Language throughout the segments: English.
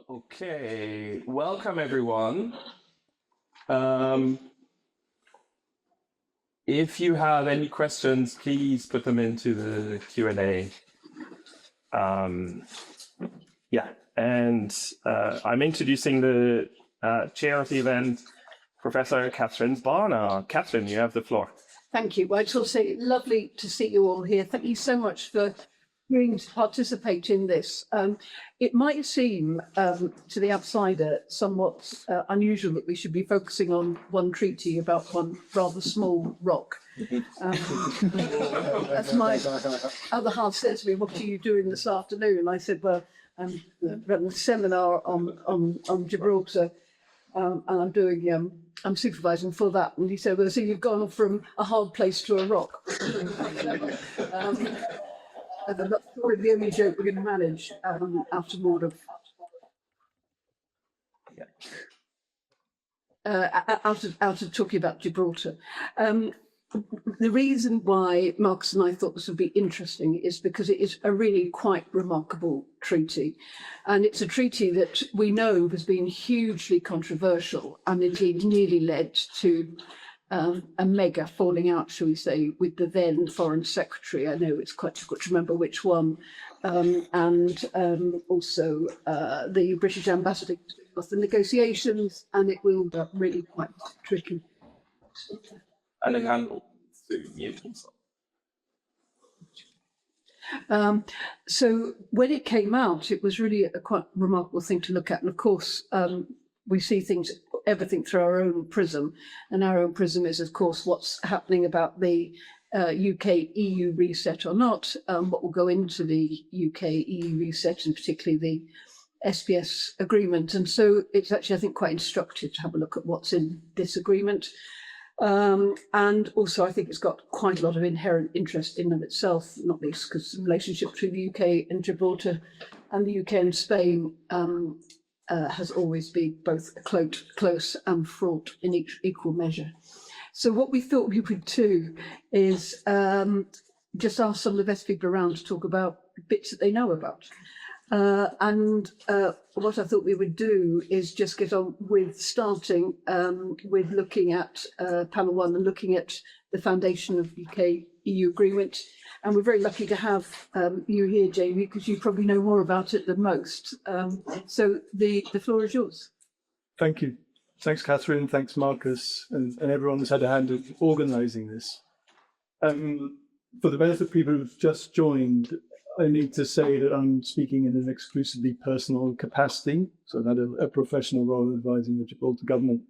Okay, welcome everyone. If you have any questions, please put them into the Q&A. And I'm introducing the chair of the event, Professor Catharine Barnard. Catharine, you have the floor. Thank you. Well, I just want to say, lovely to see you all here. Thank you so much for agreeing to participate in this. It might seem to the outsider somewhat unusual that we should be focusing on one treaty about one rather small rock. As my other half said to me, "What are you doing this afternoon?" And I said, "Well, I'm running a seminar on Gibraltar, and I'm supervising for that." And he said, "Well, so you've gone from a hard place to a rock." And that's probably the only joke we're going to manage after more of out of talking about Gibraltar. The reason why Markus and I thought this would be interesting is because it is a really quite remarkable treaty. And it's a treaty that we know has been hugely controversial and indeed nearly led to a mega falling out, shall we say, with the then Foreign Secretary. I know it's quite difficult to remember which one. And also the British ambassador of the negotiations, and it will be really quite tricky. Alejandro. So when it came out, it was really a quite remarkable thing to look at. And of course, we see everything through our own prism. And our own prism is, of course, what's happening about the UK-EU reset or not, what will go into the UK-EU reset, and particularly the SPS agreement. And so it's actually, I think, quite instructive to have a look at what's in this agreement. And also, I think it's got quite a lot of inherent interest in of itself, not least because the relationship between the UK and Gibraltar and the UK and Spain has always been both close and fraught in equal measure. So what we thought we would do is just ask some of the best people around to talk about bits that they know about. And what I thought we would do is just get on with starting with looking at panel one and looking at the foundation of UK-EU agreement. And we're very lucky to have you here, Jamie, because you probably know more about it than most. So the floor is yours. Thank you. Thanks, Catharine. Thanks, Markus, and everyone who's had a hand in organising this. For the benefit of people who've just joined, I need to say that I'm speaking in an exclusively personal capacity, so I've had a professional role advising the Gibraltar government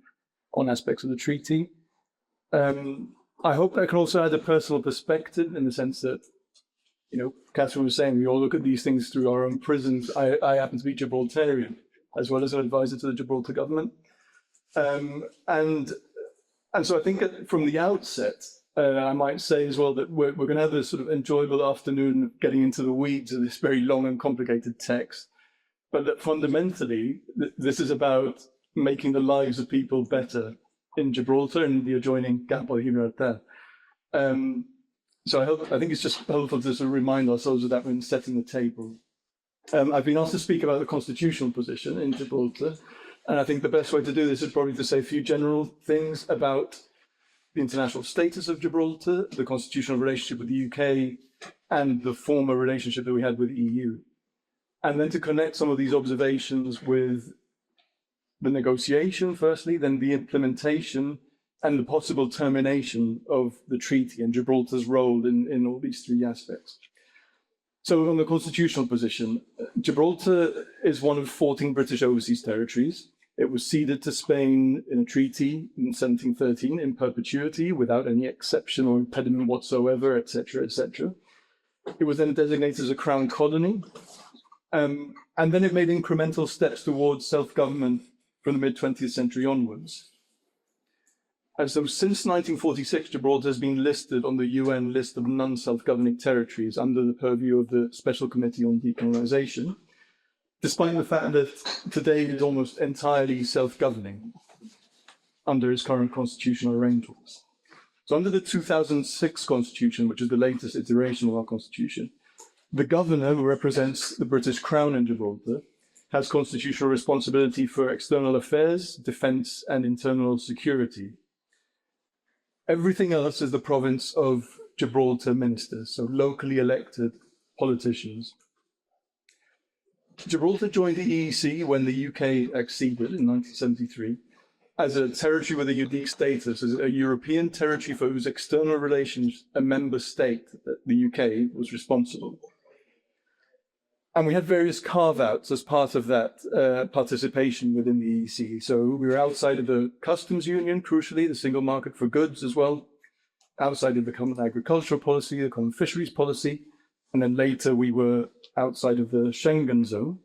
on aspects of the treaty. I hope I can also add a personal perspective in the sense that, Catharine was saying, we all look at these things through our own prisms. I happen to be Gibraltarian, as well as an advisor to the Gibraltar government. And so I think from the outset, I might say as well that we're going to have a sort of enjoyable afternoon getting into the weeds of this very long and complicated text, but that fundamentally this is about making the lives of people better in Gibraltar and the adjoining Gap of Gibraltar. So I think it's just helpful to sort of remind ourselves of that when setting the table. I've been asked to speak about the constitutional position in Gibraltar, and I think the best way to do this is probably to say a few general things about the international status of Gibraltar, the constitutional relationship with the UK, and the former relationship that we had with the EU. And then to connect some of these observations with the negotiation, firstly, then the implementation, and the possible termination of the treaty and Gibraltar's role in all these three aspects. So on the constitutional position, Gibraltar is one of 14 British overseas territories. It was ceded to Spain in a treaty in 1713 in perpetuity without any exception or impediment whatsoever, etc., etc. It was then designated as a crown colony. And then it made incremental steps towards self-government from the mid-20th century onwards. And so since 1946, Gibraltar has been listed on the UN list of non-self-governing territories under the purview of the Special Committee on Decolonization, despite the fact that today it is almost entirely self-governing under its current constitutional arrangements. So under the 2006 constitution, which is the latest iteration of our constitution, the governor, who represents the British Crown in Gibraltar, has constitutional responsibility for external affairs, defence and internal security. Everything else is the province of Gibraltar ministers, so locally elected politicians. Gibraltar joined the EEC when the UK acceded in 1973 as a territory with a unique status, as a European territory for whose external relations a member state, the UK, was responsible. And we had various carve-outs as part of that participation within the EEC. So we were outside of the customs union, crucially, the single market for goods as well, outside of the common agricultural policy, the common fisheries policy, and then later we were outside of the Schengen zone.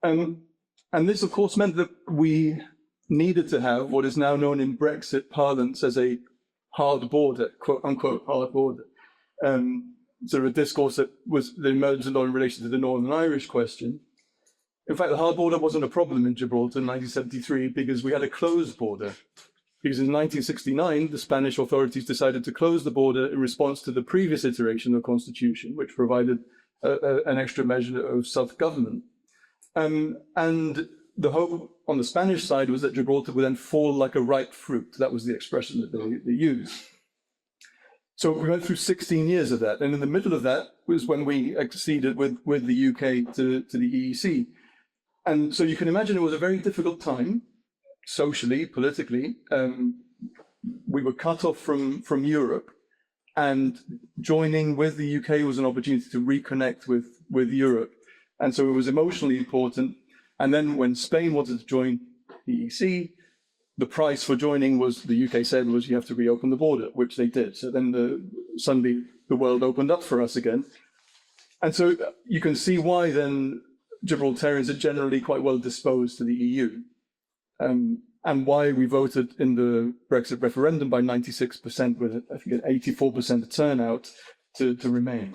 And this, of course, meant that we needed to have what is now known in Brexit parlance as a hard border, quote unquote, hard border. Sort of a discourse that emerged a lot in relation to the Northern Irish question. In fact, the hard border wasn't a problem in Gibraltar in 1973 because we had a closed border. Because in 1969, the Spanish authorities decided to close the border in response to the previous iteration of the Constitution, which provided an extra measure of self-government. And the hope on the Spanish side was that Gibraltar would then fall like a ripe fruit. That was the expression that they used. So we went through 16 years of that. And in the middle of that was when we acceded with the UK to the EEC. And so you can imagine it was a very difficult time, socially, politically. We were cut off from Europe, and joining with the UK was an opportunity to reconnect with Europe. And so it was emotionally important. And then when Spain wanted to join the EEC, the price for joining was, the UK said, was you have to reopen the border, which they did. So then suddenly the world opened up for us again. And so you can see why then Gibraltarians are generally quite well disposed to the EU, and why we voted in the Brexit referendum by 96% with, I think, an 84% turnout to remain.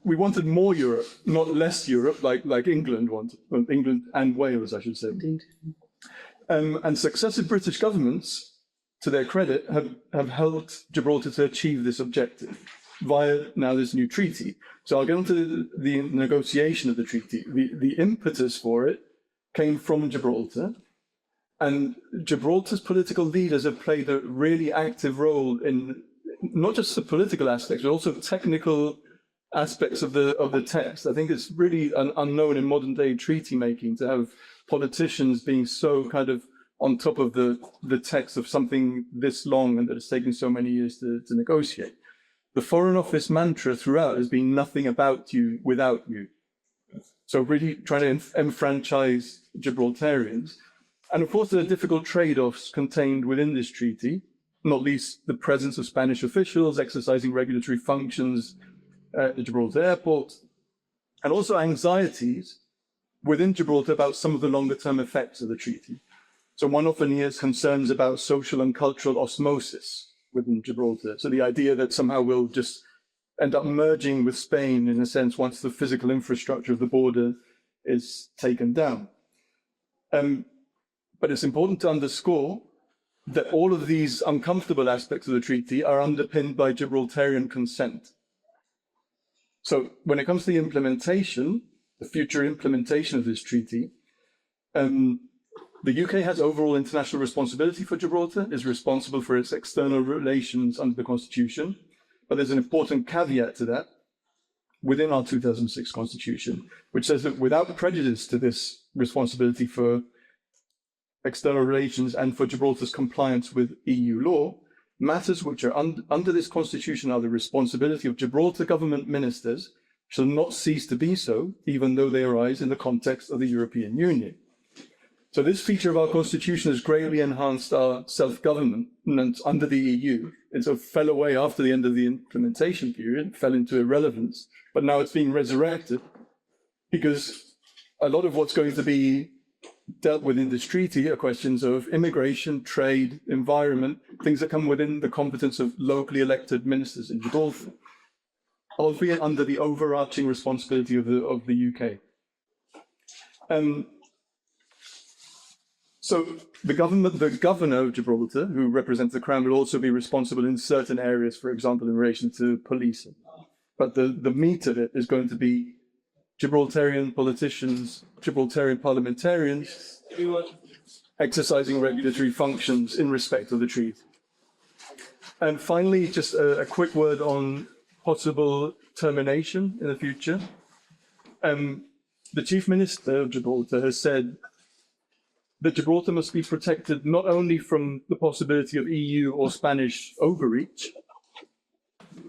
We wanted more Europe, not less Europe, like England wanted, well, England and Wales, I should say. Indeed. And successive British governments, to their credit, have helped Gibraltar to achieve this objective via now this new treaty. So I'll get into the negotiation of the treaty. The impetus for it came from Gibraltar, and Gibraltar's political leaders have played a really active role in not just the political aspects, but also technical aspects of the text. I think it's really unknown in modern day treaty making to have politicians being so kind of on top of the text of something this long and that it's taken so many years to negotiate. The Foreign Office mantra throughout has been nothing about you without you. So really trying to enfranchise Gibraltarians. And of course, there are difficult trade-offs contained within this treaty, not least the presence of Spanish officials exercising regulatory functions at the Gibraltar airport, and also anxieties within Gibraltar about some of the longer-term effects of the treaty. So one often hears concerns about social and cultural osmosis within Gibraltar. So the idea that somehow we'll just end up merging with Spain, in a sense, once the physical infrastructure of the border is taken down. But it's important to underscore that all of these uncomfortable aspects of the treaty are underpinned by Gibraltarian consent. So when it comes to the implementation, the future implementation of this treaty, the UK has overall international responsibility for Gibraltar, is responsible for its external relations under the Constitution, but there's an important caveat to that within our 2006 Constitution, which says that without prejudice to this responsibility for external relations and for Gibraltar's compliance with EU law, matters which are under this Constitution are the responsibility of Gibraltar government ministers shall not cease to be so, even though they arise in the context of the European Union. So this feature of our Constitution has greatly enhanced our self-government under the EU. It sort of fell away after the end of the implementation period, fell into irrelevance, but now it's being resurrected because a lot of what's going to be dealt with in this treaty are questions of immigration, trade, environment, things that come within the competence of locally elected ministers in Gibraltar, albeit under the overarching responsibility of the UK. So the governor of Gibraltar, who represents the Crown, will also be responsible in certain areas, for example, in relation to policing. but the meat of it is going to be Gibraltarian politicians, Gibraltarian parliamentarians exercising regulatory functions in respect of the treaty. And finally, just a quick word on possible termination in the future. The Chief Minister of Gibraltar has said that Gibraltar must be protected not only from the possibility of EU or Spanish overreach,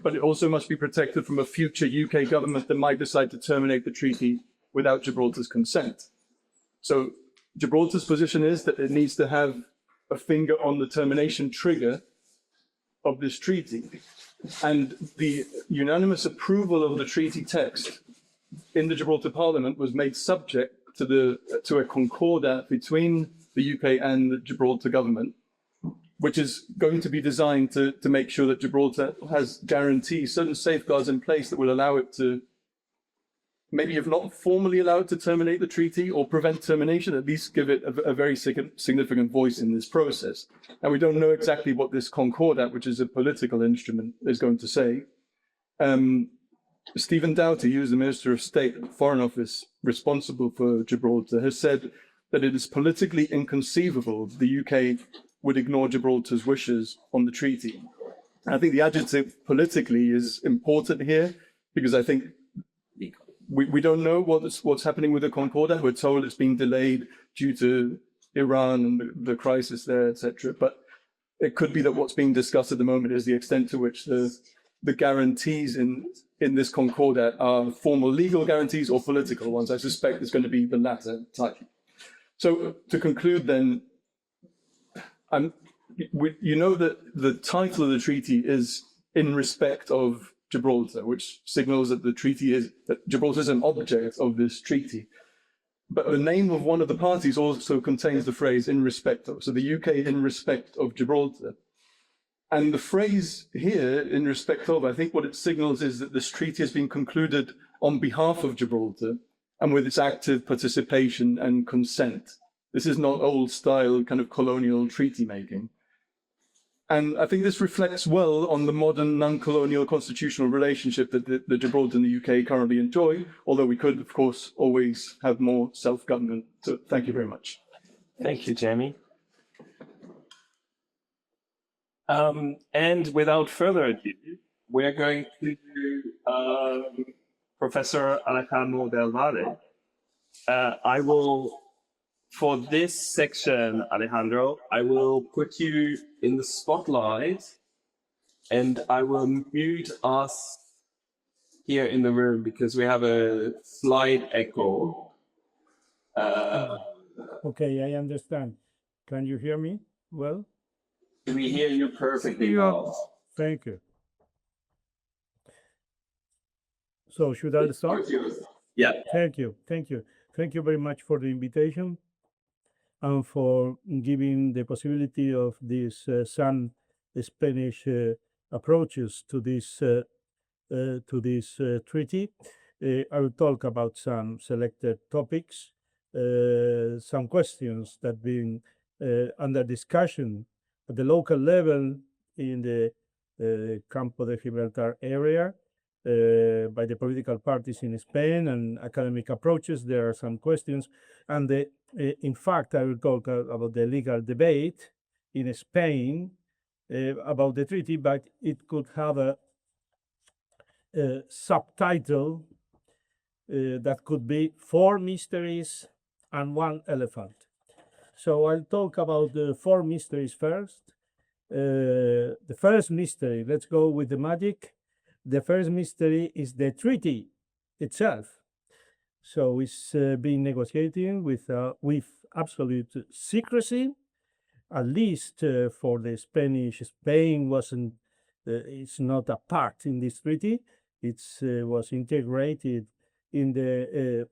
but it also must be protected from a future UK government that might decide to terminate the treaty without Gibraltar's consent. So Gibraltar's position is that it needs to have a finger on the termination trigger of this treaty. And the unanimous approval of the treaty text in the Gibraltar Parliament was made subject to a concordat between the UK and the Gibraltar government, which is going to be designed to make sure that Gibraltar has guarantees, certain safeguards in place that will allow it to, maybe if not formally allow it to terminate the treaty or prevent termination, at least give it a very significant voice in this process. And we don't know exactly what this concordat, which is a political instrument, is going to say. Stephen Doughty, who is the Minister of State at the Foreign Office responsible for Gibraltar, has said that it is politically inconceivable that the UK would ignore Gibraltar's wishes on the treaty. And I think the adjective politically is important here, because I think we don't know what's happening with the Concordat. We're told it's being delayed due to Iran and the crisis there, etc. But it could be that what's being discussed at the moment is the extent to which the guarantees in this Concordat are formal legal guarantees or political ones. I suspect it's going to be the latter type. So to conclude then, you know that the title of the treaty is in respect of Gibraltar, which signals that that Gibraltar is an object of this treaty. But the name of one of the parties also contains the phrase in respect of, so the UK in respect of Gibraltar. And the phrase here, in respect of, I think what it signals is that this treaty has been concluded on behalf of Gibraltar and with its active participation and consent. This is not old style kind of colonial treaty making. And I think this reflects well on the modern non-colonial constitutional relationship that the Gibraltar and the UK currently enjoy, although we could, of course, always have more self-government. So thank you very much. Thank you, Jamie. And without further ado, we're going to Professor Alejandro del Valle. I will, for this section, Alejandro, I will put you in the spotlight and I will mute us here in the room because we have a slight echo. Okay, I understand. Can you hear me well? We hear you perfectly well. Thank you. So should I start? Yeah. Thank you. Thank you. Thank you very much for the invitation and for giving the possibility of these some Spanish approaches to this treaty. I will talk about some selected topics, some questions that being under discussion at the local level in the Campo de Gibraltar area by the political parties in Spain and academic approaches. There are some questions. And in fact, I will talk about the legal debate in Spain about the treaty, but it could have a subtitle that could be 4 mysteries and 1 elephant. So I'll talk about the 4 mysteries first. The first mystery, let's go with the magic. The first mystery is the treaty itself. So it's being negotiated with absolute secrecy, at least for the Spanish. Spain wasn't, it's not a part in this treaty. It was integrated in the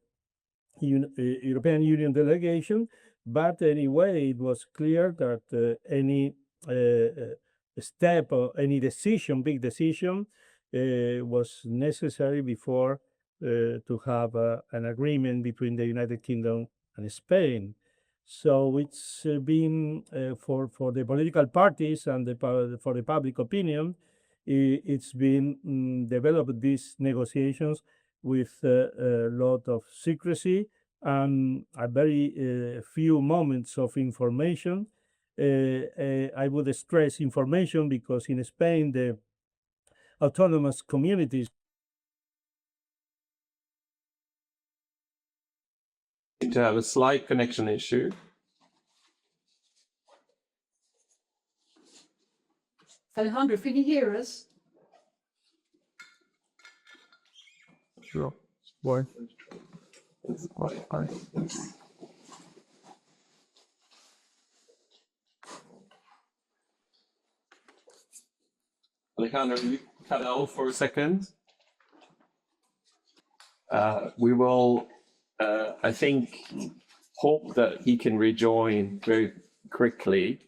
European Union delegation. But anyway, it was clear that any step or any decision, big decision, was necessary before to have an agreement between the United Kingdom and Spain. So it's been for the political parties and for the public opinion, it's been developed these negotiations with a lot of secrecy and a very few moments of information. I would stress information because in Spain, the autonomous communities To have a slight connection issue. Alejandro, can you hear us? Sure. Why? Alejandro, you cut out for a second. We will, I think, hope that he can rejoin very quickly.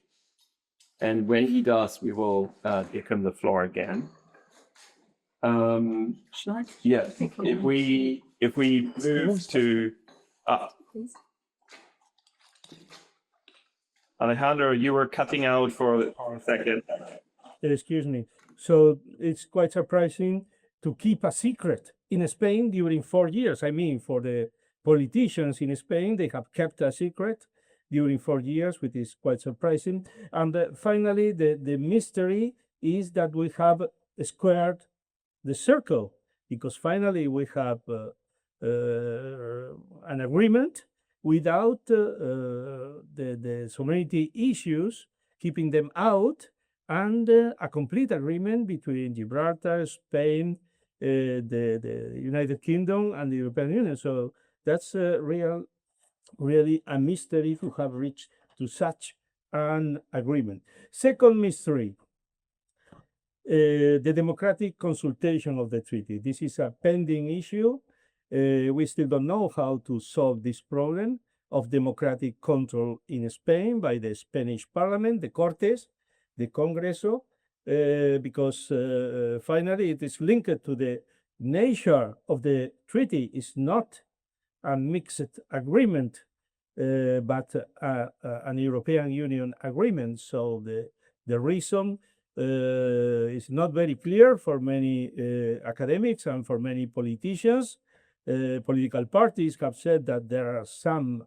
And when he does, we will give him the floor again. Yeah, if we move to Alejandro, you were cutting out for a second. excuse me. So it's quite surprising to keep a secret in Spain during 4 years. I mean, for the politicians in Spain, they have kept a secret during 4 years, which is quite surprising. And finally, the mystery is that we have squared the circle, because finally we have an agreement without the sovereignty issues, keeping them out, and a complete agreement between Gibraltar, Spain, the United Kingdom, and the European Union. So that's really a mystery to have reached to such an agreement. Second mystery, the democratic consultation of the treaty. This is a pending issue. We still don't know how to solve this problem of democratic control in Spain by the Spanish Parliament, the Cortes, the Congreso, because finally it is linked to the nature of the treaty. It's not a mixed agreement, but an European Union agreement. So the reason is not very clear for many academics and for many politicians. Political parties have said that there are some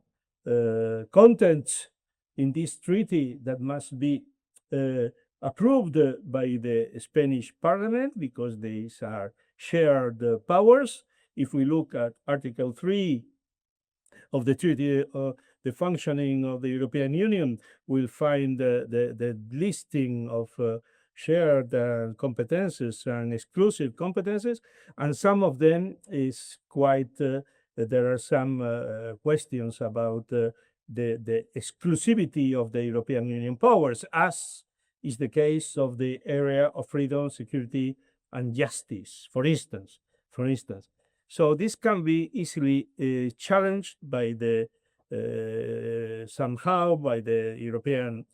contents in this treaty that must be approved by the Spanish Parliament because these are shared powers. If we look at Article 3 of the treaty, the functioning of the European Union, we'll find the listing of shared competences and exclusive competences, and some of them is quite, there are some questions about the exclusivity of the European Union powers, as is the case of the area of freedom, security, and justice, for instance. So this can be easily challenged by the somehow by the European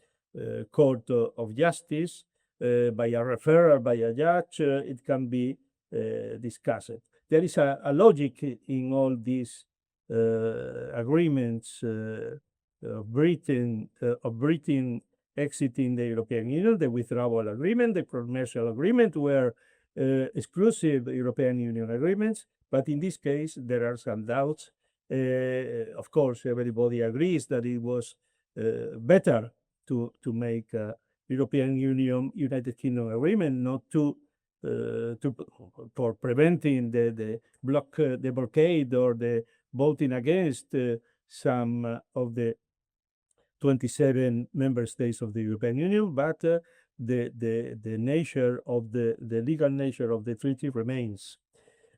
Court of Justice, by a referral by a judge. It can be discussed. There is a logic in all these agreements of Britain exiting the European Union. The withdrawal agreement, the commercial agreement were exclusive European Union agreements, but in this case there are some doubts. Of course, everybody agrees that it was better to make a European Union United Kingdom agreement, not for preventing the blockade or the voting against some of the 27 member states of the European Union, but the nature of the legal nature of the treaty remains.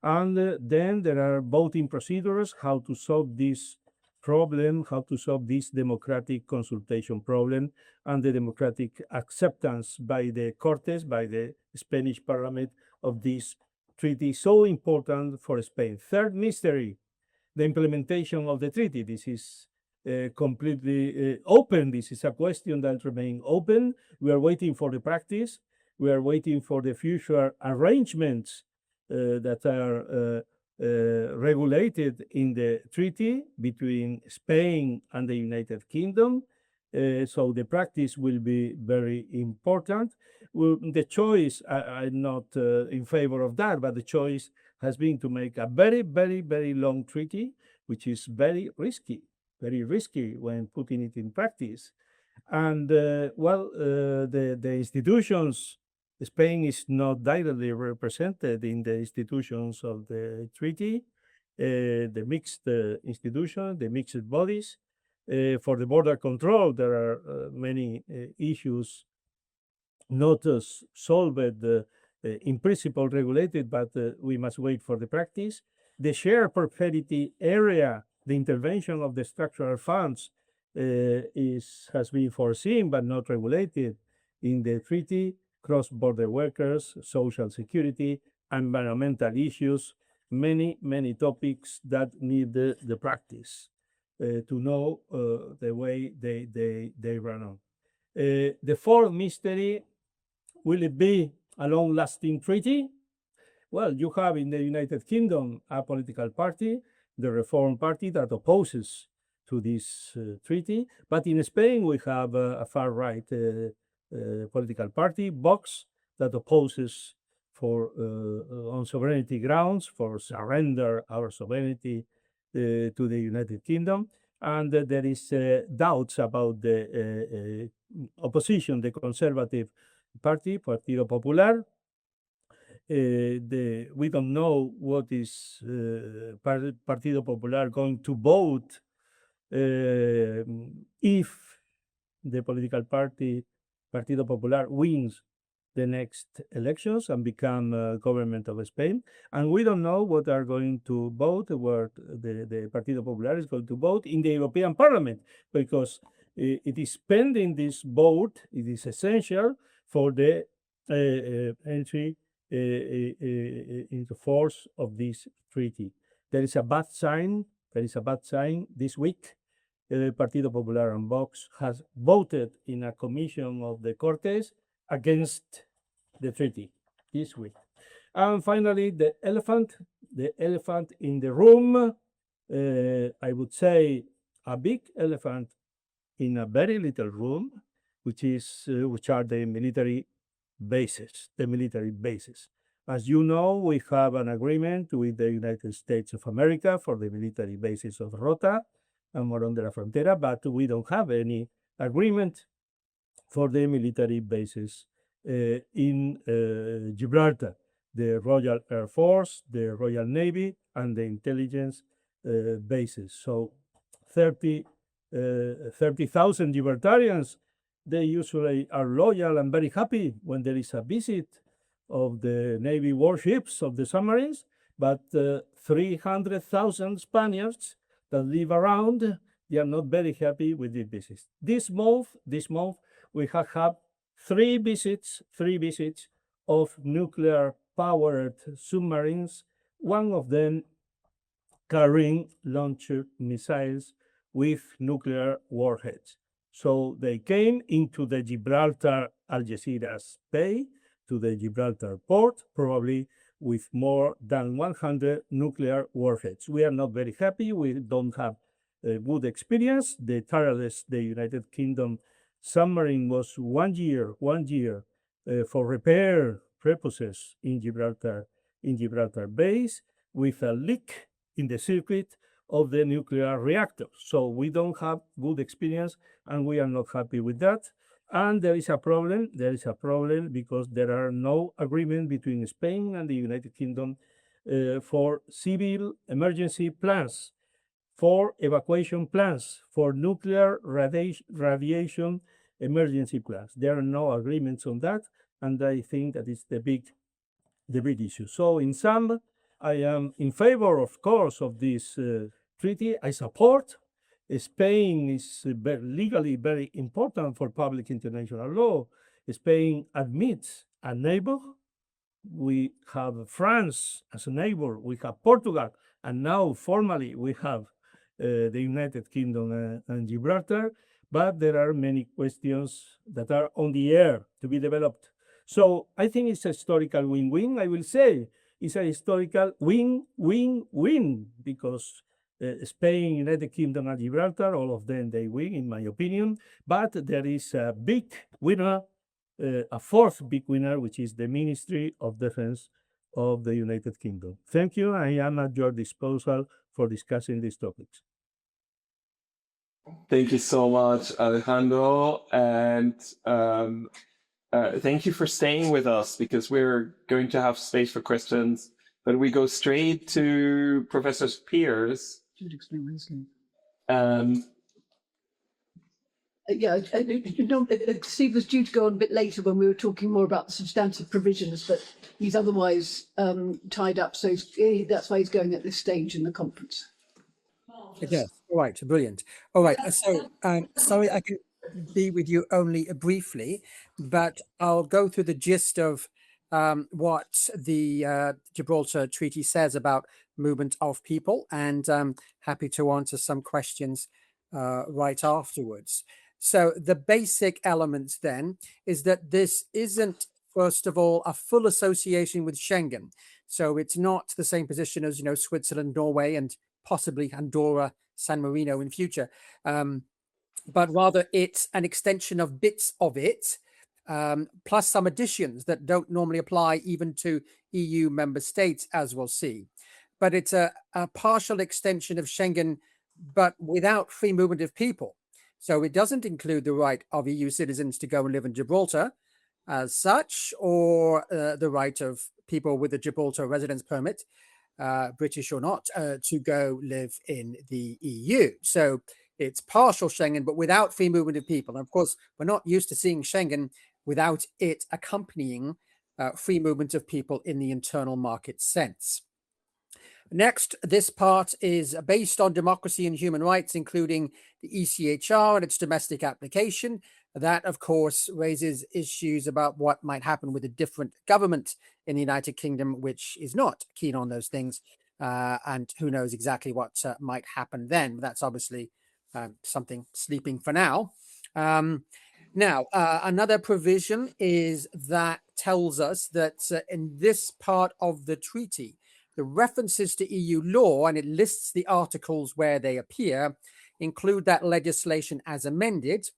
And then there are voting procedures, how to solve this problem, how to solve this democratic consultation problem, and the democratic acceptance by the Cortes, by the Spanish Parliament, of this treaty so important for Spain. Third mystery, the implementation of the treaty. This is completely open. This is a question that remains open. We are waiting for the practice. We are waiting for the future arrangements that are regulated in the treaty between Spain and the United Kingdom. So the practice will be very important. Well, the choice, I'm not in favor of that, but the choice has been to make a very, very, very long treaty, which is very risky when putting it in practice. And the institutions, Spain is not directly represented in the institutions of the treaty, the mixed institutions, the mixed bodies. For the border control, there are many issues not solved in principle regulated, but we must wait for the practice. The shared prosperity area, the intervention of the structural funds has been foreseen but not regulated in the treaty. Cross-border workers, social security, environmental issues, many topics that need the practice to know the way they run on. The fourth mystery, will it be a long-lasting treaty? Well, you have in the United Kingdom a political party, the Reform Party, that opposes to this treaty. But in Spain, we have a far-right political party, Vox, that opposes for on sovereignty grounds, for surrender our sovereignty to the United Kingdom. And there is doubts about the opposition, the Conservative Party, Partido Popular. We don't know what is Partido Popular going to vote if the political party Partido Popular wins the next elections and become government of Spain. And we don't know what are going to vote, what the Partido Popular is going to vote in the European Parliament, because it is pending this vote. It is essential for the entry into force of this treaty. There is a bad sign. This week. Partido Popular and Vox has voted in a commission of the Cortes against the treaty this week. And finally, the elephant in the room, I would say a big elephant in a very little room, which are the military bases. As you know, we have an agreement with the United States of America for the military bases of Rota and Morón de la Frontera, but we don't have any agreement for the military bases in Gibraltar, the Royal Air Force, the Royal Navy, and the intelligence bases. So 30,000 Gibraltarians, they usually are loyal and very happy when there is a visit of the Navy warships, of the submarines, but 300,000 Spaniards that live around, they are not very happy with the visits. This month, we have had three visits of nuclear-powered submarines, one of them carrying launched missiles with nuclear warheads. So they came into the Gibraltar Algeciras Bay, to the Gibraltar port, probably with more than 100 nuclear warheads. We are not very happy. We don't have a good experience. The Tireless, the United Kingdom submarine, was one year for repair purposes in Gibraltar base, with a leak in the circuit of the nuclear reactor. So we don't have good experience, and we are not happy with that. And there is a problem because there are no agreement between Spain and the United Kingdom for civil emergency plans, for evacuation plans, for nuclear radiation emergency plans. There are no agreements on that, and I think that is the big issue. So in sum, I am in favor, of course, of this treaty. I support. Spain is legally very important for public international law. Spain admits a neighbor. We have France as a neighbor. We have Portugal. And now formally we have the United Kingdom and Gibraltar. But there are many questions that are on the air to be developed. So I think it's a historical win-win. I will say it's a historical win-win-win, because Spain, United Kingdom, and Gibraltar, all of them, they win, in my opinion. But there is a big winner, a fourth big winner, which is the Ministry of Defense of the United Kingdom. Thank you. I am at your disposal for discussing these topics. Thank you so much, Alejandro. And thank you for staying with us, because we're going to have space for questions. But we go straight to Professor Peers. Should explain what he's Um, Steve was due to go on a bit later when we were talking more about the substantive provisions, but he's otherwise tied up, so that's why he's going at this stage in the conference. Yes, all right, brilliant. All right, so sorry I can be with you only briefly, but I'll go through the gist of what the Gibraltar Treaty says about movement of people, and happy to answer some questions right afterwards. So the basic elements then is that this isn't, first of all, a full association with Schengen. So it's not the same position as, Switzerland, Norway, and possibly Andorra, San Marino in future, but rather it's an extension of bits of it, plus some additions that don't normally apply even to EU member states, as we'll see. But it's a partial extension of Schengen, but without free movement of people. So it doesn't include the right of EU citizens to go and live in Gibraltar as such, or the right of people with a Gibraltar residence permit, British or not, to go live in the EU. So it's partial Schengen, but without free movement of people. And of course, we're not used to seeing Schengen without it accompanying free movement of people in the internal market sense. Next, this part is based on democracy and human rights, including the ECHR and its domestic application. That, of course, raises issues about what might happen with a different government in the United Kingdom, which is not keen on those things. And who knows exactly what might happen then. But that's obviously something sleeping for now. Now, another provision is that tells us that in this part of the treaty, the references to EU law, and it lists the articles where they appear, include that legislation as amended.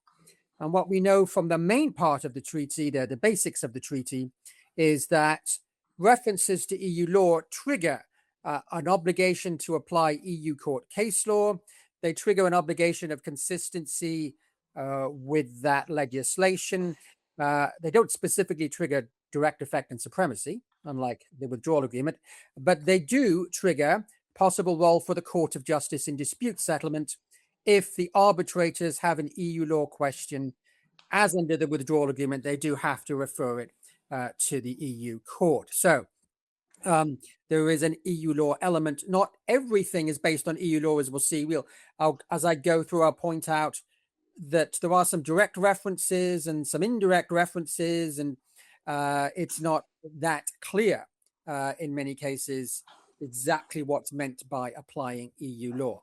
And what we know from the main part of the treaty, the basics of the treaty, is that references to EU law trigger an obligation to apply EU court case law. They trigger an obligation of consistency with that legislation. They don't specifically trigger direct effect and supremacy, unlike the withdrawal agreement, but they do trigger possible role for the Court of Justice in dispute settlement if the arbitrators have an EU law question. As under the withdrawal agreement, they do have to refer it to the EU court. So there is an EU law element. Not everything is based on EU law, as we'll see. As I go through, I'll point out that there are some direct references and some indirect references, and it's not that clear in many cases exactly what's meant by applying EU law.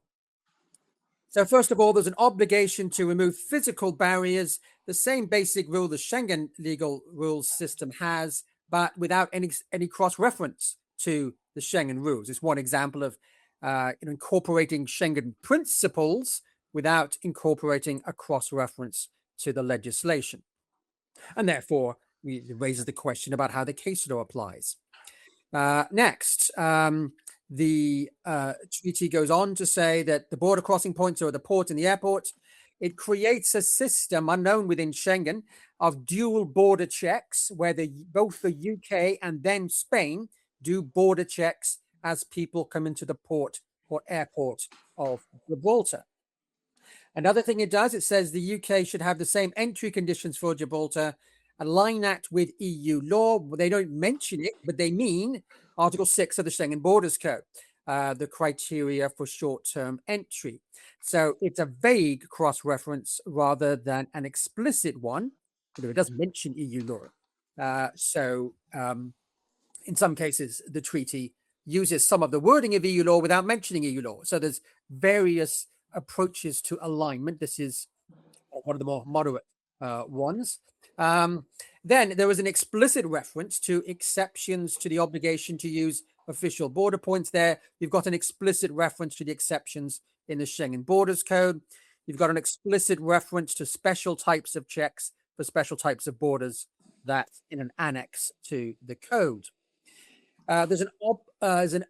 So first of all, there's an obligation to remove physical barriers, the same basic rule the Schengen legal rules system has, but without any cross-reference to the Schengen rules. It's one example of incorporating Schengen principles without incorporating a cross-reference to the legislation. And therefore, it raises the question about how the case law applies. Next, the treaty goes on to say that the border crossing points are the port and the airport. It creates a system unknown within Schengen of dual border checks, where both the UK and then Spain do border checks as people come into the port or airport of Gibraltar. Another thing it does, it says the UK should have the same entry conditions for Gibraltar, align that with EU law. They don't mention it, but they mean Article 6 of the Schengen Borders Code, the criteria for short-term entry. So it's a vague cross-reference rather than an explicit one, but it does mention EU law. So in some cases, the treaty uses some of the wording of EU law without mentioning EU law. So there's various approaches to alignment. This is one of the more moderate ones. Then there was an explicit reference to exceptions to the obligation to use official border points there. You've got an explicit reference to the exceptions in the Schengen Borders Code. You've got an explicit reference to special types of checks for special types of borders that's in an annex to the code. There's an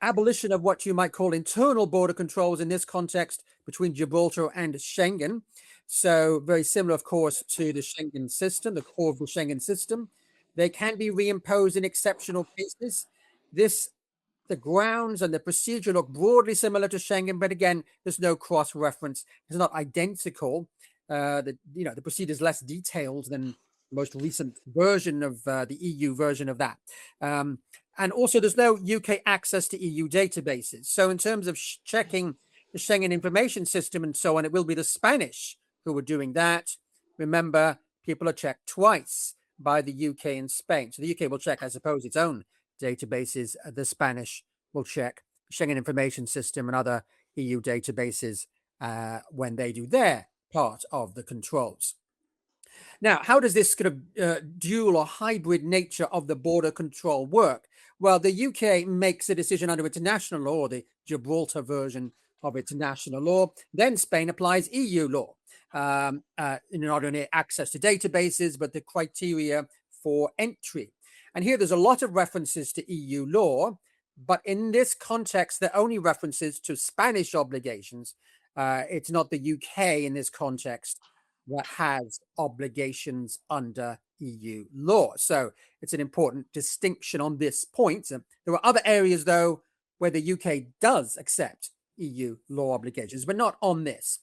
abolition of what you might call internal border controls in this context between Gibraltar and Schengen. So very similar, of course, to the Schengen system, the core of the Schengen system. They can be reimposed in exceptional cases. The grounds and the procedure look broadly similar to Schengen, but again, there's no cross-reference. It's not identical. The procedure is less detailed than the most recent version of the EU version of that. And also, there's no UK access to EU databases. So in terms of checking the Schengen information system and so on, it will be the Spanish who are doing that. Remember, people are checked twice by the UK and Spain. So the UK will check, I suppose, its own databases. The Spanish will check Schengen information system and other EU databases when they do their part of the controls. Now, how does this kind of dual or hybrid nature of the border control work? Well, the UK makes a decision under international law, the Gibraltar version of international law. Then Spain applies EU law in order to get access to databases, but the criteria for entry. And here there's a lot of references to EU law, but in this context, they're only references to Spanish obligations. It's not the UK in this context that has obligations under EU law. So it's an important distinction on this point. There are other areas, though, where the UK does accept EU law obligations, but not on this.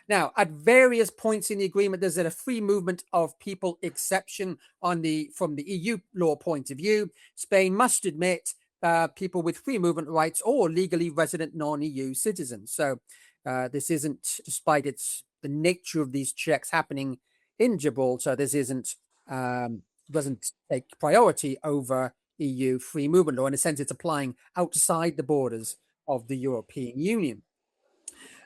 Now, at various points in the agreement, there's a free movement of people exception from the EU law point of view. Spain must admit people with free movement rights or legally resident non-EU citizens. So this isn't, despite the nature of these checks happening in Gibraltar, this doesn't take priority over EU free movement law. In a sense, it's applying outside the borders of the European Union.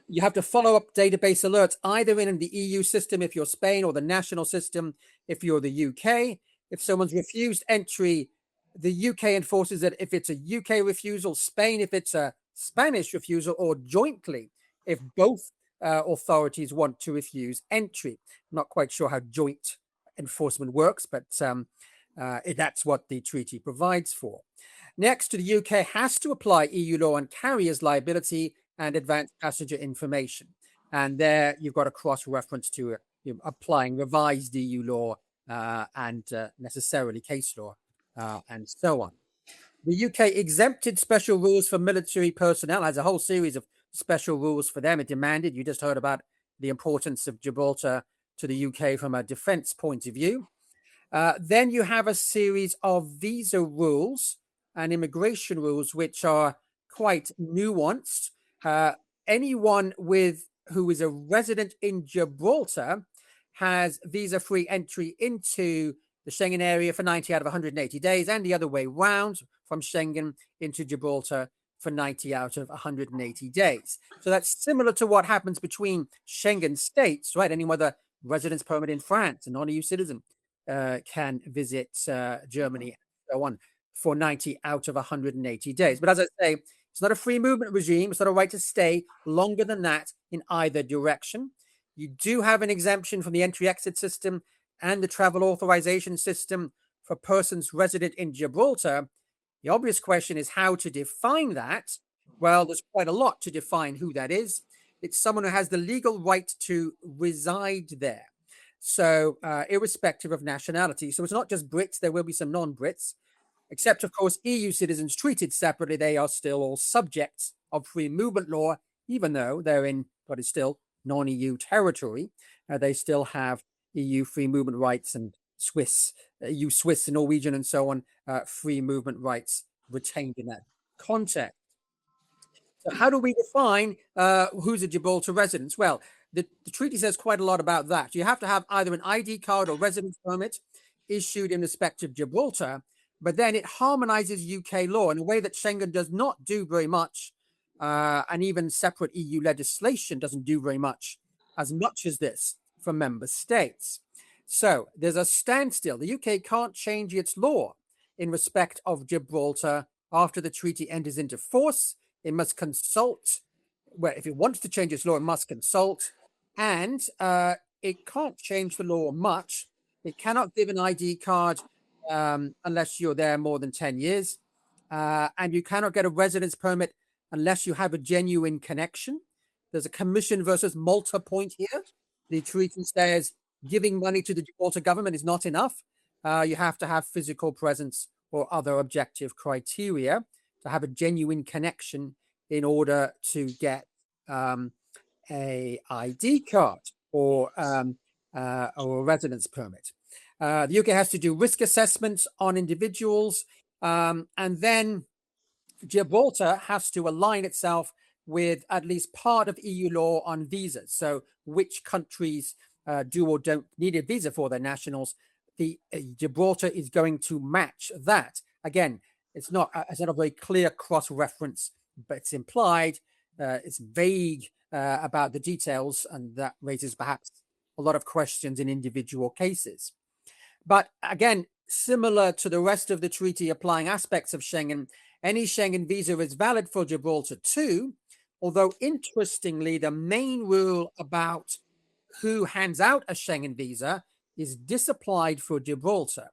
You have to follow up database alerts either in the EU system if you're Spain or the national system if you're the UK. If someone's refused entry, the UK enforces it if it's a UK refusal, Spain if it's a Spanish refusal, or jointly if both authorities want to refuse entry. I'm not quite sure how joint enforcement works, but that's what the treaty provides for. Next, the UK has to apply EU law on carriers' liability and advanced passenger information. And there you've got a cross-reference to applying revised EU law and necessarily case law and so on. The UK exempted special rules for military personnel, has a whole series of special rules for them. It demanded, you just heard about the importance of Gibraltar to the UK from a defense point of view. Then you have a series of visa rules and immigration rules, which are quite nuanced. Anyone who is a resident in Gibraltar has visa-free entry into the Schengen area for 90 out of 180 days, and the other way round, from Schengen into Gibraltar for 90 out of 180 days. So that's similar to what happens between Schengen states, right? Anyone with a residence permit in France, a non-EU citizen, can visit Germany and so on for 90 out of 180 days. But as I say, it's not a free movement regime. It's not a right to stay longer than that in either direction. You do have an exemption from the entry-exit system and the travel authorization system for persons resident in Gibraltar. The obvious question is how to define that. Well, there's quite a lot to define who that is. It's someone who has the legal right to reside there. So irrespective of nationality. So it's not just Brits. There will be some non-Brits, except, of course, EU citizens treated separately. They are still all subjects of free movement law, even though they're in what is still non-EU territory. They still have EU free movement rights and Swiss and Norwegian and so on, free movement rights retained in that context. So how do we define who's a Gibraltar resident? Well, the treaty says quite a lot about that. You have to have either an ID card or residence permit issued in respect of Gibraltar, but then it harmonizes UK law in a way that Schengen does not do very much, and even separate EU legislation doesn't do very much as this for member states. So there's a standstill. The UK can't change its law in respect of Gibraltar after the treaty enters into force. It must consult, well, if it wants to change its law, it must consult, and it can't change the law much. It cannot give an ID card unless you're there more than 10 years. And you cannot get a residence permit unless you have a genuine connection. There's a Commission versus Malta point here. The treaty says giving money to the Gibraltar government is not enough. You have to have physical presence or other objective criteria to have a genuine connection in order to get a ID card or a residence permit. The UK has to do risk assessments on individuals, and then Gibraltar has to align itself with at least part of EU law on visas. So which countries do or don't need a visa for their nationals. The Gibraltar is going to match that. Again, it's not a very clear cross-reference, but it's implied. It's vague about the details, and that raises perhaps a lot of questions in individual cases. But again, similar to the rest of the treaty applying aspects of Schengen, any Schengen visa is valid for Gibraltar too, although interestingly, the main rule about who hands out a Schengen visa is disapplied for Gibraltar.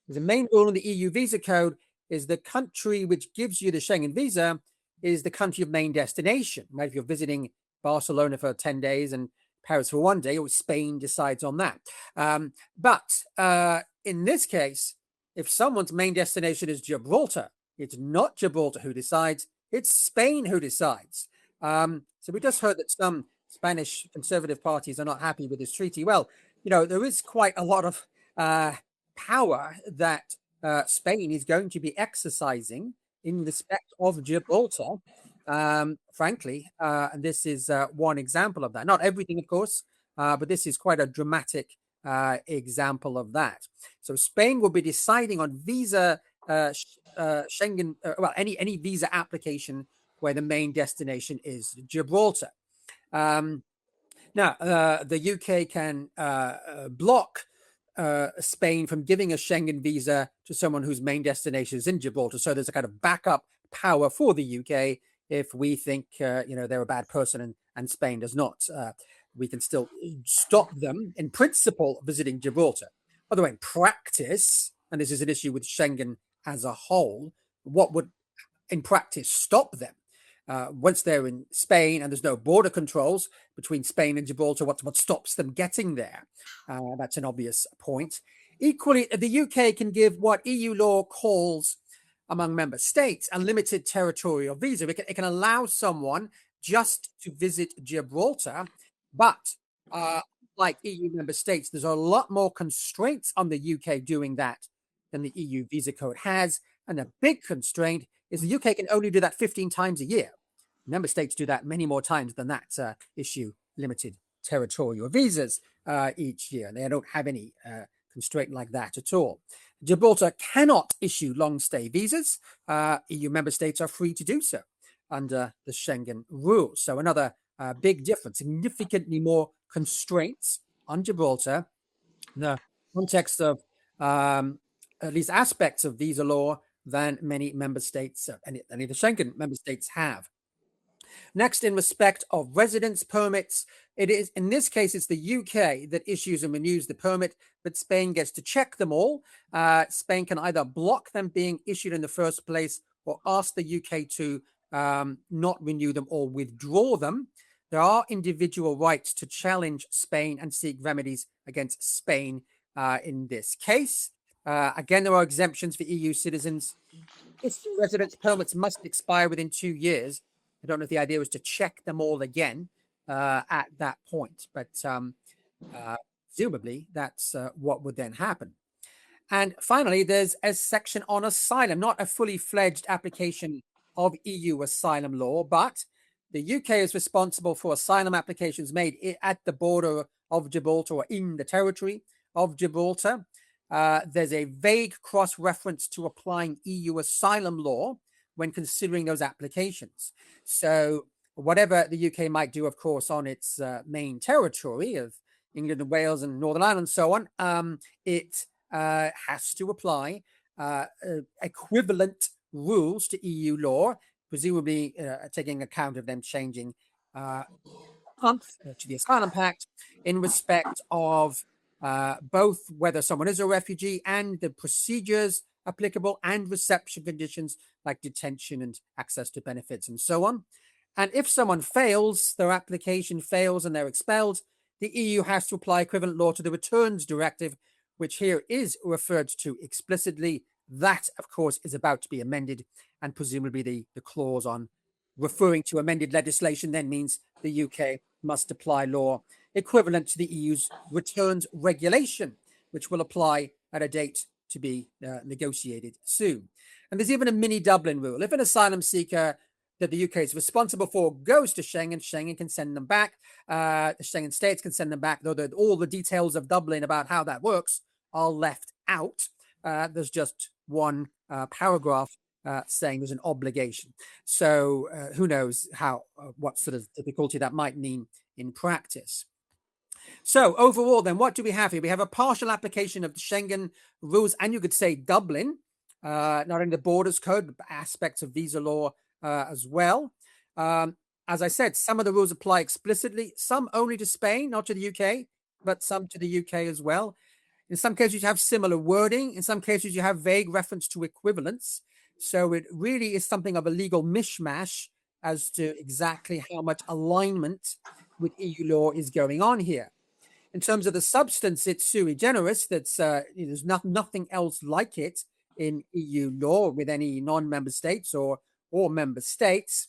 The main rule in the EU visa code is the country which gives you the Schengen visa is the country of main destination. Right? If you're visiting Barcelona for 10 days and Paris for 1 day, or Spain decides on that. But in this case, if someone's main destination is Gibraltar, it's not Gibraltar who decides, it's Spain who decides. So we just heard that some Spanish conservative parties are not happy with this treaty. Well, you know, there is quite a lot of power that Spain is going to be exercising in respect of Gibraltar, frankly. And this is one example of that. Not everything, of course, but this is quite a dramatic example of that. So Spain will be deciding on visa Schengen, well, any visa application where the main destination is Gibraltar. Now, the UK can block Spain from giving a Schengen visa to someone whose main destination is in Gibraltar. So there's a kind of backup power for the UK if we think, you know, they're a bad person and Spain does not. We can still stop them in principle visiting Gibraltar. By the way, in practice, and this is an issue with Schengen as a whole, what would in practice stop them? Once they're in Spain and there's no border controls between Spain and Gibraltar, what stops them getting there? That's an obvious point. Equally, the UK can give what EU law calls, among member states, a limited territorial visa. It can allow someone just to visit Gibraltar, but like EU member states, there's a lot more constraints on the UK doing that than the EU visa code has. And a big constraint is the UK can only do that 15 times a year. Member states do that many more times than that, issue limited territorial visas each year. They don't have any constraint like that at all. Gibraltar cannot issue long stay visas. EU member states are free to do so under the Schengen rules. So another big difference, significantly more constraints on Gibraltar in the context of at least aspects of visa law than many member states, any of the Schengen member states have. Next, in respect of residence permits, it is, in this case, it's the UK that issues and renews the permit, but Spain gets to check them all. Spain can either block them being issued in the first place or ask the UK to not renew them or withdraw them. There are individual rights to challenge Spain and seek remedies against Spain in this case. Again, there are exemptions for EU citizens. If residence permits must expire within 2 years, I don't know if the idea was to check them all again at that point, but presumably that's what would then happen. And finally, there's a section on asylum, not a fully fledged application of EU asylum law, but the UK is responsible for asylum applications made at the border of Gibraltar or in the territory of Gibraltar. There's a vague cross-reference to applying EU asylum law when considering those applications. So whatever the UK might do, of course, on its main territory of England and Wales and Northern Ireland and so on, it has to apply equivalent rules to EU law, presumably taking account of them changing to the Asylum Pact in respect of both whether someone is a refugee and the procedures applicable and reception conditions like detention and access to benefits and so on. And if someone fails, their application fails and they're expelled, the EU has to apply equivalent law to the Returns Directive, which here is referred to explicitly. That, of course, is about to be amended, and presumably the clause on referring to amended legislation then means the UK must apply law equivalent to the EU's returns regulation, which will apply at a date to be negotiated soon. And there's even a mini Dublin rule. If an asylum seeker that the UK is responsible for goes to Schengen, Schengen can send them back. The Schengen states can send them back, though all the details of Dublin about how that works are left out. There's just one paragraph saying there's an obligation. So who knows what sort of difficulty that might mean in practice. So overall, then, what do we have here? We have a partial application of the Schengen rules, and you could say Dublin, not only the Borders Code, but aspects of visa law as well. As I said, some of the rules apply explicitly, some only to Spain, not to the UK, but some to the UK as well. In some cases, you have similar wording. In some cases, you have vague reference to equivalence. So it really is something of a legal mishmash as to exactly how much alignment with EU law is going on here. In terms of the substance, it's sui generis. There's nothing else like it in EU law with any non-member states or member states.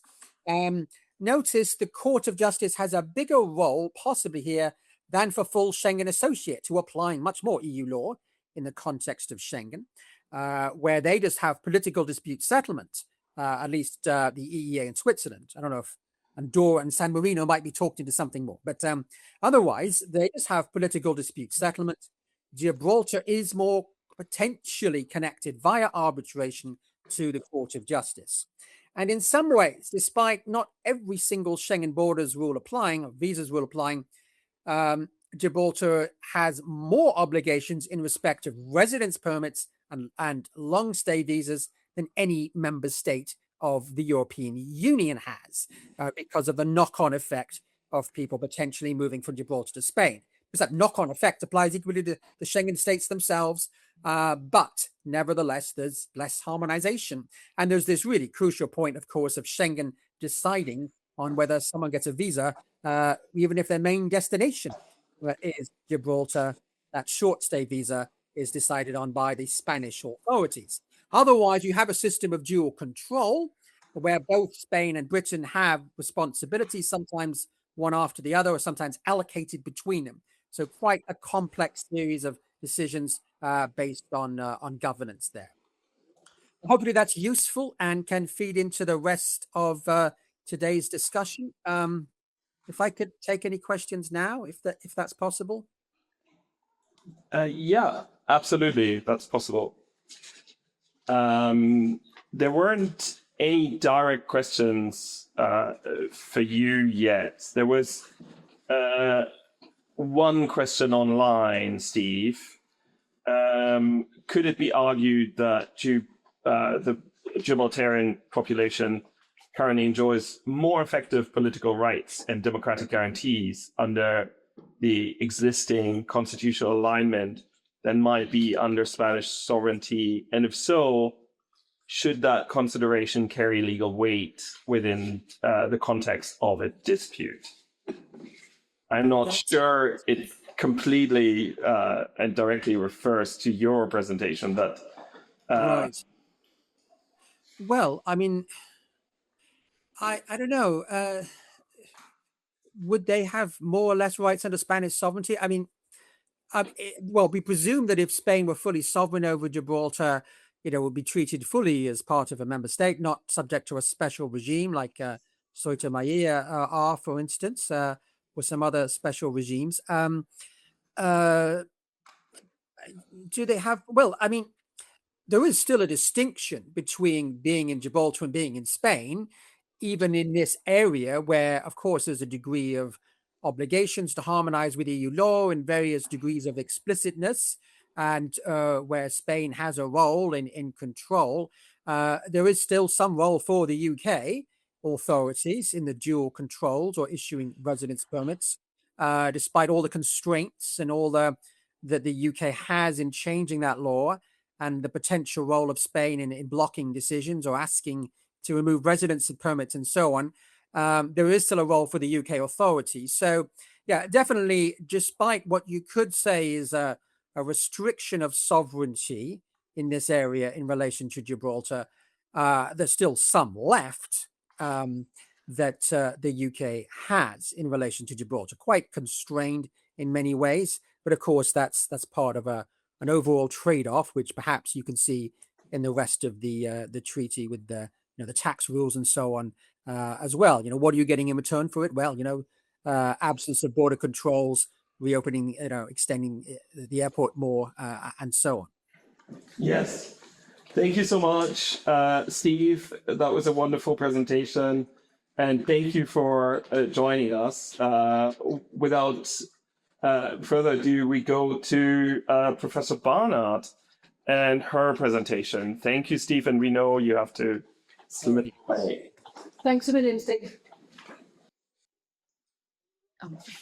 Notice the Court of Justice has a bigger role possibly here than for full Schengen associates who are applying much more EU law in the context of Schengen, where they just have political dispute settlement, at least the EEA in Switzerland. I don't know if Andorra and San Marino might be talked into something more, but otherwise they just have political dispute settlement. Gibraltar is more potentially connected via arbitration to the Court of Justice. And in some ways, despite not every single Schengen borders rule applying or visas rule applying, Gibraltar has more obligations in respect of residence permits and long stay visas than any member state of the European Union has, because of the knock-on effect of people potentially moving from Gibraltar to Spain. Because that knock-on effect applies equally to the Schengen states themselves, but nevertheless, there's less harmonization. And there's this really crucial point, of course, of Schengen deciding on whether someone gets a visa, even if their main destination is Gibraltar. That short stay visa is decided on by the Spanish authorities. Otherwise, you have a system of dual control where both Spain and Britain have responsibilities, sometimes one after the other, or sometimes allocated between them. So quite a complex series of decisions based on governance there. Hopefully that's useful and can feed into the rest of today's discussion. If I could take any questions now, if that's possible. Yeah, absolutely, that's possible. There weren't any direct questions for you yet. There was one question online, Steve. Could it be argued that the Gibraltarian population currently enjoys more effective political rights and democratic guarantees under the existing constitutional alignment than might be under Spanish sovereignty? And if so, should that consideration carry legal weight within the context of a dispute? I'm not sure it completely and directly refers to your presentation, but right. Well, I mean, I don't know. Would they have more or less rights under Spanish sovereignty? I mean, well, we presume that if Spain were fully sovereign over Gibraltar, it would be treated fully as part of a member state, not subject to a special regime like Ceuta Melilla are, for instance, or some other special regimes. Do they have? Well, I mean, there is still a distinction between being in Gibraltar and being in Spain, even in this area where, of course, there's a degree of obligations to harmonize with EU law in various degrees of explicitness, and where Spain has a role in control. there is still some role for the UK authorities in the dual controls or issuing residence permits, despite all the constraints and all that the UK has in changing that law, and the potential role of Spain in blocking decisions or asking to remove residency permits and so on. There is still a role for the UK authorities. So, yeah, definitely, despite what you could say is a restriction of sovereignty in this area in relation to Gibraltar, there's still some left that the UK has in relation to Gibraltar, quite constrained in many ways. But of course, that's part of an overall trade-off, which perhaps you can see in the rest of the treaty with the tax rules and so on as well. What are you getting in return for it? Well, absence of border controls, reopening, extending the airport more, and so on. Yes. Thank you so much, Steve. That was a wonderful presentation. And thank you for joining us. Without further ado, we go to Professor Barnard and her presentation. Thank you, Steve. And we know you have to submit. Thanks a million, Steve.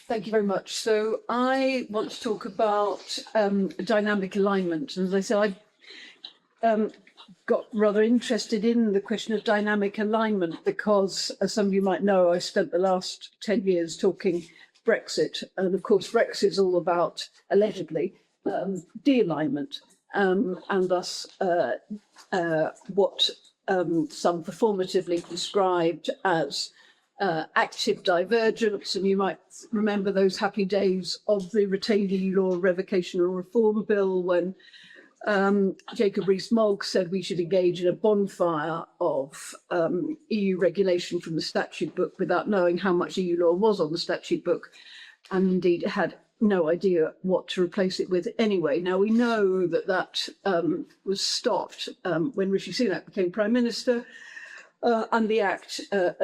Thank you very much. So I want to talk about dynamic alignment. And as I said, I've got rather interested in the question of dynamic alignment because, as some of you might know, I spent the last 10 years talking Brexit. And of course, Brexit is all about, allegedly, de-alignment and thus what some performatively described as active divergence. And you might remember those happy days of the retained EU law revocation and reform bill when Jacob Rees-Mogg said we should engage in a bonfire of EU regulation from the statute book without knowing how much EU law was on the statute book, and indeed had no idea what to replace it with anyway. Now, we know that was stopped when Rishi Sunak became Prime Minister, and the Act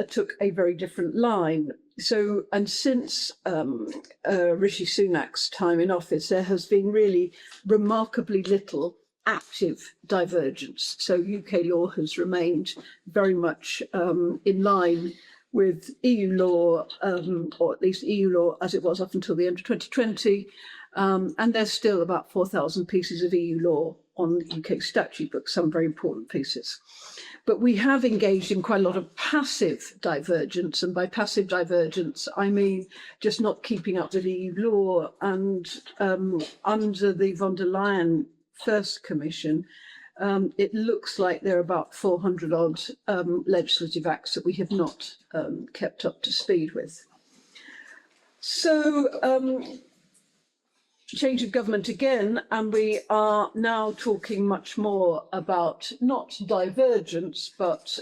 took a very different line. So, and since Rishi Sunak's time in office, there has been really remarkably little active divergence. So UK law has remained very much in line with EU law, or at least EU law as it was up until the end of 2020. And there's still about 4,000 pieces of EU law on the UK statute book, some very important pieces. But we have engaged in quite a lot of passive divergence. And by passive divergence, I mean just not keeping up with EU law. And under the von der Leyen first commission, it looks like there are about 400 odd legislative acts that we have not kept up to speed with. So change of government again, and we are now talking much more about not divergence, but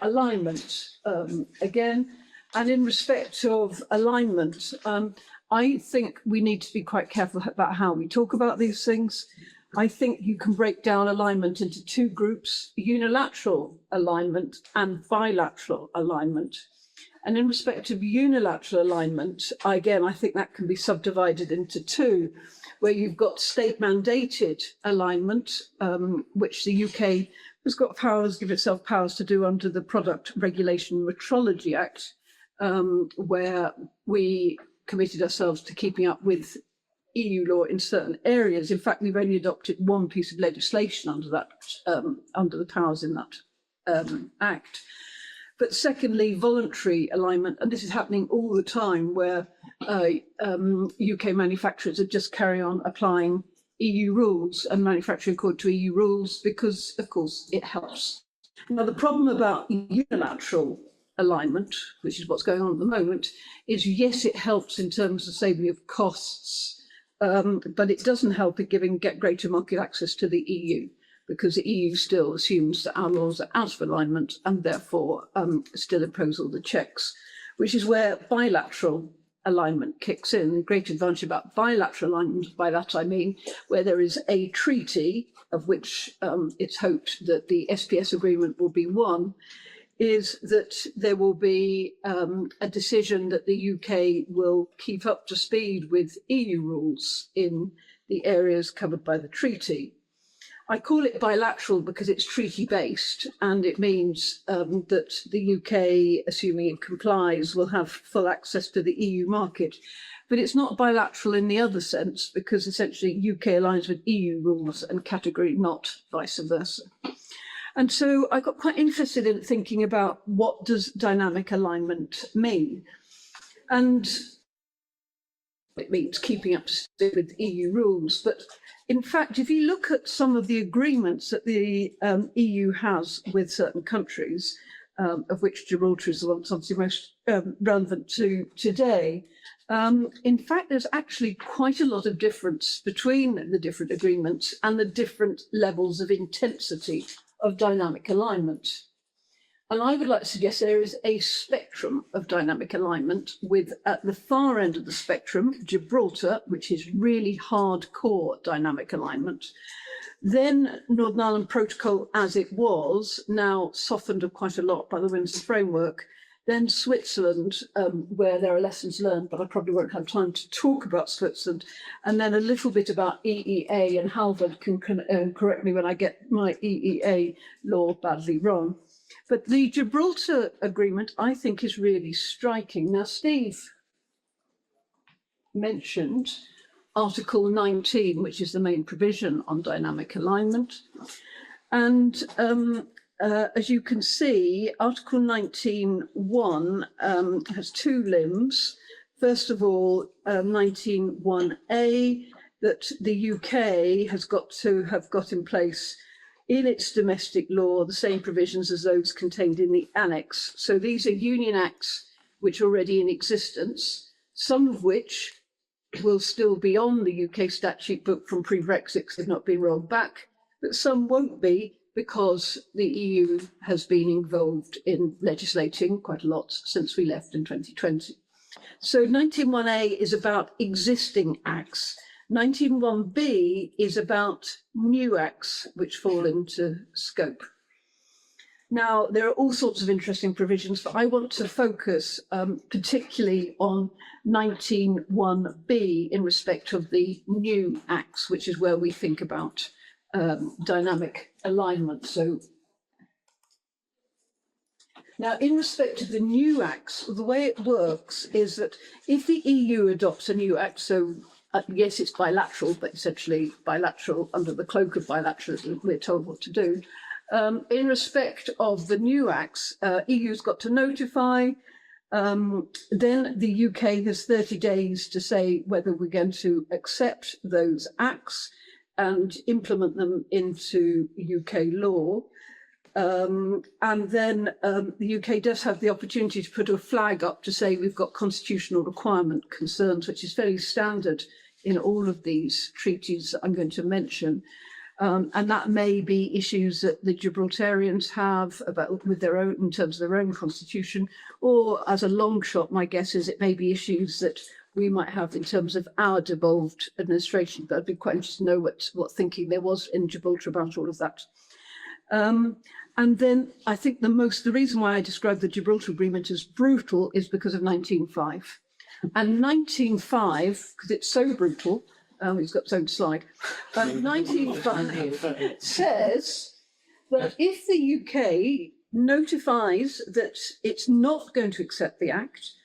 alignment again. And in respect of alignment, I think we need to be quite careful about how we talk about these things. I think you can break down alignment into two groups: unilateral alignment and bilateral alignment. And in respect of unilateral alignment, again, I think that can be subdivided into two, where you've got state-mandated alignment, which the UK has got powers, give itself powers to do under the Product Regulation Metrology Act, where we committed ourselves to keeping up with EU law in certain areas. In fact, we've only adopted one piece of legislation under that, under the powers in that act. But secondly, voluntary alignment, and this is happening all the time, where UK manufacturers just carry on applying EU rules and manufacturing according to EU rules because, of course, it helps. Now, the problem about unilateral alignment, which is what's going on at the moment, is yes, it helps in terms of saving of costs, but it doesn't help in get greater market access to the EU, because the EU still assumes that our laws are out of alignment and therefore still impose all the checks, which is where bilateral alignment kicks in. The great advantage about bilateral alignment, by that I mean where there is a treaty, of which it's hoped that the SPS agreement will be one, is that there will be a decision that the UK will keep up to speed with EU rules in the areas covered by the treaty. I call it bilateral because it's treaty-based, and it means that the UK, assuming it complies, will have full access to the EU market. But it's not bilateral in the other sense, because essentially UK aligns with EU rules and category, not vice versa. And so I got quite interested in thinking about what does dynamic alignment mean? And it means keeping up to date with EU rules. But in fact, if you look at some of the agreements that the EU has with certain countries, of which Gibraltar is the one that's obviously most relevant to today, in fact, there's actually quite a lot of difference between the different agreements and the different levels of intensity of dynamic alignment. And I would like to suggest there is a spectrum of dynamic alignment with, at the far end of the spectrum, Gibraltar, which is really hardcore dynamic alignment. Then Northern Ireland Protocol as it was, now softened quite a lot by the Windsor Framework. Then Switzerland, where there are lessons learned, but I probably won't have time to talk about Switzerland. And then a little bit about EEA, and Halvard can correct me when I get my EEA law badly wrong. But the Gibraltar Agreement, I think, is really striking. Now, Steve mentioned Article 19, which is the main provision on dynamic alignment. And as you can see, Article 19.1 has two limbs. First of all, 19.1a, that the UK has got to have got in place in its domestic law the same provisions as those contained in the annex. So these are union acts which are already in existence, some of which will still be on the UK statute book from pre-Brexit because they've not been rolled back, but some won't be because the EU has been involved in legislating quite a lot since we left in 2020. So 19.1a is about existing acts. 19.1b is about new acts which fall into scope. Now, there are all sorts of interesting provisions, but I want to focus particularly on 19.1b in respect of the new acts, which is where we think about dynamic alignment. So now, in respect to the new acts, the way it works is that if the EU adopts a new act, so yes, it's bilateral, but essentially bilateral under the cloak of bilateralism, we're told what to do. In respect of the new acts, EU's got to notify, then the UK has 30 days to say whether we're going to accept those acts and implement them into UK law. And then the UK does have the opportunity to put a flag up to say we've got constitutional requirement concerns, which is fairly standard in all of these treaties that I'm going to mention. And that may be issues that the Gibraltarians have about with their own, in terms of their own constitution, or as a long shot, my guess is it may be issues that we might have in terms of our devolved administration. But I'd be quite interested to know what thinking there was in Gibraltar about all of that. And then I think the reason why I describe the Gibraltar Agreement as brutal is because of 19.5. And 19.5, because it's so brutal, he's got his own slide, 19.5 says that if the UK notifies that it's not going to accept the Act,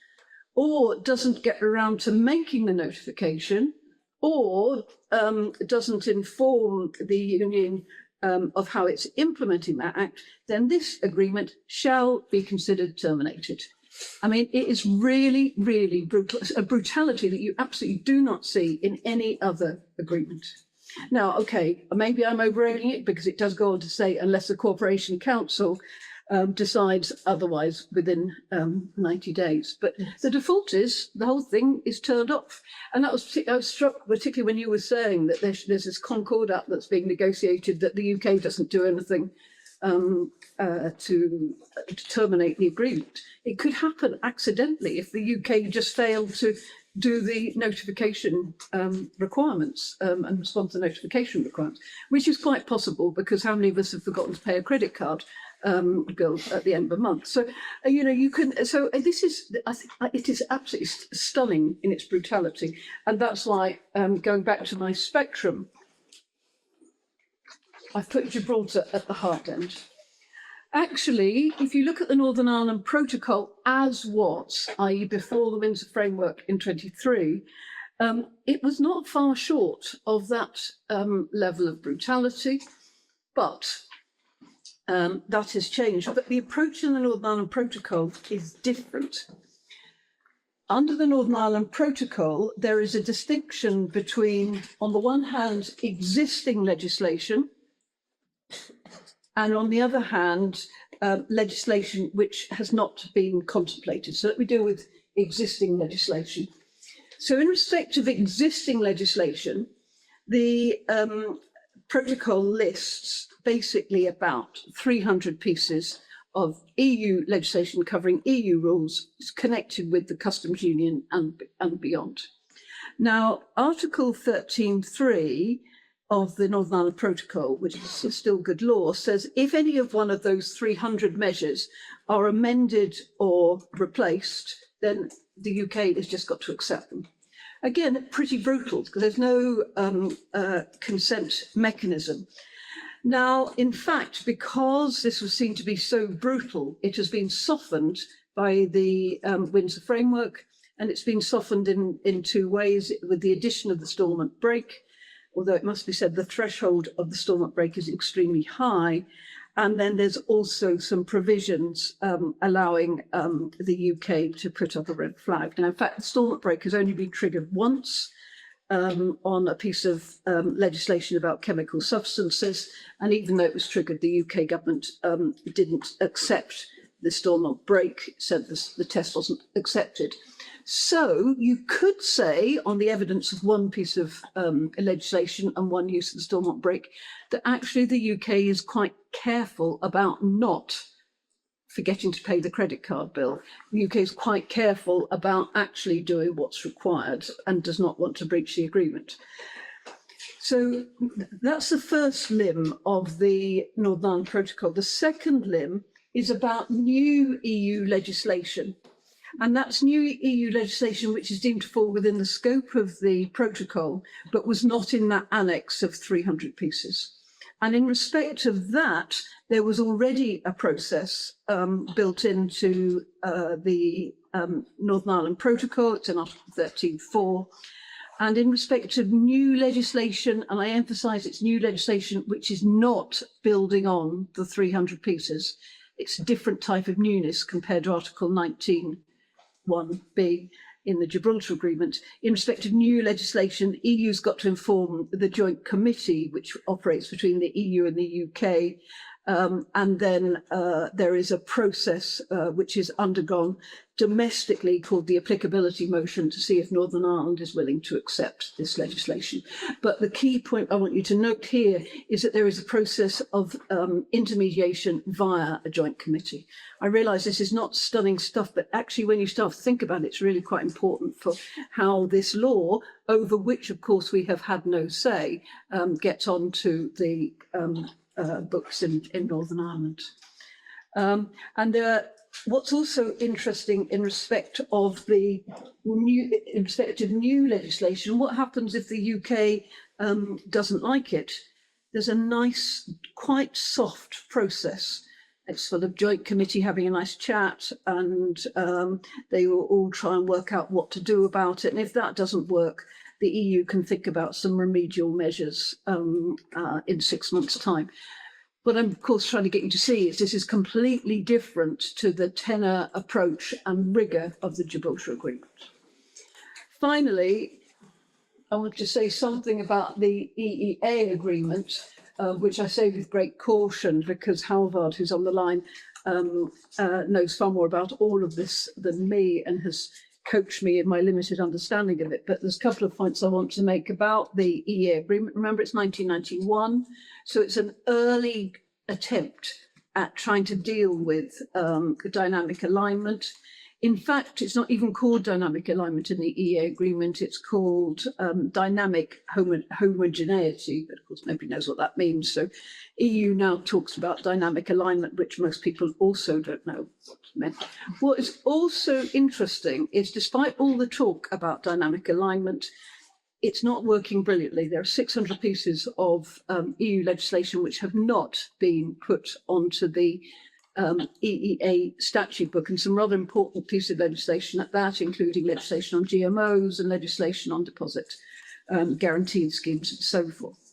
or doesn't get around to making the notification, or doesn't inform the Union of how it's implementing that Act, then this agreement shall be considered terminated. I mean, it is really, really brutal, a brutality that you absolutely do not see in any other agreement. Now, okay, maybe I'm overrating it because it does go on to say unless the Corporation Council decides otherwise within 90 days. But the default is the whole thing is turned off. And I was struck, particularly when you were saying that there's this Concord Act that's being negotiated, that the UK doesn't do anything to terminate the agreement. It could happen accidentally if the UK just failed to do the notification requirements and respond to notification requirements, which is quite possible because how many of us have forgotten to pay a credit card bill at the end of the month? So, you know, you can, so this is, I think it is absolutely stunning in its brutality. And that's why, going back to my spectrum, I've put Gibraltar at the hard end. Actually, if you look at the Northern Ireland Protocol as was, i.e. before the Windsor Framework in 23, it was not far short of that level of brutality, but that has changed. But the approach in the Northern Ireland Protocol is different. Under the Northern Ireland Protocol, there is a distinction between, on the one hand, existing legislation, and on the other hand, legislation which has not been contemplated. So let me deal with existing legislation. So in respect of existing legislation, the protocol lists basically about 300 pieces of EU legislation covering EU rules connected with the customs union and beyond. Now, Article 13.3 of the Northern Ireland Protocol, which is still good law, says if any of one of those 300 measures are amended or replaced, then the UK has just got to accept them. Again, pretty brutal because there's no consent mechanism. Now, in fact, because this was seen to be so brutal, it has been softened by the Windsor Framework, and it's been softened in two ways with the addition of the stormont brake, although it must be said the threshold of the stormont brake is extremely high. And then there's also some provisions allowing the UK to put up a red flag. Now, in fact, the stormont brake has only been triggered once on a piece of legislation about chemical substances. And even though it was triggered, the UK government didn't accept the stormont brake, said the test wasn't accepted. So you could say, on the evidence of one piece of legislation and one use of the stormont brake, that actually the UK is quite careful about not forgetting to pay the credit card bill. The UK is quite careful about actually doing what's required and does not want to breach the agreement. So that's the first limb of the Northern Ireland Protocol. The second limb is about new EU legislation. And that's new EU legislation which is deemed to fall within the scope of the protocol, but was not in that annex of 300 pieces. And in respect of that, there was already a process built into the Northern Ireland Protocol. It's in Article 13.4. And in respect of new legislation, and I emphasise it's new legislation which is not building on the 300 pieces, it's a different type of newness compared to Article 19.1b in the Gibraltar Agreement. In respect of new legislation, the EU's got to inform the joint committee, which operates between the EU and the UK. And then there is a process which is undergone domestically called the applicability motion to see if Northern Ireland is willing to accept this legislation. But the key point I want you to note here is that there is a process of intermediation via a joint committee. I realise this is not stunning stuff, but actually when you start to think about it, it's really quite important for how this law, over which of course we have had no say, gets onto the books in Northern Ireland. And what's also interesting in respect of the new legislation, what happens if the UK doesn't like it? There's a nice, quite soft process. It's for the joint committee having a nice chat, and they will all try and work out what to do about it. And if that doesn't work, the EU can think about some remedial measures in 6 months' time. What I'm, of course, trying to get you to see is this is completely different to the tenor, approach and rigour of the Gibraltar Agreement. Finally, I want to say something about the EEA agreement, which I say with great caution because Halvard, who's on the line, knows far more about all of this than me and has coached me in my limited understanding of it. But there's a couple of points I want to make about the EEA agreement. Remember, it's 1991, so it's an early attempt at trying to deal with dynamic alignment. In fact, it's not even called dynamic alignment in the EEA agreement, it's called dynamic homogeneity, but of course nobody knows what that means. So EU now talks about dynamic alignment, which most people also don't know what's meant. What is also interesting is despite all the talk about dynamic alignment, it's not working brilliantly. There are 600 pieces of EU legislation which have not been put onto the EEA statute book, and some rather important pieces of legislation at that, including legislation on GMOs and legislation on deposit guaranteed schemes and so forth.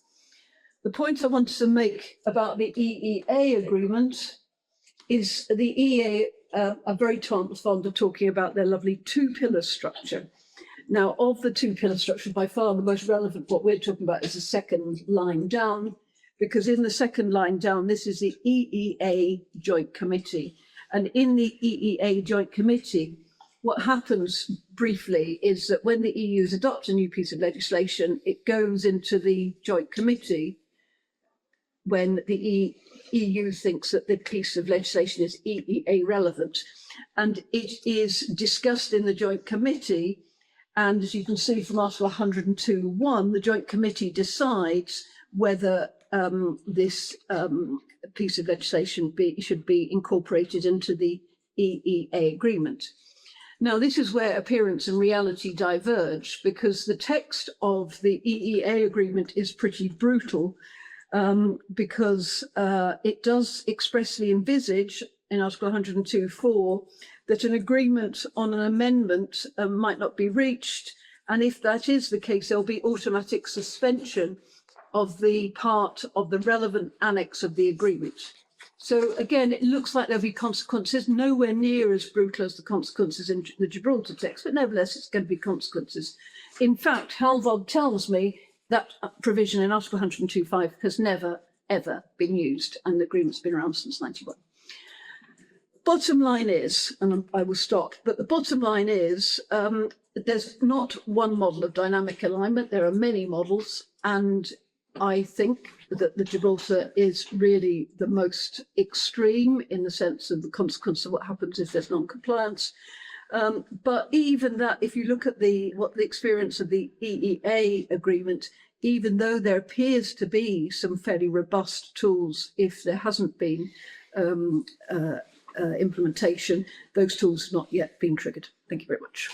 The point I wanted to make about the EEA agreement is the EEA are very fond of talking about their lovely two-pillar structure. Now, of the two-pillar structure, by far the most relevant, what we're talking about is the second line down, because in the second line down, this is the EEA Joint Committee. And in the EEA Joint Committee, what happens briefly is that when the EU's adopt a new piece of legislation, it goes into the Joint Committee when the EU thinks that the piece of legislation is EEA relevant. And it is discussed in the Joint Committee. And as you can see from Article 102.1, the Joint Committee decides whether this piece of legislation should be incorporated into the EEA agreement. Now, this is where appearance and reality diverge, because the text of the EEA agreement is pretty brutal, because it does expressly envisage in Article 102.4 that an agreement on an amendment might not be reached. And if that is the case, there'll be automatic suspension of the part of the relevant annex of the agreement. So again, it looks like there'll be consequences, nowhere near as brutal as the consequences in the Gibraltar text, but nevertheless, it's going to be consequences. In fact, Halvard tells me that provision in Article 102.5 has never, ever been used, and the agreement's been around since 91. Bottom line is, and I will stop, but the bottom line is there's not one model of dynamic alignment, there are many models, and I think that the Gibraltar is really the most extreme in the sense of the consequence of what happens if there's non-compliance. But even that, if you look at the experience of the EEA agreement, even though there appears to be some fairly robust tools, if there hasn't been implementation, those tools have not yet been triggered. Thank you very much.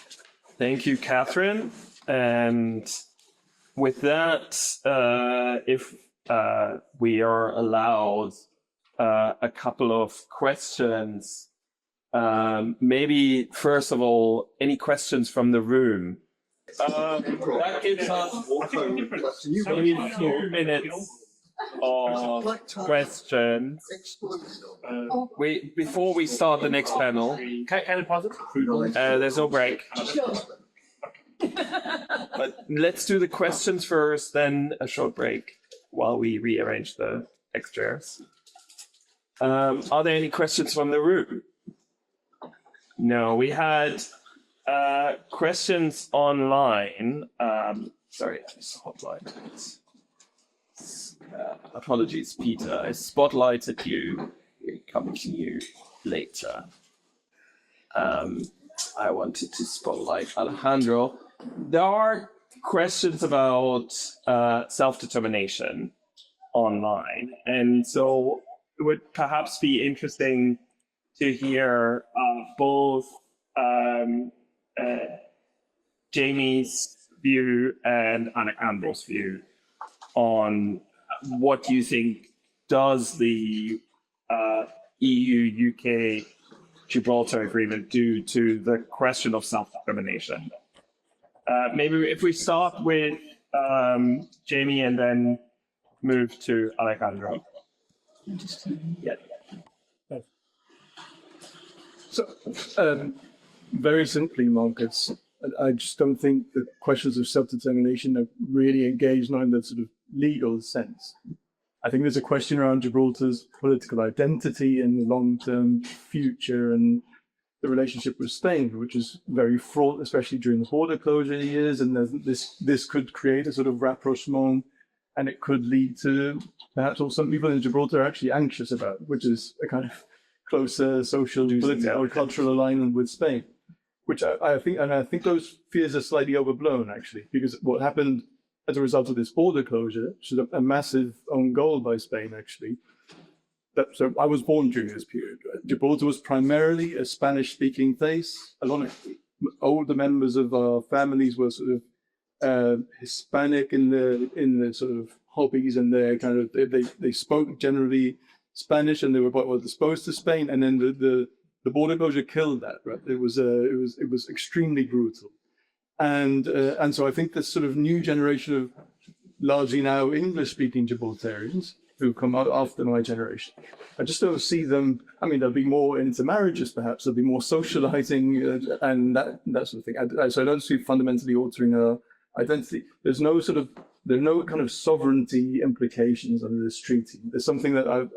Thank you, Catherine. And with that, if we are allowed a couple of questions, maybe first of all, any questions from the room? That gives us maybe a few minutes of questions. Before we start the next panel, can I pause it? There's no break. But let's do the questions first, then a short break while we rearrange the chairs. Are there any questions from the room? No, we had questions online. Sorry, I spotlighted. Apologies, Peter. I spotlighted you. We'll come to you later. I wanted to spotlight Alejandro. There are questions about self-determination online, and so it would perhaps be interesting to hear both Jamie's view and Alejandro's view on what you think does the EU-UK Gibraltar Agreement do to the question of self-determination. Maybe if we start with Jamie and then move to Alejandro. Yeah. So, very simply, Markus, I just don't think the questions of self-determination are really engaged now in the sort of legal sense. I think there's a question around Gibraltar's political identity and the long-term future and the relationship with Spain, which is very fraught, especially during the border closure years. And this could create a sort of rapprochement, and it could lead to perhaps what some people in Gibraltar are actually anxious about, which is a kind of closer social, political, cultural alignment with Spain, which I think those fears are slightly overblown, actually, because what happened as a result of this border closure, which is a massive own goal by Spain, actually. So I was born during this period. Right? Gibraltar was primarily a Spanish-speaking place. A lot of older members of our families were sort of Hispanic in the sort of hobbies, and their kind of they spoke generally Spanish, and they were quite well disposed to Spain. And then the border closure killed that. Right, it was extremely brutal, and so I think this sort of new generation of largely now English-speaking Gibraltarians who come out after my generation, I just don't see them. I mean, they'll be more into marriages, perhaps. They'll be more socializing and that sort of thing. So I don't see fundamentally altering our identity. There's no kind of sovereignty implications under this treaty. There's something that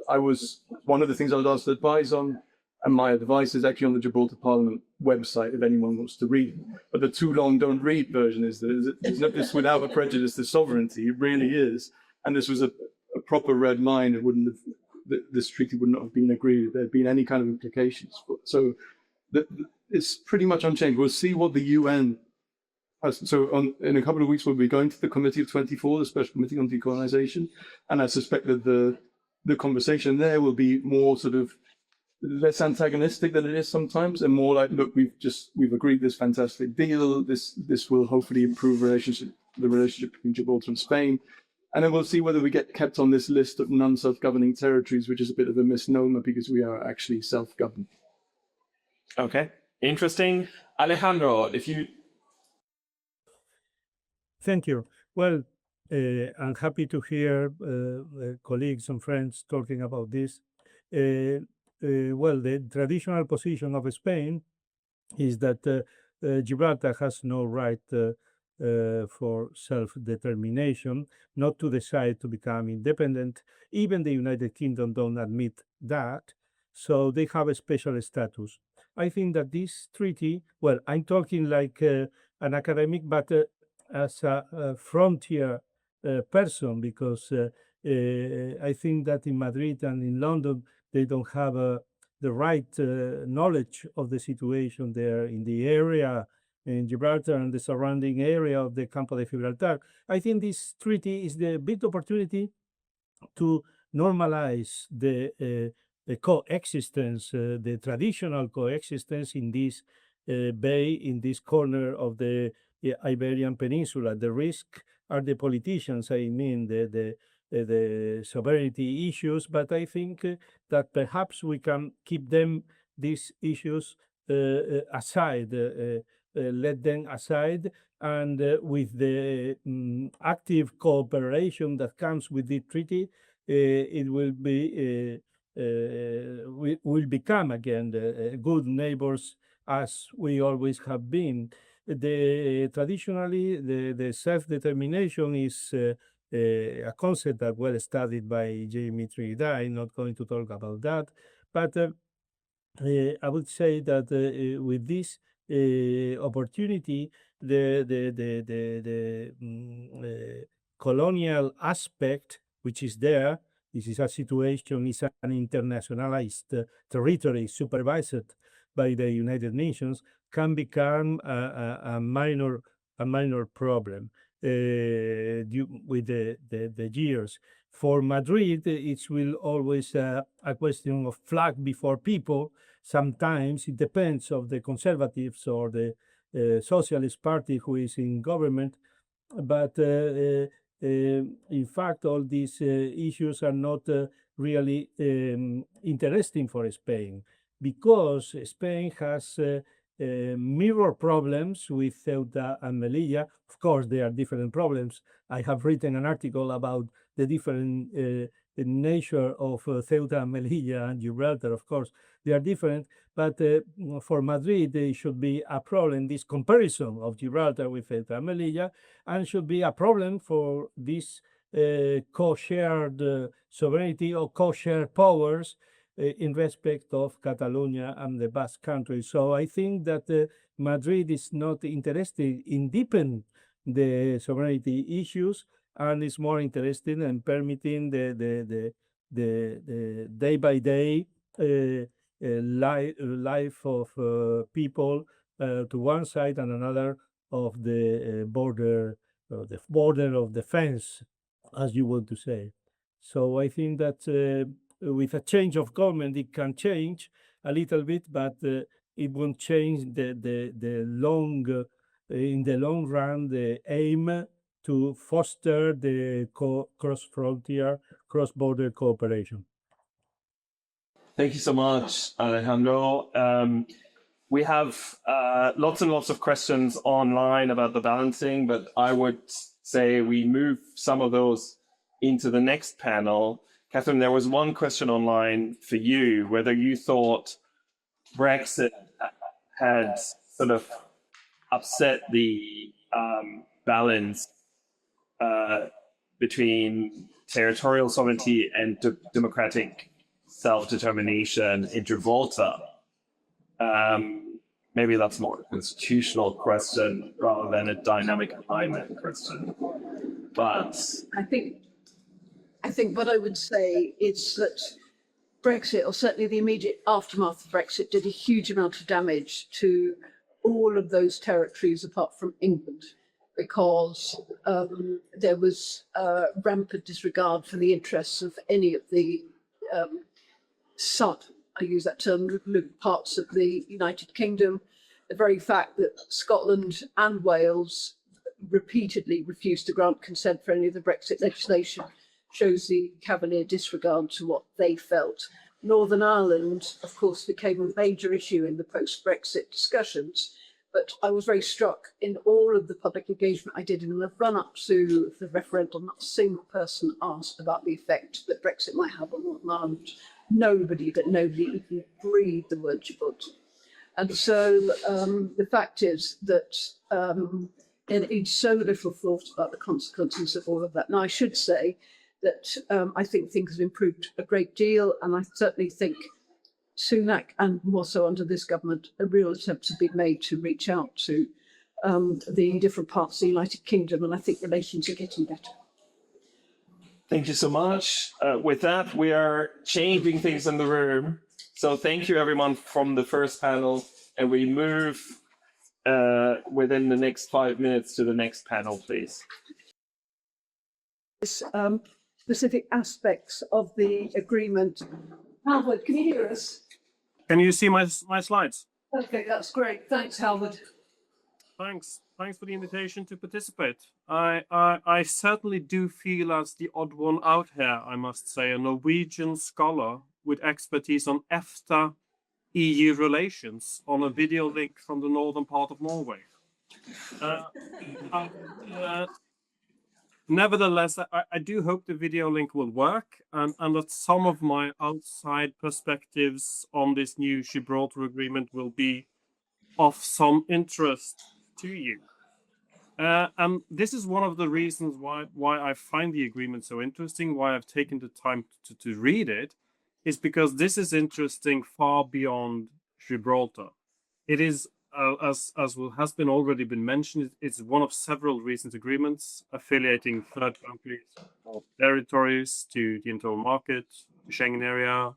one of the things I was asked to advise on, and my advice is actually on the Gibraltar Parliament website if anyone wants to read it. But the too long don't read version is this without a prejudice to sovereignty. It really is. And this was a proper red line. This treaty would not have been agreed if there had been any kind of implications. So it's pretty much unchanged. We'll see what the UN has. So in a couple of weeks, we'll be going to the Committee of 24, the Special Committee on Decolonization. And I suspect that the conversation there will be more sort of less antagonistic than it is sometimes, and more like, look, we've agreed this fantastic deal. This will hopefully improve the relationship between Gibraltar and Spain. And then we'll see whether we get kept on this list of non-self-governing territories, which is a bit of a misnomer because we are actually self-governed. Okay, interesting. Alejandro, if you... Thank you. Well, I'm happy to hear colleagues and friends talking about this. Well, the traditional position of Spain is that Gibraltar has no right for self-determination, not to decide to become independent. Even the United Kingdom don't admit that, so they have a special status. I think that this treaty, well, I'm talking like an academic, but as a frontier person, because I think that in Madrid and in London, they don't have the right knowledge of the situation there in the area, in Gibraltar and the surrounding area of the Campo de Gibraltar. I think this treaty is the big opportunity to normalize the coexistence, the traditional coexistence in this bay, in this corner of the Iberian Peninsula. The risk are the politicians, I mean, the sovereignty issues, but I think that perhaps we can keep these issues aside, let them aside, and with the active cooperation that comes with the treaty, it will be will become again good neighbors as we always have been. Traditionally, the self-determination is a concept that well studied by Jamie Trinity. I'm not going to talk about that, but I would say that with this opportunity, the colonial aspect which is there, this is a situation, is an internationalized territory supervised by the United Nations, can become a minor problem with the years. For Madrid, it will always a question of flag before people. Sometimes it depends of the conservatives or the Socialist Party who is in government, but in fact, all these issues are not really interesting for Spain, because Spain has mirror problems with Ceuta and Melilla. Of course, there are different problems. I have written an article about the different nature of Ceuta and Melilla and Gibraltar. Of course, they are different, but for Madrid, it should be a problem, this comparison of Gibraltar with Ceuta and Melilla, and should be a problem for this co-shared sovereignty or co-shared powers in respect of Catalonia and the Basque Country. So I think that Madrid is not interested in deepening the sovereignty issues, and is more interested in permitting the day-by-day life of people to one side and another of the border of defense, as you want to say. So I think that with a change of government, it can change a little bit, but it won't change the long in the long run, the aim to foster the cross-frontier, cross-border cooperation. Thank you so much, Alejandro. We have lots and lots of questions online about the balancing, but I would say we move some of those into the next panel. Catherine, there was one question online for you, whether you thought Brexit had sort of upset the balance between territorial sovereignty and democratic self-determination in Gibraltar. Maybe that's more a constitutional question rather than a dynamic alignment question. But I think what I would say is that Brexit, or certainly the immediate aftermath of Brexit, did a huge amount of damage to all of those territories apart from England, because there was rampant disregard for the interests of any of the I use that term, parts of the United Kingdom. The very fact that Scotland and Wales repeatedly refused to grant consent for any of the Brexit legislation shows the cavalier disregard to what they felt. Northern Ireland, of course, became a major issue in the post-Brexit discussions, but I was very struck in all of the public engagement I did in the run-up to the referendum. Not a single person asked about the effect that Brexit might have on Northern Ireland. Nobody even breathed the word Gibraltar. And so the fact is that it's so little thought about the consequences of all of that. Now, I should say that I think things have improved a great deal, and I certainly think Sunak, and more so under this government, a real attempt have been made to reach out to the different parts of the United Kingdom, and I think relations are getting better. thank you so much. With that, we are changing things in the room. So thank you everyone from the first panel, and we move within the next 5 minutes to the next panel, please. Specific aspects of the agreement. Halvard, can you hear us? Can you see my slides? Okay, that's great. Thanks, Halvard. Thanks for the invitation to participate. I certainly do feel as the odd one out here, I must say, a Norwegian scholar with expertise on EFTA EU relations on a video link from the northern part of Norway. Nevertheless, I do hope the video link will work, and that some of my outside perspectives on this new Gibraltar agreement will be of some interest to you. And this is one of the reasons why I find the agreement so interesting, why I've taken the time to read it, is because this is interesting far beyond Gibraltar. It is, as has been already been mentioned, it's one of several recent agreements affiliating third countries or territories to the internal market, the Schengen area,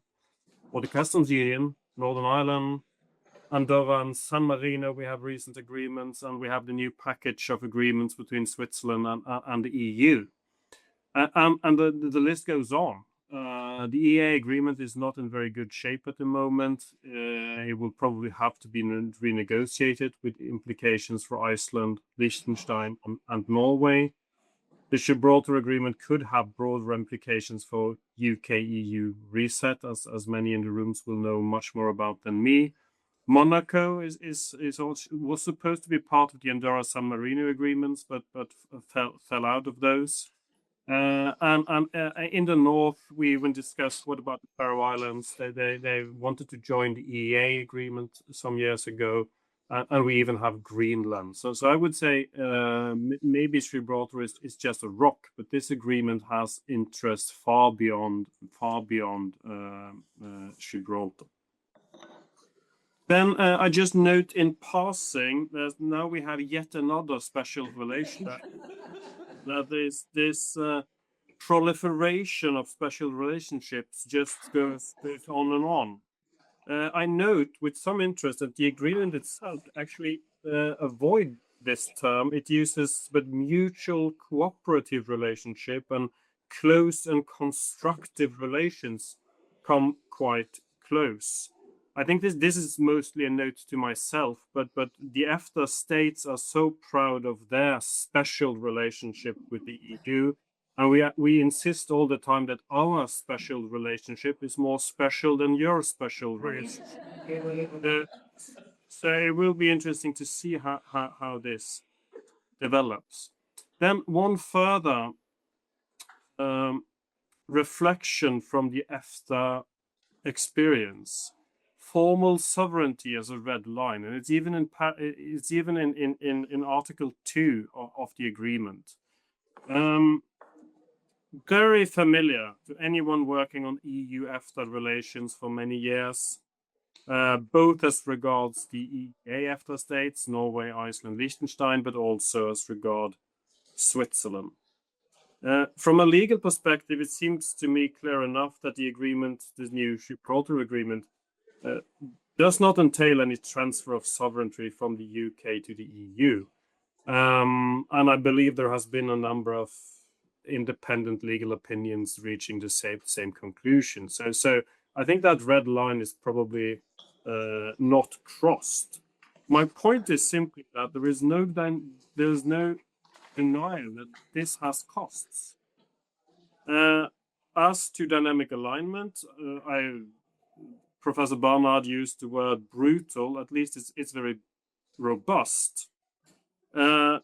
or the customs union, Northern Ireland, Andorra and San Marino. We have recent agreements, and we have the new package of agreements between Switzerland and the EU. And the list goes on. The EA agreement is not in very good shape at the moment. It will probably have to be renegotiated with implications for Iceland, Liechtenstein, and Norway. The Gibraltar agreement could have broader implications for UK-EU reset, as many in the rooms will know much more about than me. Monaco was supposed to be part of the Andorra-San Marino agreements, but fell out of those. And in the north, we even discussed what about the Faroe Islands. They wanted to join the EEA agreement some years ago, and we even have Greenland. So I would say maybe Gibraltar is just a rock, but this agreement has interest far beyond Gibraltar. Then I just note in passing that now we have yet another special relation. That is this proliferation of special relationships just goes on and on. I note with some interest that the agreement itself actually avoid this term. It uses but mutual cooperative relationship, and close and constructive relations come quite close. I think this is mostly a note to myself, but the EFTA states are so proud of their special relationship with the EU, and we insist all the time that our special relationship is more special than your special relationship. So it will be interesting to see how this develops. Then one further reflection from the EFTA experience: formal sovereignty as a red line, and it's even in Article 2 of the agreement. Very familiar to anyone working on EU-EFTA relations for many years, both as regards the EEA-EFTA states, Norway, Iceland, Liechtenstein, but also as regard Switzerland. From a legal perspective, it seems to me clear enough that the agreement, this new Gibraltar agreement, does not entail any transfer of sovereignty from the UK to the EU. And I believe there has been a number of independent legal opinions reaching the same conclusion. So I think that red line is probably not crossed. My point is simply that there is no denial that this has costs. As to dynamic alignment, Professor Barnard used the word brutal. At least it's very robust. The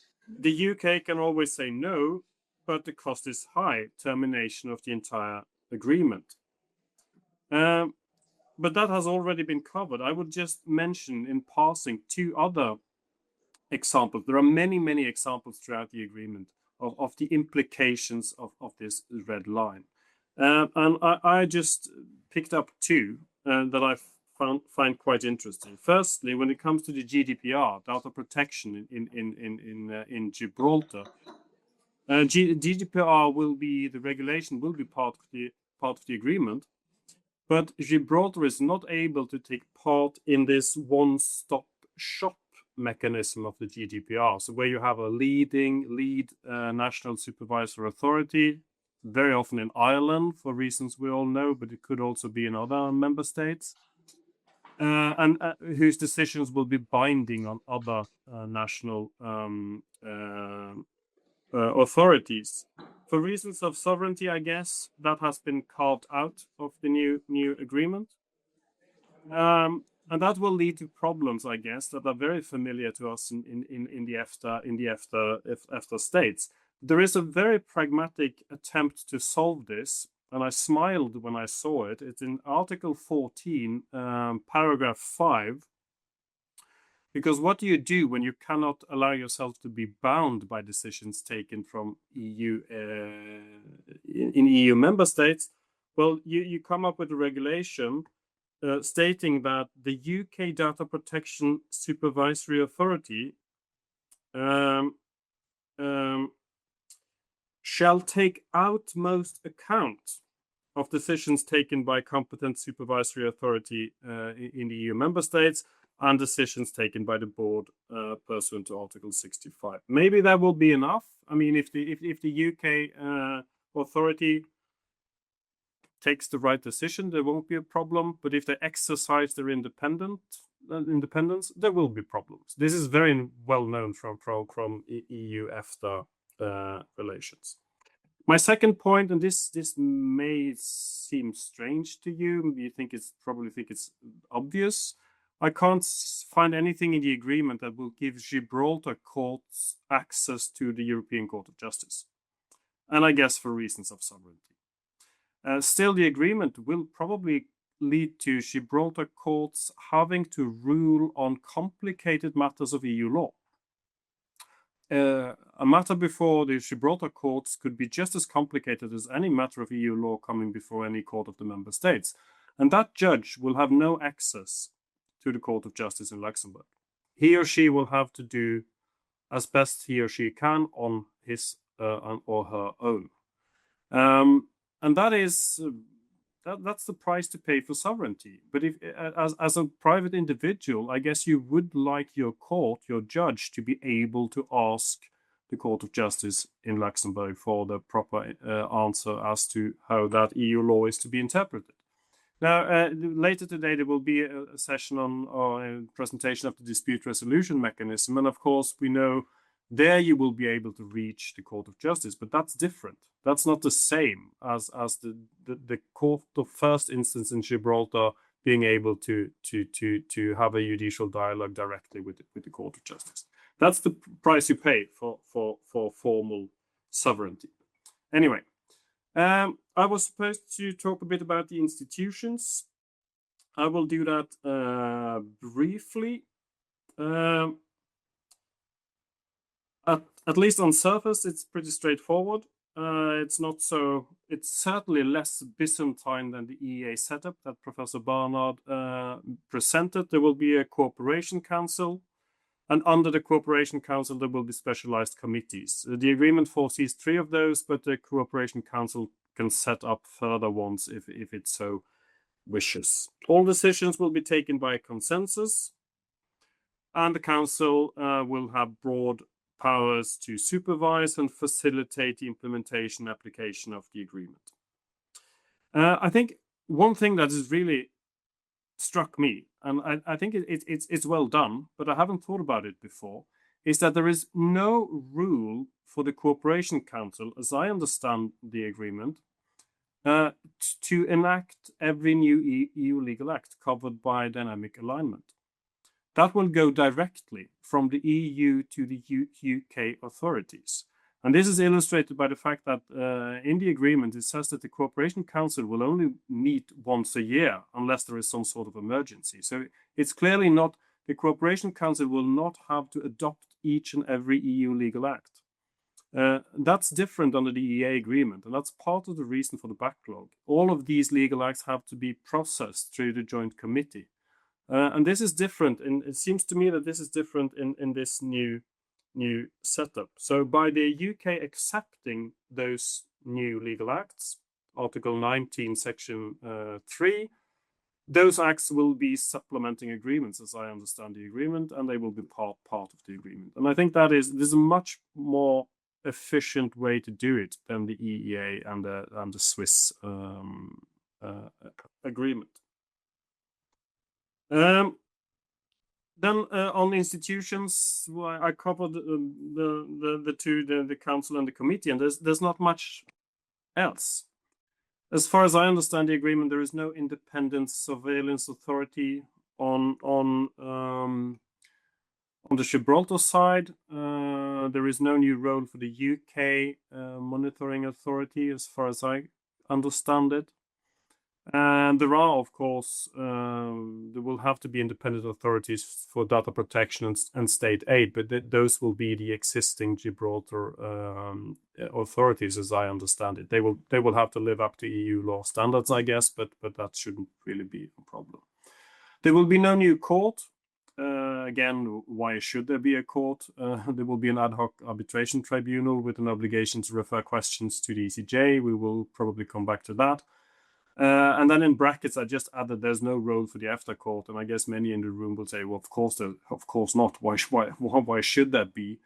UK can always say no, but the cost is high, termination of the entire agreement. But that has already been covered. I would just mention in passing 2 other examples. There are many examples throughout the agreement of the implications of this red line. And I just picked up 2 that I find quite interesting. Firstly, when it comes to the GDPR, data protection in Gibraltar, GDPR the regulation will be part of the agreement, but Gibraltar is not able to take part in this one-stop shop mechanism of the GDPR. So where you have a lead national supervisory authority, very often in Ireland for reasons we all know, but it could also be in other member states, and whose decisions will be binding on other national authorities. For reasons of sovereignty, I guess, that has been carved out of the new agreement. And that will lead to problems, I guess, that are very familiar to us in the EFTA states. There is a very pragmatic attempt to solve this, and I smiled when I saw it. It's in Article 14, paragraph 5. Because what do you do when you cannot allow yourself to be bound by decisions taken from EU in EU member states? Well, you come up with a regulation stating that the UK Data Protection Supervisory Authority shall take utmost account of decisions taken by competent supervisory authority in the EU member states and decisions taken by the board pursuant to Article 65. Maybe that will be enough. I mean, if the UK authority takes the right decision, there won't be a problem. But if they exercise their independence, there will be problems. This is very well known from EU-EFTA relations. My second point, and this may seem strange to you, you probably think it's obvious. I can't find anything in the agreement that will give Gibraltar courts access to the European Court of Justice, and I guess for reasons of sovereignty. Still, the agreement will probably lead to Gibraltar courts having to rule on complicated matters of EU law. A matter before the Gibraltar courts could be just as complicated as any matter of EU law coming before any court of the member states. And that judge will have no access to the Court of Justice in Luxembourg. He or she will have to do as best he or she can on his or her own. And that is that's the price to pay for sovereignty. But if as a private individual, I guess you would like your court, your judge, to be able to ask the Court of Justice in Luxembourg for the proper answer as to how that EU law is to be interpreted. Now, later today, there will be a session on or a presentation of the dispute resolution mechanism. And of course, we know there you will be able to reach the Court of Justice, but that's different. That's not the same as the Court of First Instance in Gibraltar being able to have a judicial dialogue directly with the Court of Justice. That's the price you pay for formal sovereignty. Anyway, I was supposed to talk a bit about the institutions. I will do that briefly. At least on surface, it's pretty straightforward. It's certainly less Byzantine than the EEA setup that Professor Barnard presented. There will be a cooperation council, and under the cooperation council, there will be specialized committees. The agreement foresees 3 of those, but the cooperation council can set up further ones if it so wishes. All decisions will be taken by consensus, and the council will have broad powers to supervise and facilitate the implementation and application of the agreement. I think one thing that has really struck me, and I think it's well done, but I haven't thought about it before, is that there is no rule for the Cooperation Council, as I understand the agreement, to enact every new EU legal act covered by dynamic alignment. That will go directly from the EU to the UK authorities. And this is illustrated by the fact that in the agreement, it says that the Cooperation Council will only meet once a year unless there is some sort of emergency. So it's clearly not, the Cooperation Council will not have to adopt each and every EU legal act. That's different under the EEA agreement, and that's part of the reason for the backlog. All of these legal acts have to be processed through the joint committee. And this is different, and it seems to me that this is different in this new setup. So by the UK accepting those new legal acts, Article 19, Section 3, those acts will be supplementing agreements, as I understand the agreement, and they will be part of the agreement. And I think this is a much more efficient way to do it than the EEA and the Swiss agreement. Then on institutions, well, I covered the two, the council and the committee, and there's not much else. As far as I understand the agreement, there is no independent surveillance authority on the Gibraltar side. There is no new role for the UK monitoring authority, as far as I understand it. And there are, of course, there will have to be independent authorities for data protection and state aid, but those will be the existing Gibraltar authorities, as I understand it. They will have to live up to EU law standards, I guess, but that shouldn't really be a problem. There will be no new court. Again, why should there be a court? There will be an ad hoc arbitration tribunal with an obligation to refer questions to the ECGI. We will probably come back to that. And then in brackets, I just added there's no role for the EFTA court, and I guess many in the room will say, well, of course not. Why should that be?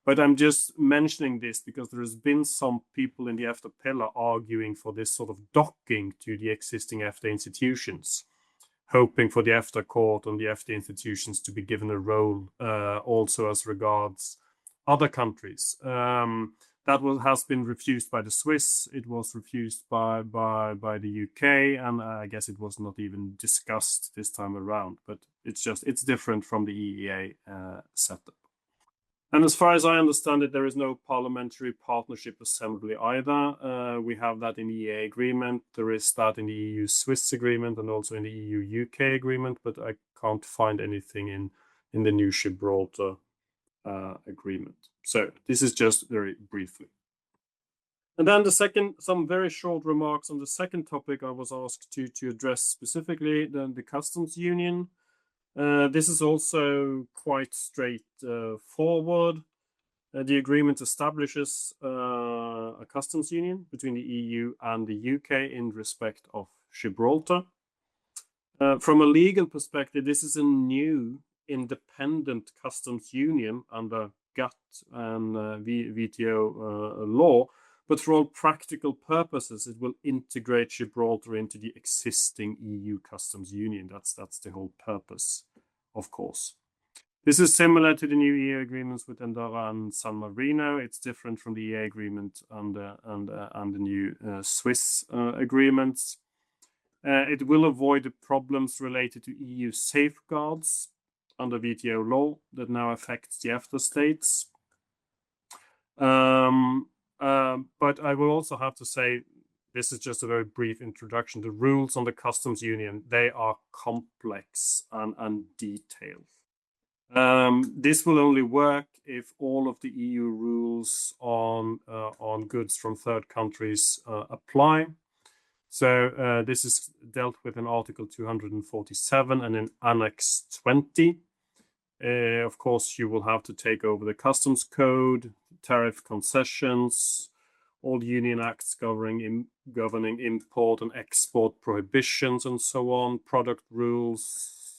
But I'm just mentioning this because there has been some people in the EFTA pillar arguing for this sort of docking to the existing EFTA institutions, hoping for the EFTA court and the EFTA institutions to be given a role also as regards other countries. That has been refused by the Swiss. It was refused by the UK, and I guess it was not even discussed this time around. But it's different from the EEA setup. And as far as I understand it, there is no parliamentary partnership assembly either. We have that in the EEA agreement. There is that in the EU-Swiss agreement and also in the EU-UK agreement, but I can't find anything in the new Gibraltar agreement. So this is just very briefly. And then some very short remarks on the second topic I was asked to address specifically, the customs union. This is also quite straightforward. The agreement establishes a customs union between the EU and the UK in respect of Gibraltar. From a legal perspective, this is a new independent customs union under GATT and WTO law, but for all practical purposes, it will integrate Gibraltar into the existing EU customs union. That's the whole purpose, of course. This is similar to the new EA agreements with Andorra and San Marino. It's different from the EA agreement and the new Swiss agreements. It will avoid the problems related to EU safeguards under WTO law that now affects the EFTA states. But I will also have to say, this is just a very brief introduction. The rules on the customs union, they are complex and detailed. This will only work if all of the EU rules on goods from third countries apply. So this is dealt with in Article 247 and in Annex 20. Of course, you will have to take over the customs code, tariff concessions, all union acts governing import and export prohibitions and so on, product rules,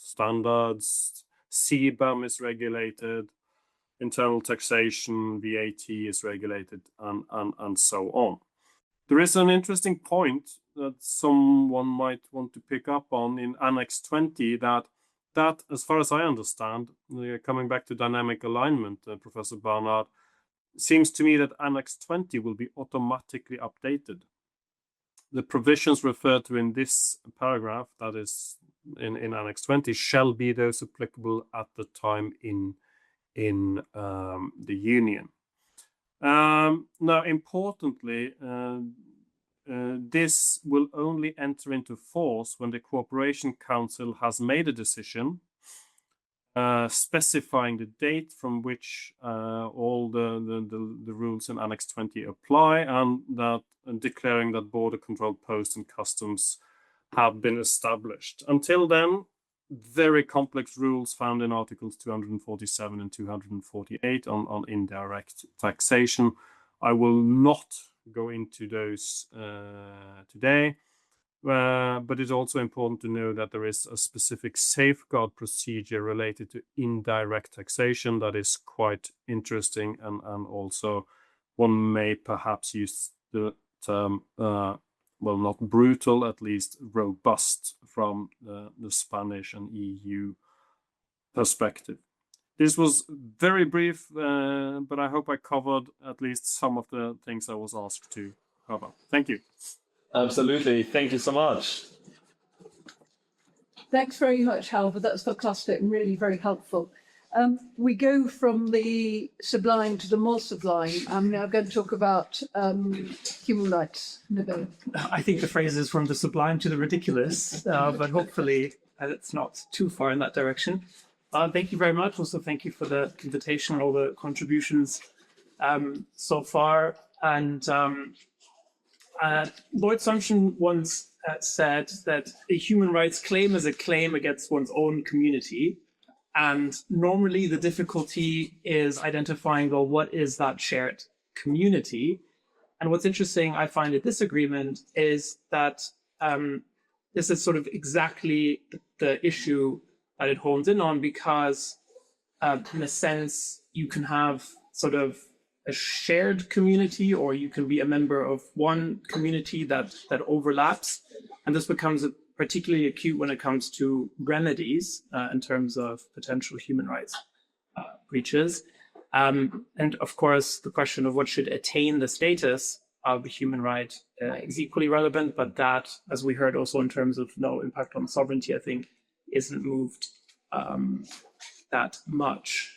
standards. CBAM is regulated, internal taxation, VAT is regulated, and so on. There is an interesting point that someone might want to pick up on in Annex 20 that, as far as I understand, coming back to dynamic alignment, Professor Barnard, seems to me that Annex 20 will be automatically updated. The provisions referred to in this paragraph, that is in Annex 20, shall be those applicable at the time in the Union. Now, importantly, this will only enter into force when the Cooperation Council has made a decision specifying the date from which all the rules in Annex 20 apply, and declaring that border control posts and customs have been established. Until then, very complex rules found in Articles 247 and 248 on indirect taxation. I will not go into those today, but it's also important to know that there is a specific safeguard procedure related to indirect taxation that is quite interesting, and also one may perhaps use the term well, not brutal, at least robust from the Spanish and EU perspective. This was very brief, but I hope I covered at least some of the things I was asked to cover. Thank you. Absolutely. Thank you so much. Thanks very much, Halvard. That's fantastic and really very helpful. We go from the sublime to the more sublime. I'm now going to talk about human rights. Nabil. I think the phrase is from the sublime to the ridiculous, but hopefully it's not too far in that direction. Thank you very much. Also, thank you for the invitation and all the contributions so far. And Lloyd Sumption once said that a human rights claim is a claim against one's own community. And normally the difficulty is identifying, well, what is that shared community? And what's interesting, I find, in this agreement is that this is sort of exactly the issue that it hones in on, because in a sense, you can have sort of a shared community, or you can be a member of one community that overlaps. And this becomes particularly acute when it comes to remedies in terms of potential human rights breaches. And of course, the question of what should attain the status of a human right is equally relevant, but that, as we heard also in terms of no impact on sovereignty, I think isn't moved that much.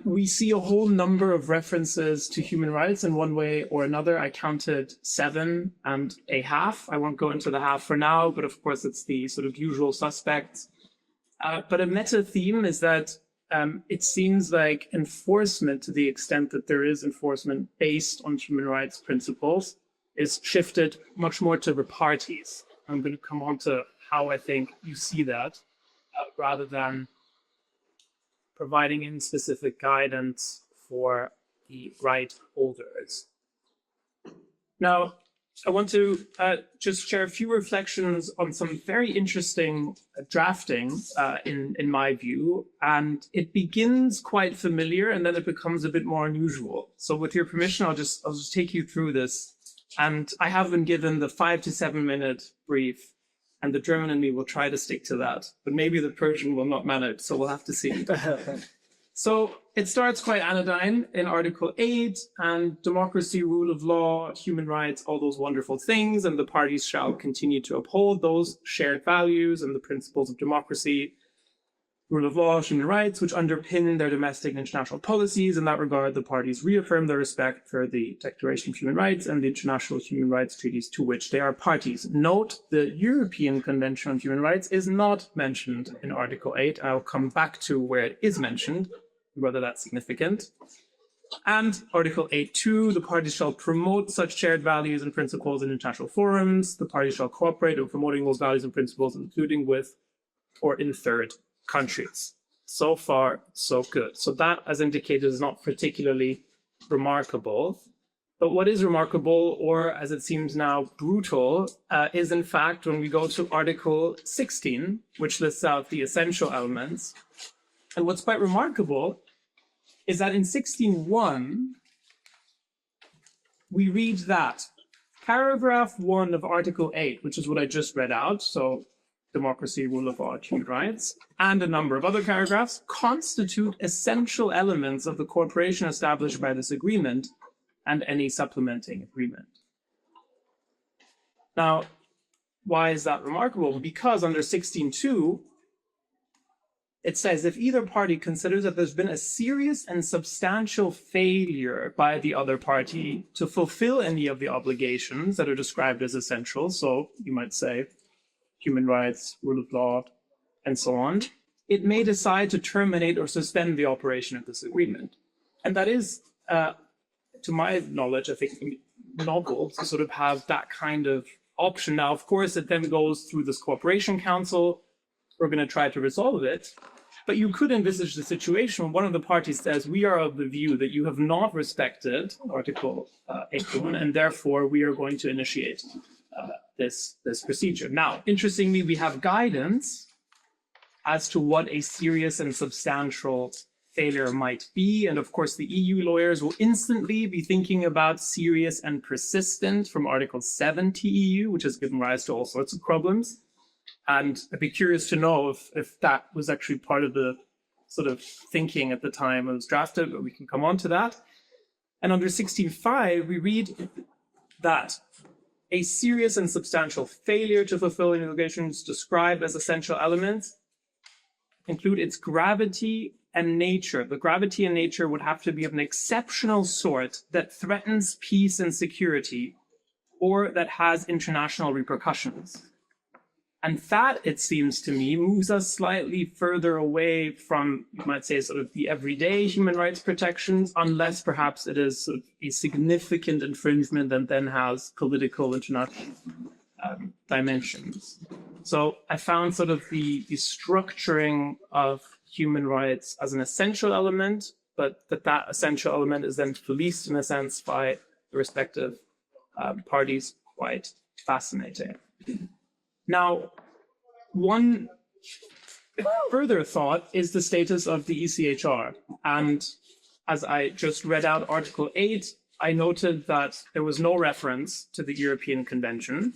We see a whole number of references to human rights in one way or another. I counted 7 and a half. I won't go into the half for now, but of course it's the sort of usual suspects. But a meta theme is that it seems like enforcement, to the extent that there is enforcement based on human rights principles, is shifted much more to the parties. I'm going to come on to how I think you see that, rather than providing in specific guidance for the right holders. Now, I want to just share a few reflections on some very interesting drafting in my view. And it begins quite familiar and then it becomes a bit more unusual. So with your permission, I'll just take you through this. And I have been given the 5 to 7 minute brief, and the German in me will try to stick to that, but maybe the Persian will not manage, so we'll have to see. So it starts quite anodyne in Article 8, and democracy, rule of law, human rights, all those wonderful things, and the parties shall continue to uphold those shared values and the principles of democracy, rule of law, human rights, which underpin their domestic and international policies. In that regard, the parties reaffirm their respect for the Declaration of Human Rights and the international human rights treaties to which they are parties. Note, the European Convention on Human Rights is not mentioned in Article 8. I'll come back to where it is mentioned, whether that's significant. And Article 8.2, the parties shall promote such shared values and principles in international forums. The parties shall cooperate in promoting those values and principles, including with or in third countries. So far, so good. So that, as indicated, is not particularly remarkable. But what is remarkable, or as it seems now brutal, is in fact when we go to Article 16, which lists out the essential elements. And what's quite remarkable is that in 16.1, we read that paragraph 1 of Article 8, which is what I just read out, so democracy, rule of law, human rights, and a number of other paragraphs, constitute essential elements of the corporation established by this agreement and any supplementing agreement. Now, why is that remarkable? Because under 16.2, it says if either party considers that there's been a serious and substantial failure by the other party to fulfill any of the obligations that are described as essential, so you might say human rights, rule of law, and so on, it may decide to terminate or suspend the operation of this agreement. And that is, to my knowledge, I think, novel to sort of have that kind of option. Now, of course, it then goes through this cooperation council. We're going to try to resolve it. But you could envisage the situation when one of the parties says, we are of the view that you have not respected Article 8.1, and therefore we are going to initiate this procedure. Now, interestingly, we have guidance as to what a serious and substantial failure might be. And of course, the EU lawyers will instantly be thinking about serious and persistent from Article 7 TEU, which has given rise to all sorts of problems. And I'd be curious to know if that was actually part of the sort of thinking at the time it was drafted, but we can come on to that. And under 16.5, we read that a serious and substantial failure to fulfill the obligations described as essential elements include its gravity and nature. The gravity and nature would have to be of an exceptional sort that threatens peace and security, or that has international repercussions. And that, it seems to me, moves us slightly further away from, you might say, sort of the everyday human rights protections, unless perhaps it is sort of a significant infringement that then has political international dimensions. So I found sort of the structuring of human rights as an essential element, but that essential element is then policed in a sense by the respective parties quite fascinating. Now, one further thought is the status of the ECHR. And as I just read out Article 8, I noted that there was no reference to the European Convention,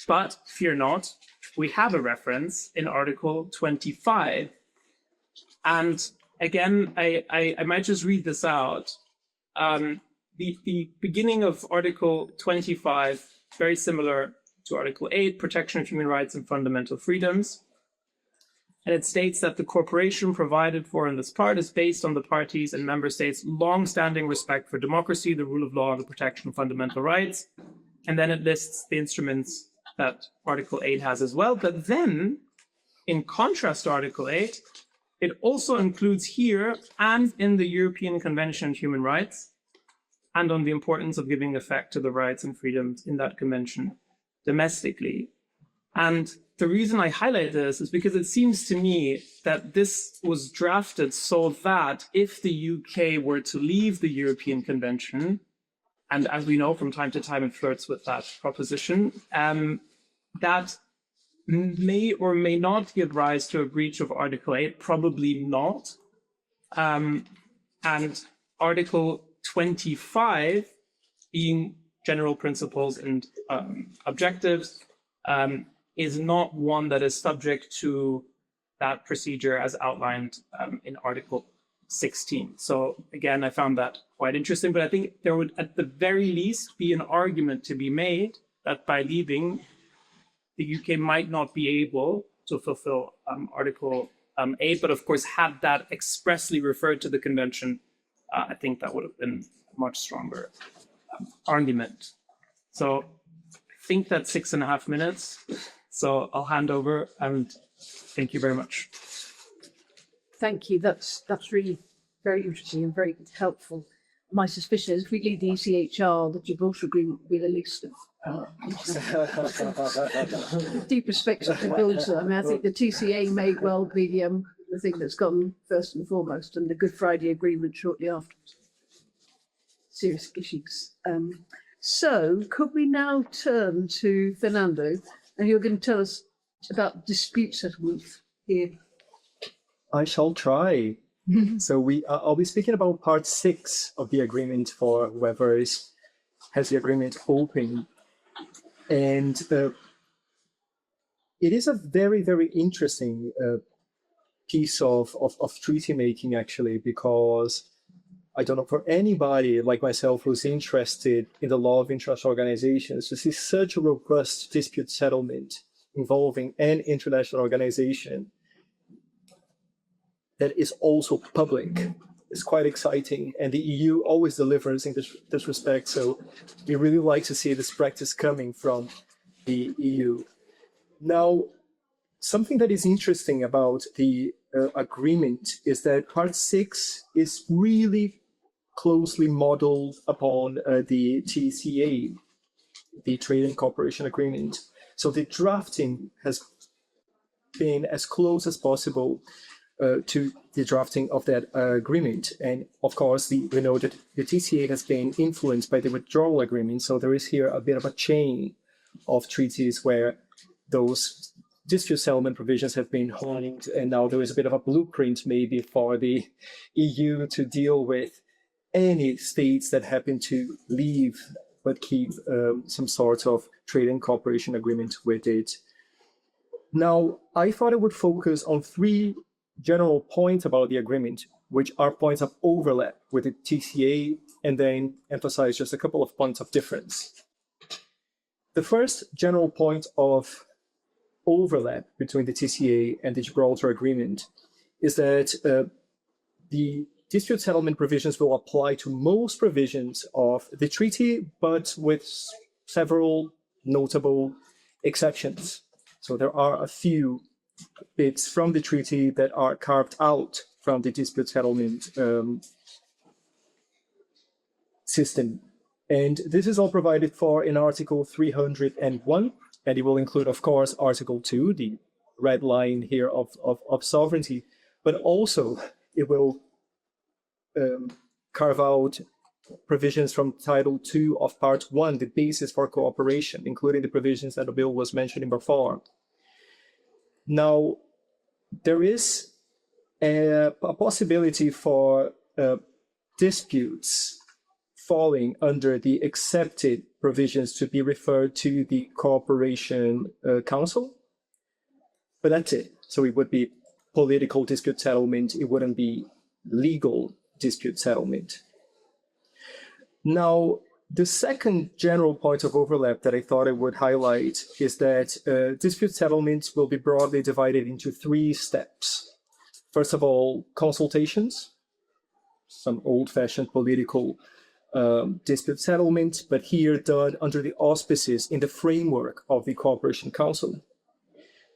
but fear not, we have a reference in Article 25. And again, I might just read this out. The beginning of Article 25, very similar to Article 8, protection of human rights and fundamental freedoms. And it states that the corporation provided for in this part is based on the parties and member states' long-standing respect for democracy, the rule of law, and the protection of fundamental rights. And then it lists the instruments that Article 8 has as well. But then, in contrast to Article 8, it also includes here and in the European Convention on Human Rights, and on the importance of giving effect to the rights and freedoms in that convention domestically. And the reason I highlight this is because it seems to me that this was drafted so that if the UK were to leave the European Convention and as we know, from time to time, it flirts with that proposition, that may or may not give rise to a breach of Article 8, probably not. And Article 25, being general principles and objectives, is not one that is subject to that procedure as outlined in Article 16. So again, I found that quite interesting, but I think there would at the very least be an argument to be made that by leaving, the UK might not be able to fulfill Article 8, but of course, had that expressly referred to the convention, I think that would have been a much stronger argument. So I think that's 6.5 minutes. So I'll hand over and thank you very much. Thank you. That's really very interesting and very helpful. My suspicion is if we leave the ECHR, the Gibraltar Agreement will be the least of deep respect to Gibraltar. I mean, I think the TCA may well be the thing that's gone first and foremost, and the Good Friday Agreement shortly afterwards. Serious issues. So could we now turn to Fernando, and you're going to tell us about dispute settlement here. I shall try. So I'll be speaking about part 6 of the agreement for whoever has the agreement open. And it is a very, very interesting piece of treaty making, actually, because I don't know, for anybody like myself who's interested in the law of international organizations, to see such a robust dispute settlement involving an international organization that is also public is quite exciting. And the EU always delivers in this respect. So we really like to see this practice coming from the EU. Now, something that is interesting about the agreement is that part 6 is really closely modeled upon the TCA, the Trade and Cooperation Agreement. So the drafting has been as close as possible to the drafting of that agreement. And of course, we know that the TCA has been influenced by the withdrawal agreement. So there is here a bit of a chain of treaties where those dispute settlement provisions have been honed. And now there is a bit of a blueprint maybe for the EU to deal with any states that happen to leave but keep some sort of trade and cooperation agreement with it. Now, I thought I would focus on 3 general points about the agreement, which are points of overlap with the TCA, and then emphasize just a couple of points of difference. The first general point of overlap between the TCA and the Gibraltar Agreement is that the dispute settlement provisions will apply to most provisions of the treaty, but with several notable exceptions. So there are a few bits from the treaty that are carved out from the dispute settlement system. And this is all provided for in Article 301, and it will include, of course, Article 2, the red line here of sovereignty, but also it will carve out provisions from Title 2 of Part 1, the basis for cooperation, including the provisions that Nabil was mentioning before. Now, there is a possibility for disputes falling under the accepted provisions to be referred to the Cooperation Council, but that's it. So it would be political dispute settlement, it wouldn't be legal dispute settlement. Now, the second general point of overlap that I thought I would highlight is that dispute settlements will be broadly divided into 3 steps. First of all, consultations, some old-fashioned political dispute settlement, but here done under the auspices in the framework of the Cooperation Council.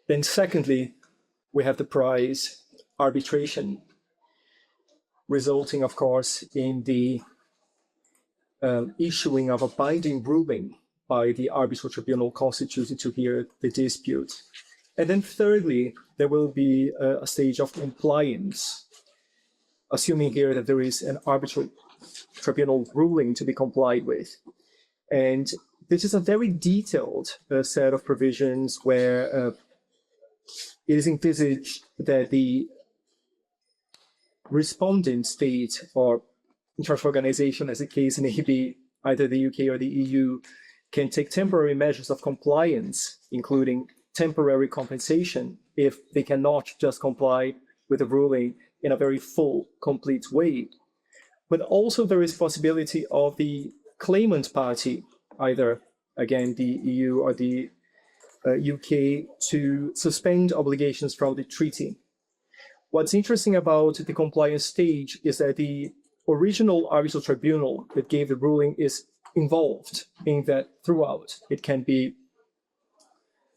Then secondly, we have the prize arbitration, resulting, of course, in the issuing of a binding ruling by the arbitral tribunal constituted to hear the dispute. And then thirdly, there will be a stage of compliance, assuming here that there is an arbitral tribunal ruling to be complied with. And this is a very detailed set of provisions where it is envisaged that the respondent state or international organization, as the case may be, either the UK or the EU, can take temporary measures of compliance, including temporary compensation, if they cannot just comply with the ruling in a very full, complete way. But also there is possibility of the claimant party, either, again, the EU or the UK, to suspend obligations from the treaty. What's interesting about the compliance stage is that the original arbitral tribunal that gave the ruling is involved in that throughout. It can be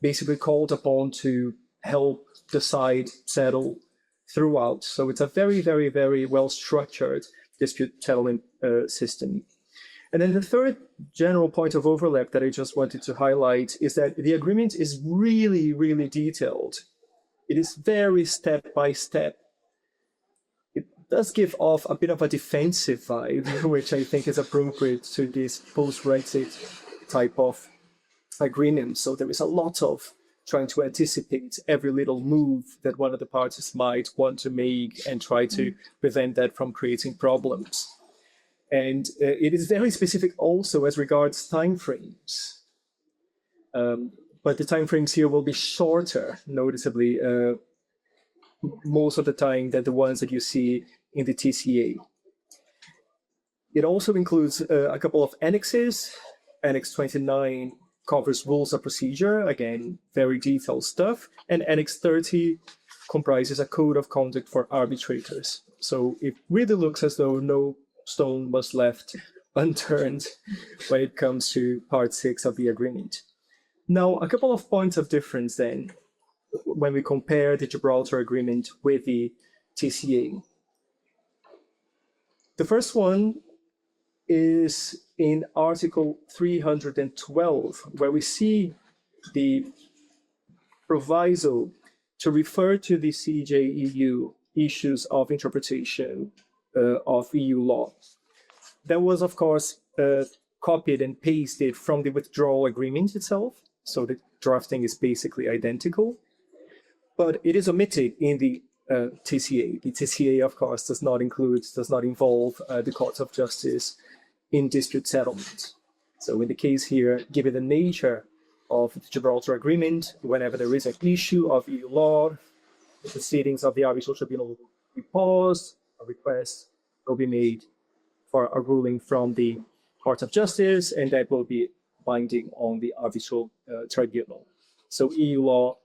basically called upon to help decide, settle throughout. So it's a very, very, very well-structured dispute settlement system. And then the third general point of overlap that I just wanted to highlight is that the agreement is really, really detailed. It is very step by step. It does give off a bit of a defensive vibe, which I think is appropriate to this post-Brexit type of agreement. So there is a lot of trying to anticipate every little move that one of the parties might want to make and try to prevent that from creating problems. And it is very specific also as regards timeframes. But the timeframes here will be shorter, noticeably, most of the time than the ones that you see in the TCA. It also includes a couple of annexes. Annex 29 covers rules of procedure, again, very detailed stuff. And Annex 30 comprises a code of conduct for arbitrators. So it really looks as though no stone was left unturned when it comes to Part 6 of the agreement. Now, a couple of points of difference then, when we compare the Gibraltar Agreement with the TCA. The first one is in Article 312, where we see the proviso to refer to the CECGI issues of interpretation of EU law. That was, of course, copied and pasted from the withdrawal agreement itself, so the drafting is basically identical, but it is omitted in the TCA. The TCA, of course, does not involve the courts of justice in dispute settlement. So in the case here, given the nature of the Gibraltar Agreement, whenever there is an issue of EU law, the proceedings of the arbitral tribunal will be paused, a request will be made for a ruling from the Court of Justice, and that will be binding on the arbitral tribunal. So EU law,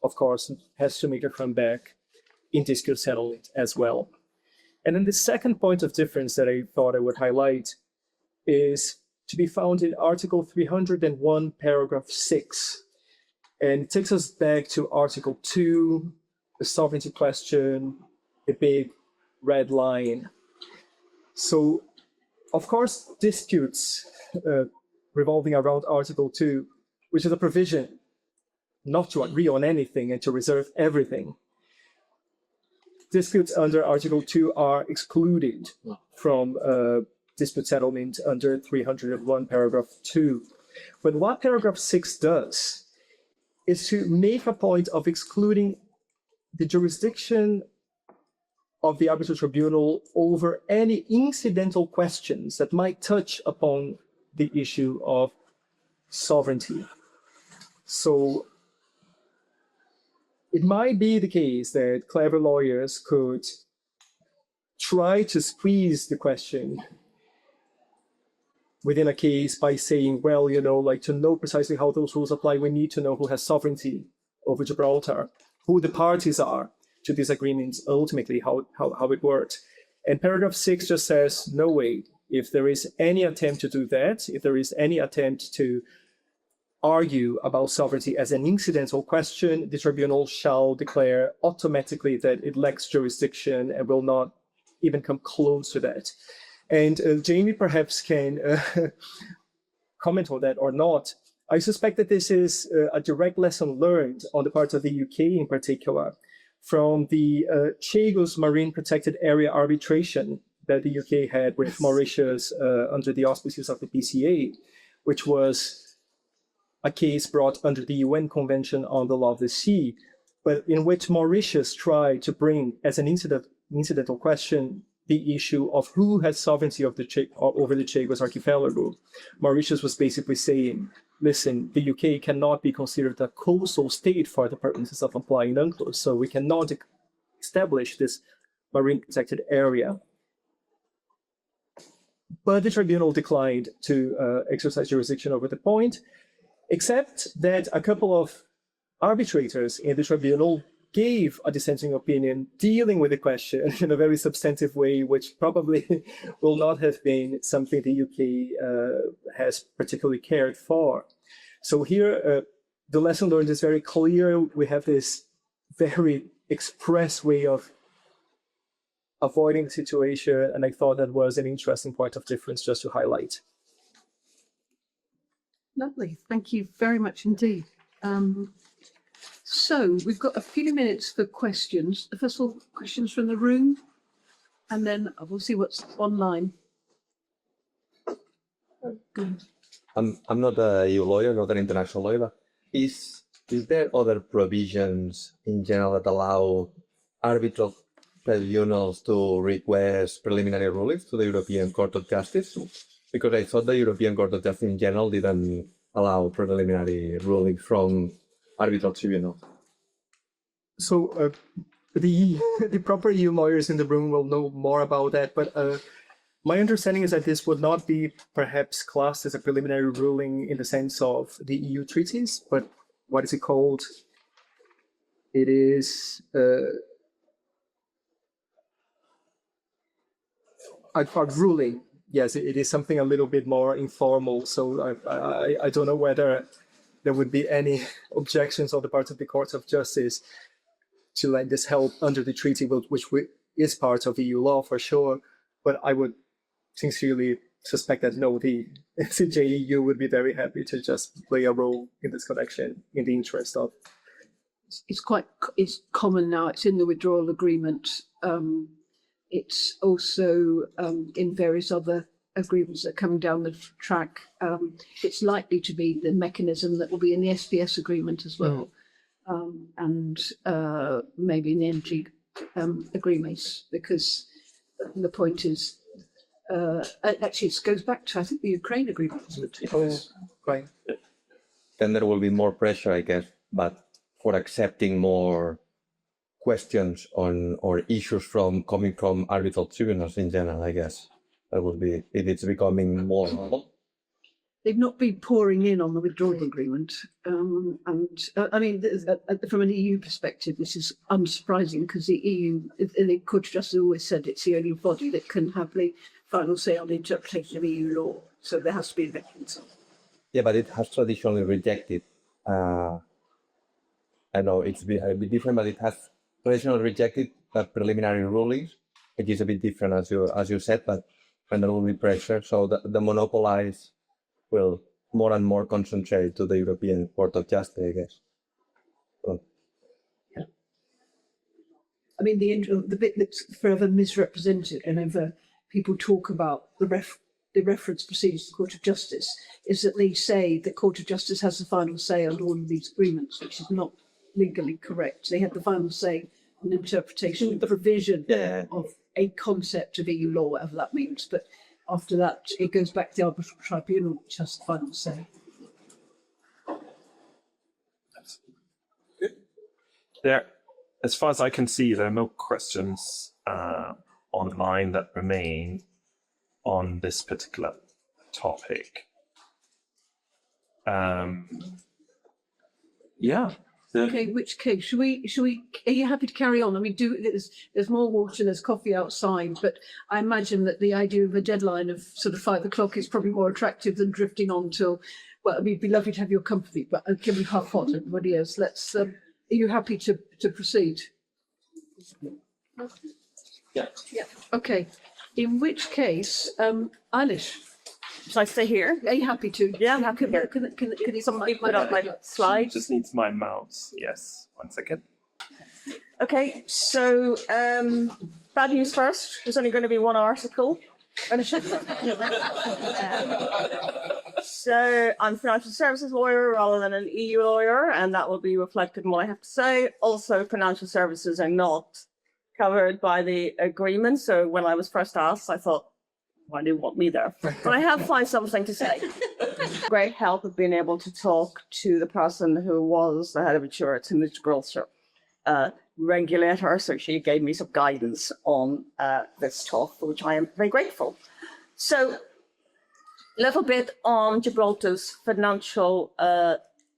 of course, has to make a comeback in dispute settlement as well. And then the second point of difference that I thought I would highlight is to be found in Article 301, Paragraph 6. And it takes us back to Article 2, the sovereignty question, the big red line. So, of course, disputes revolving around Article 2, which is a provision not to agree on anything and to reserve everything. Disputes under Article 2 are excluded from dispute settlement under 301, Paragraph 2. But what Paragraph 6 does is to make a point of excluding the jurisdiction of the arbitral tribunal over any incidental questions that might touch upon the issue of sovereignty. So it might be the case that clever lawyers could try to squeeze the question within a case by saying, well, you know, like to know precisely how those rules apply, we need to know who has sovereignty over Gibraltar, who the parties are to these agreements, ultimately how it works. And Paragraph 6 just says, no way, if there is any attempt to do that, if there is any attempt to argue about sovereignty as an incidental question, the tribunal shall declare automatically that it lacks jurisdiction and will not even come close to that. And Jamie perhaps can comment on that or not. I suspect that this is a direct lesson learned on the part of the UK in particular from the Chagos Marine Protected Area arbitration that the UK had with Mauritius under the auspices of the PCA, which was a case brought under the UN Convention on the Law of the Sea, but in which Mauritius tried to bring as an incidental question the issue of who has sovereignty of over the Chagos archipelago. Mauritius was basically saying, listen, the UK cannot be considered a coastal state for the purposes of applying UNCLOS, so we cannot establish this marine protected area. But the tribunal declined to exercise jurisdiction over the point, except that a couple of arbitrators in the tribunal gave a dissenting opinion dealing with the question in a very substantive way, which probably will not have been something the UK has particularly cared for. So here, the lesson learned is very clear. We have this very express way of avoiding the situation, and I thought that was an interesting point of difference just to highlight. Lovely. Thank you very much indeed. So we've got a few minutes for questions. First of all, questions from the room, and then we'll see what's online. Good. I'm not a EU lawyer, not an international lawyer, but is there other provisions in general that allow arbitral tribunals to request preliminary rulings to the European Court of Justice? Because I thought the European Court of Justice in general didn't allow preliminary rulings from arbitral tribunals. So the proper EU lawyers in the room will know more about that, but my understanding is that this would not be perhaps classed as a preliminary ruling in the sense of the EU treaties, but what is it called? It is a ruling. Yes, it is something a little bit more informal. So I don't know whether there would be any objections on the part of the Court of Justice to let this help under the treaty, which is part of EU law for sure. But I would sincerely suspect that no, the ECGI would be very happy to just play a role in this connection in the interest of. It's common now. It's in the withdrawal agreement. It's also in various other agreements that are coming down the track. It's likely to be the mechanism that will be in the SPS agreement as well, and maybe in the energy agreements, because the point is, actually, it goes back to, I think, the Ukraine agreement, wasn't it? Right. Then there will be more pressure, I guess, but for accepting more questions on or issues coming from arbitral tribunals in general, I guess. That would be, it's becoming more normal. They've not been pouring in on the withdrawal agreement. And I mean, from an EU perspective, this is unsurprising because the EU, the Court of Justice always said it's the only body that can have the final say on the interpretation of EU law. So there has to be a mechanism. Yeah, but it has traditionally rejected. I know it's a bit different, but it has traditionally rejected preliminary rulings, which is a bit different, as you said, but when there will be pressure, so the monopolize will more and more concentrate to the European Court of Justice, I guess. So. Yeah. I mean, the bit that's forever misrepresented whenever people talk about the reference procedures to the Court of Justice is that they say the Court of Justice has the final say on all of these agreements, which is not legally correct. They have the final say on interpretation, the provision of a concept of EU law, whatever that means. But after that, it goes back to the arbitral tribunal, which has the final say. There, as far as I can see, there are no questions online that remain on this particular topic. Yeah. Okay, in which case, should we, are you happy to carry on? I mean, there's more water, there's coffee outside, but I imagine that the idea of a deadline of sort of 5 o'clock is probably more attractive than drifting on till, well, I mean, it'd be lovely to have your company, but it can be half hot, everybody else. Let's, are you happy to proceed? Yeah. Yeah, okay. In which case, Eilís, Shall I stay here? are you happy to? Yeah, I'm happy Can here. you Somebody put up my slide. Just needs my mouse. Yes. 1 second. Okay, so bad news first. There's only going to be one article. So I'm a financial services lawyer rather than an EU lawyer, and that will be reflected in what I have to say. Also, financial services are not covered by the agreement. So when I was first asked, I thought, why do you want me there? But I have found something to say. Great help of being able to talk to the person who was the head of insurance in the Gibraltar regulator. So she gave me some guidance on this talk, for which I am very grateful. So a little bit on Gibraltar's financial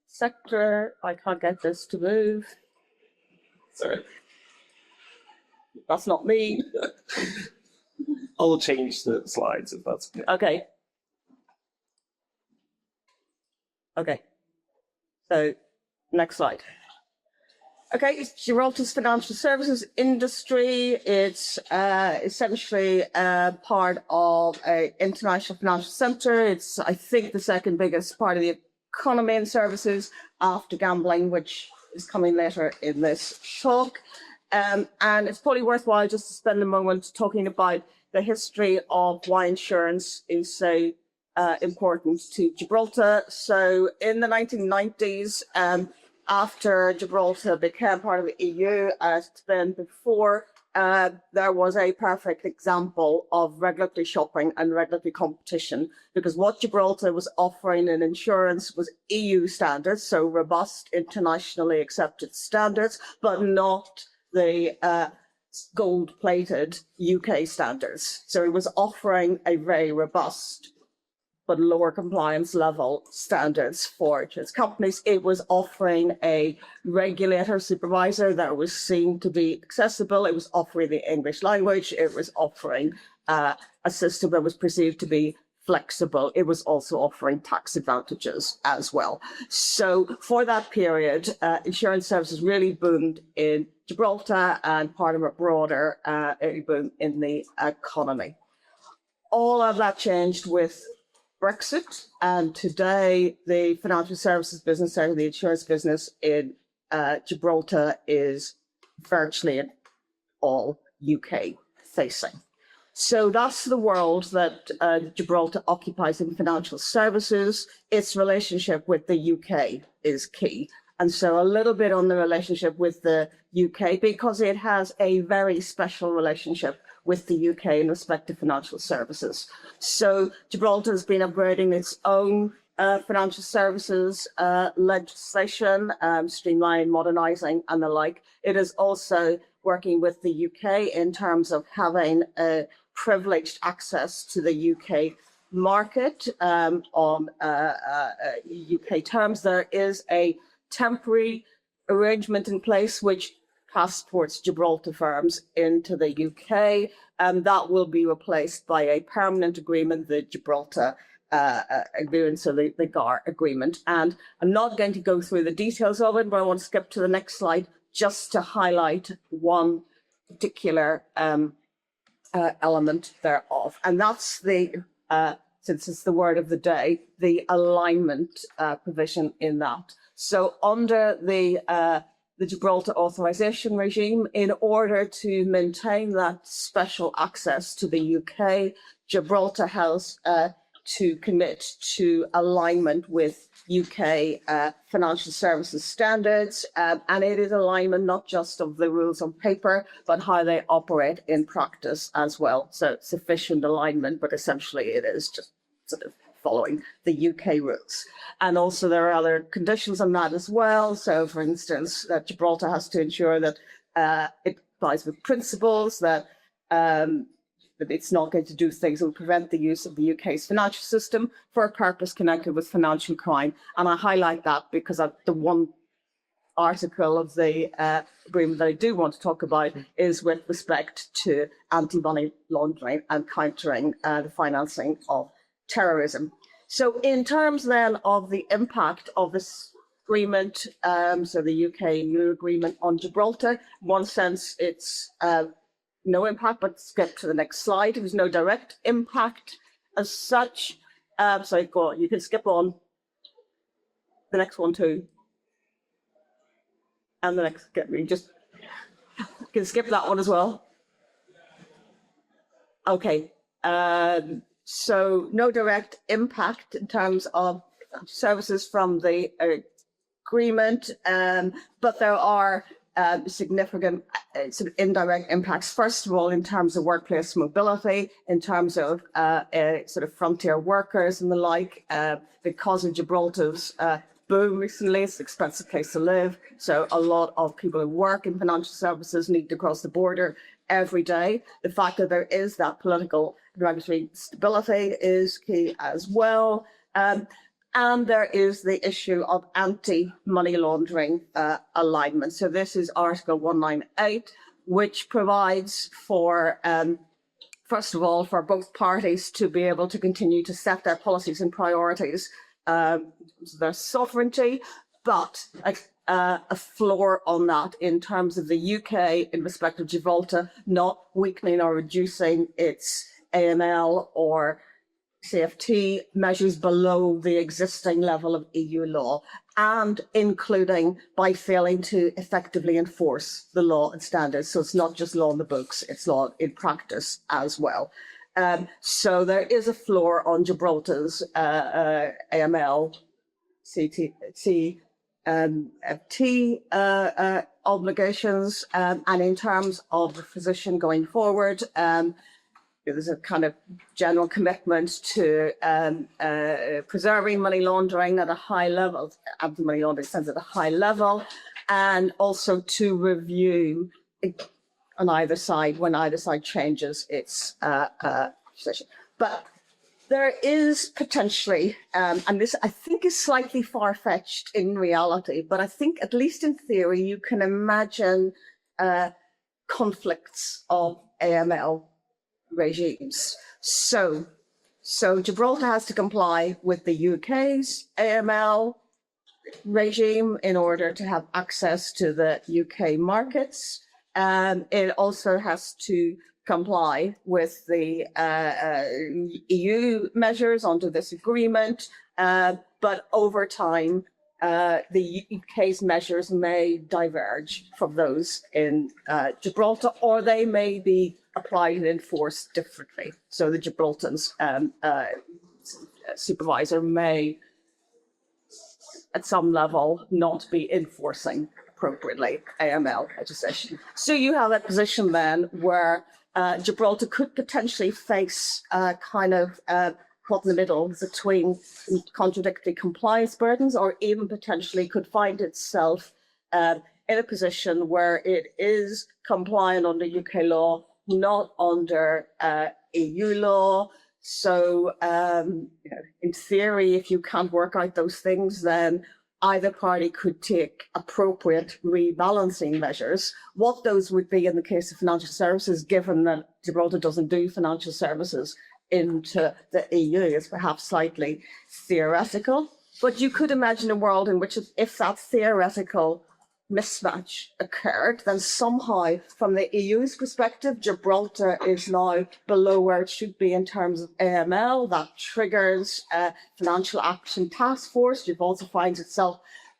sector. I can't get this to move. Sorry. That's not me. I'll change the slides if that's okay. Okay. Okay. So next slide. Okay, it's Gibraltar's financial services industry. It's essentially part of an international financial centre. It's, I think, the second biggest part of the economy and services after gambling, which is coming later in this talk. And it's probably worthwhile just to spend a moment talking about the history of why insurance is so important to Gibraltar. So in the 1990s, after Gibraltar became part of the EU, as it's been before, there was a perfect example of regulatory shopping and regulatory competition, because what Gibraltar was offering in insurance was EU standards, so robust, internationally accepted standards, but not the gold-plated UK standards. So it was offering a very robust but lower compliance level standards for insurance companies. It was offering a regulator supervisor that was seen to be accessible. It was offering the English language. It was offering a system that was perceived to be flexible. It was also offering tax advantages as well. So for that period, insurance services really boomed in Gibraltar and part of a broader boom in the economy. All of that changed with Brexit, and today the financial services business, or the insurance business in Gibraltar, is virtually all UK facing. So that's the world that Gibraltar occupies in financial services. Its relationship with the UK is key. And so a little bit on the relationship with the UK, because it has a very special relationship with the UK in respect to financial services. So Gibraltar has been upgrading its own financial services legislation, streamlining, modernising and the like. It is also working with the UK in terms of having privileged access to the UK market on UK terms. There is a temporary arrangement in place which passports Gibraltar firms into the UK, and that will be replaced by a permanent agreement, the Gibraltar agreement, so the GAR agreement. And I'm not going to go through the details of it, but I want to skip to the next slide just to highlight one particular element thereof, and that's the since it's the word of the day, the alignment provision in that. So under the Gibraltar authorization regime, in order to maintain that special access to the UK, Gibraltar has to commit to alignment with UK financial services standards, and it is alignment not just of the rules on paper, but how they operate in practice as well. So sufficient alignment, but essentially it is just sort of following the UK rules. And also there are other conditions on that as well. So for instance, that Gibraltar has to ensure that it complies with principles, that it's not going to do things that will prevent the use of the UK's financial system for a purpose connected with financial crime. And I highlight that because the one article of the agreement that I do want to talk about is with respect to anti-money laundering and countering the financing of terrorism. So in terms then of the impact of this agreement, so the UK-EU agreement on Gibraltar, in one sense it's no impact, but skip to the next slide. There was no direct impact as such. So go on, you can skip on the next one too. And the next, you can skip that one as well. Okay. So no direct impact in terms of services from the agreement, but there are significant sort of indirect impacts. First of all, in terms of workplace mobility, in terms of sort of frontier workers and the like, because of Gibraltar's boom recently, it's an expensive place to live. So a lot of people who work in financial services need to cross the border every day. The fact that there is that political and regulatory stability is key as well. And there is the issue of anti-money laundering alignment. So this is Article 198, which provides for, first of all, for both parties to be able to continue to set their policies and priorities, their sovereignty, but a floor on that in terms of the UK in respect of Gibraltar not weakening or reducing its AML or CFT measures below the existing level of EU law, and including by failing to effectively enforce the law and standards. So it's not just law in the books, it's law in practice as well. So there is a floor on Gibraltar's AML, CFT obligations, and in terms of the position going forward, there's a kind of general commitment to preserving money laundering at a high level, anti-money laundering standards at a high level, and also to review on either side when either side changes its position. But there is potentially, and this I think is slightly far-fetched in reality, but I think at least in theory you can imagine conflicts of AML regimes. So Gibraltar has to comply with the UK's AML regime in order to have access to the UK markets. It also has to comply with the EU measures under this agreement, but over time, the UK's measures may diverge from those in Gibraltar, or they may be applied and enforced differently. So the Gibraltar's supervisor may, at some level, not be enforcing appropriately AML legislation. So you have that position then where Gibraltar could potentially face kind of caught in the middle between contradictory compliance burdens, or even potentially could find itself in a position where it is compliant under UK law, not under EU law. So in theory, if you can't work out those things, then either party could take appropriate rebalancing measures. What those would be in the case of financial services, given that Gibraltar doesn't do financial services into the EU, is perhaps slightly theoretical. But you could imagine a world in which if that theoretical mismatch occurred, then somehow from the EU's perspective, Gibraltar is now below where it should be in terms of AML. That triggers a financial action task force. Gibraltar finds itself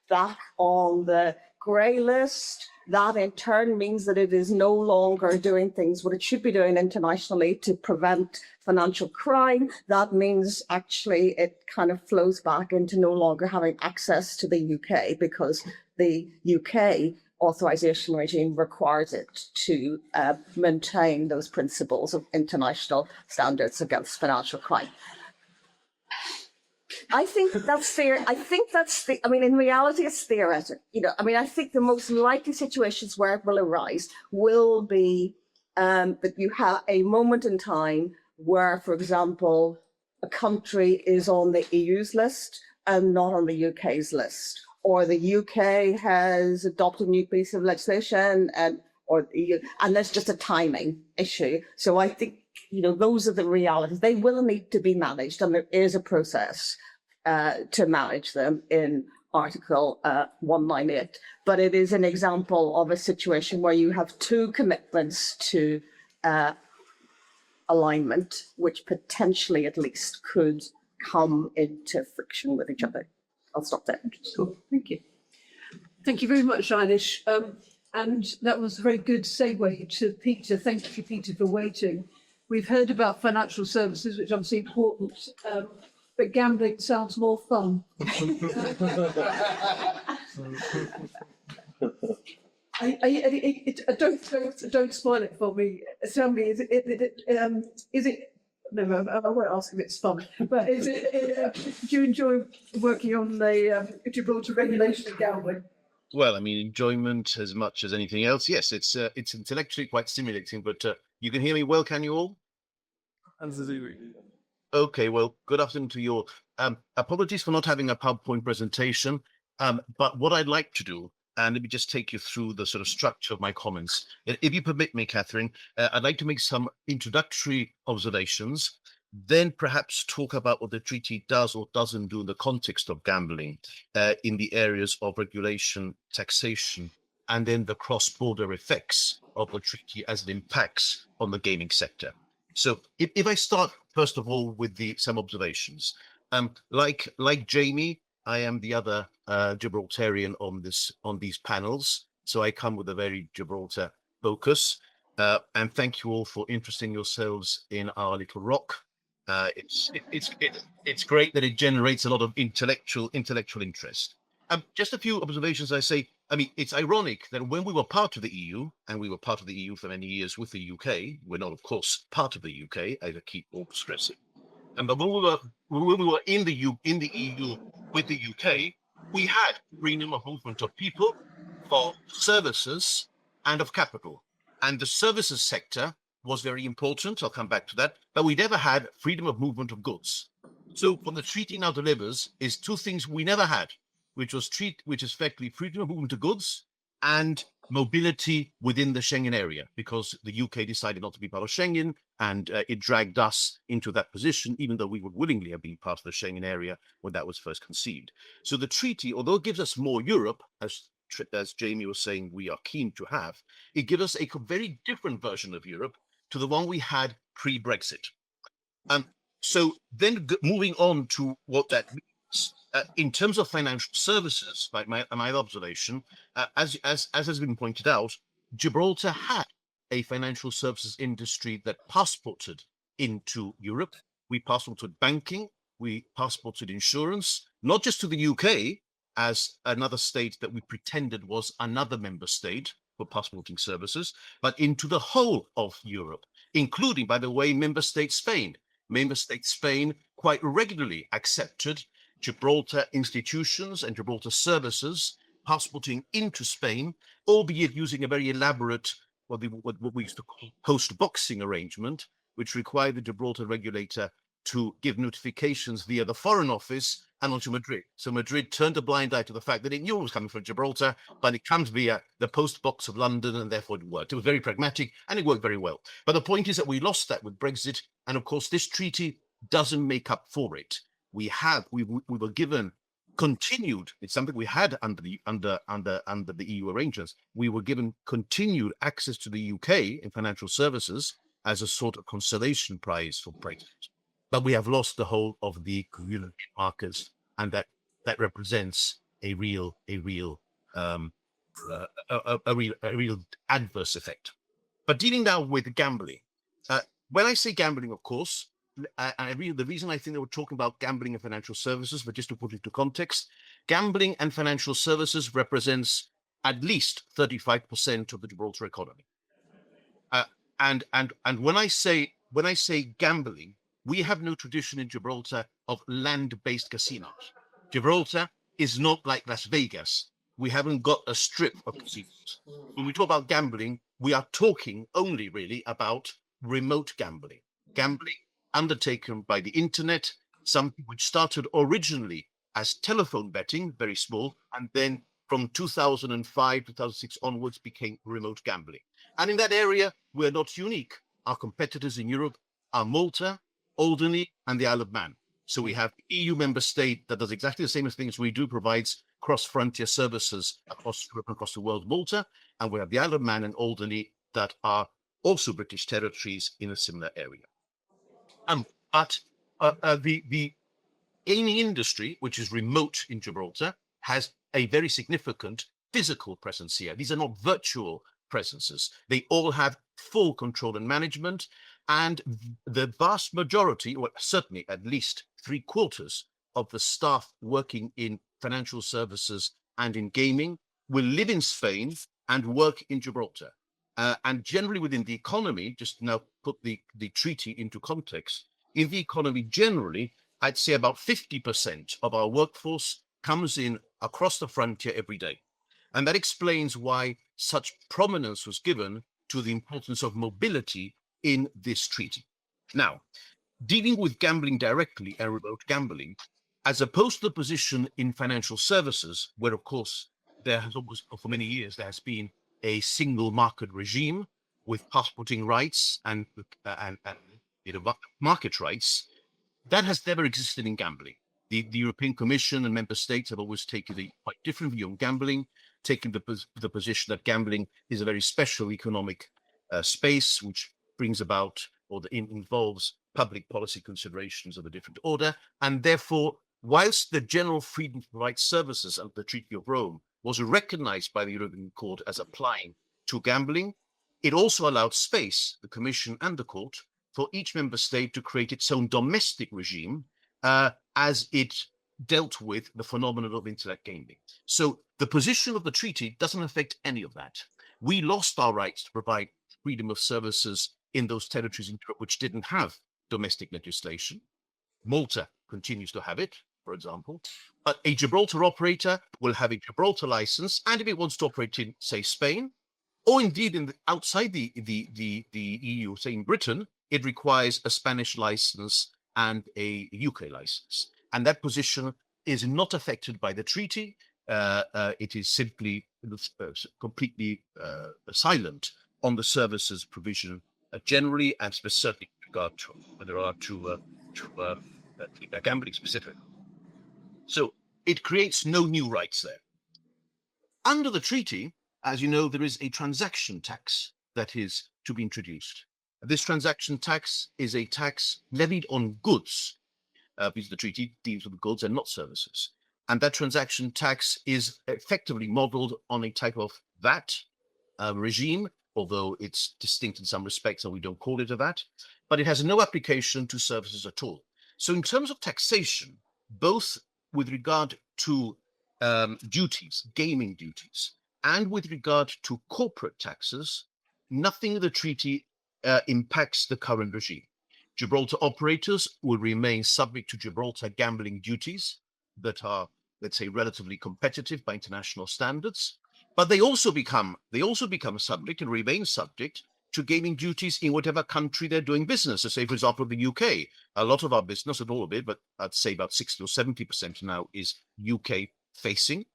back on the grey list. That in turn means that it is no longer doing things what it should be doing internationally to prevent financial crime. That means actually it kind of flows back into no longer having access to the UK, because the UK authorization regime requires it to maintain those principles of international standards against financial crime. I think that's fair. I mean, in reality, it's theoretical. I think the most likely situations where it will arise will be that you have a moment in time where, for example, a country is on the EU's list and not on the UK's list, or the UK has adopted a new piece of legislation or the EU, and there's just a timing issue. So I think, those are the realities. They will need to be managed, and there is a process to manage them in Article 198. But it is an example of a situation where you have two commitments to alignment, which potentially at least could come into friction with each other. I'll stop there. Cool. Thank you. Thank you very much, Eilís. And that was a very good segue to Peter. Thank you, Peter, for waiting. we've heard about financial services, which obviously important, but gambling sounds more fun. Don't spoil it for me. Tell me, is it? No, I won't ask if it's fun. But is it? Do you enjoy working on the Gibraltar regulation of gambling? Well, I mean, enjoyment as much as anything else. Yes, it's intellectually quite stimulating. But you can hear me well, can you all? Okay. Well, good afternoon to you all. Apologies for not having a PowerPoint presentation. But what I'd like to do, and let me just take you through the sort of structure of my comments. If you permit me, Catherine, I'd like to make some introductory observations, then perhaps talk about what the treaty does or doesn't do in the context of gambling in the areas of regulation, taxation, and then the cross-border effects of the treaty as it impacts on the gaming sector. So if I start, first of all, with some observations. Like Jamie, I am the other Gibraltarian on these panels, so I come with a very Gibraltar focus. And thank you all for interesting yourselves in our little rock. It's great that it generates a lot of intellectual interest. Just a few observations. I mean, it's ironic that when we were part of the EU, and we were part of the EU for many years with the UK, we're not, of course, part of the UK. I keep on stressing. But when we were in the EU with the UK, we had freedom of movement of people, for services, and of capital. And the services sector was very important. I'll come back to that. But we never had freedom of movement of goods. So what the treaty now delivers is two things we never had, which is effectively freedom of movement of goods and mobility within the Schengen area, because the UK decided not to be part of Schengen, and it dragged us into that position, even though we would willingly have been part of the Schengen area when that was first conceived. So the treaty, although it gives us more Europe, as Jamie was saying, we are keen to have, it gives us a very different version of Europe to the one we had pre-Brexit. So then moving on to what that means, in terms of financial services, my observation, as has been pointed out, Gibraltar had a financial services industry that passported into Europe. We passported banking, we passported insurance, not just to the UK as another state that we pretended was another member state for passporting services, but into the whole of Europe, including, by the way, member state Spain. Member state Spain quite regularly accepted Gibraltar institutions and Gibraltar services passporting into Spain, albeit using a very elaborate, what we used to call post-boxing arrangement, which required the Gibraltar regulator to give notifications via the Foreign Office and onto Madrid. So Madrid turned a blind eye to the fact that it knew it was coming from Gibraltar, but it comes via the post box of London, and therefore it worked. It was very pragmatic, and it worked very well. But the point is that we lost that with Brexit, and of course this treaty doesn't make up for it. We were given continued. It's something we had under the EU arrangements. We were given continued access to the UK in financial services as a sort of consolation prize for Brexit. But we have lost the whole of the greenlit markets, and that represents a real adverse effect. But dealing now with gambling, when I say gambling, of course, the reason I think that we're talking about gambling and financial services, but just to put it into context, gambling and financial services represents at least 35% of the Gibraltar economy. And when I say gambling, we have no tradition in Gibraltar of land-based casinos. Gibraltar is not like Las Vegas. We haven't got a strip of casinos. When we talk about gambling, we are talking only really about remote gambling. Gambling undertaken by the internet, something which started originally as telephone betting, very small, and then from 2005, 2006 onwards became remote gambling. And in that area, we're not unique. Our competitors in Europe are Malta, Alderney, and the Isle of Man. So we have EU member state that does exactly the same things we do, provides cross-frontier services across Europe and across the world, Malta, and we have the Isle of Man and Alderney that are also British territories in a similar area. But the gaming industry, which is remote in Gibraltar, has a very significant physical presence here. These are not virtual presences. They all have full control and management. And the vast majority, or certainly at least 3/4 of the staff working in financial services and in gaming will live in Spain and work in Gibraltar. And generally within the economy, just to now put the treaty into context, in the economy generally, I'd say about 50% of our workforce comes in across the frontier every day. And that explains why such prominence was given to the importance of mobility in this treaty. Now, dealing with gambling directly and remote gambling, as opposed to the position in financial services, where of course there has almost, for many years, there has been a single market regime with passporting rights and market rights, that has never existed in gambling. The European Commission and member states have always taken a quite different view on gambling, taking the position that gambling is a very special economic space, which brings about or involves public policy considerations of a different order. And therefore, whilst the general freedom to provide services of the Treaty of Rome was recognized by the European Court as applying to gambling, it also allowed space, the Commission and the Court, for each member state to create its own domestic regime as it dealt with the phenomenon of internet gaming. So the position of the treaty doesn't affect any of that. We lost our rights to provide freedom of services in those territories in Europe which didn't have domestic legislation. Malta continues to have it, for example. But a Gibraltar operator will have a Gibraltar license, and if it wants to operate in, say, Spain, or indeed outside the EU, say in Britain, it requires a Spanish license and a UK license. And that position is not affected by the treaty. It is simply completely silent on the services provision generally, and certainly with regard to whether or not to gambling specific. So it creates no new rights there. Under the treaty, as you know, there is a transaction tax that is to be introduced. This transaction tax is a tax levied on goods, because the treaty deals with goods and not services. And that transaction tax is effectively modeled on a type of VAT regime, although it's distinct in some respects and we don't call it a VAT, but it has no application to services at all. So in terms of taxation, both with regard to duties, gaming duties, and with regard to corporate taxes, nothing in the treaty impacts the current regime. Gibraltar operators will remain subject to Gibraltar gambling duties that are, let's say, relatively competitive by international standards, but they also become subject and remain subject to gaming duties in whatever country they're doing business. So say, for example, the UK, a lot of our business, not all of it, but I'd say about 60 or 70% now is UK facing.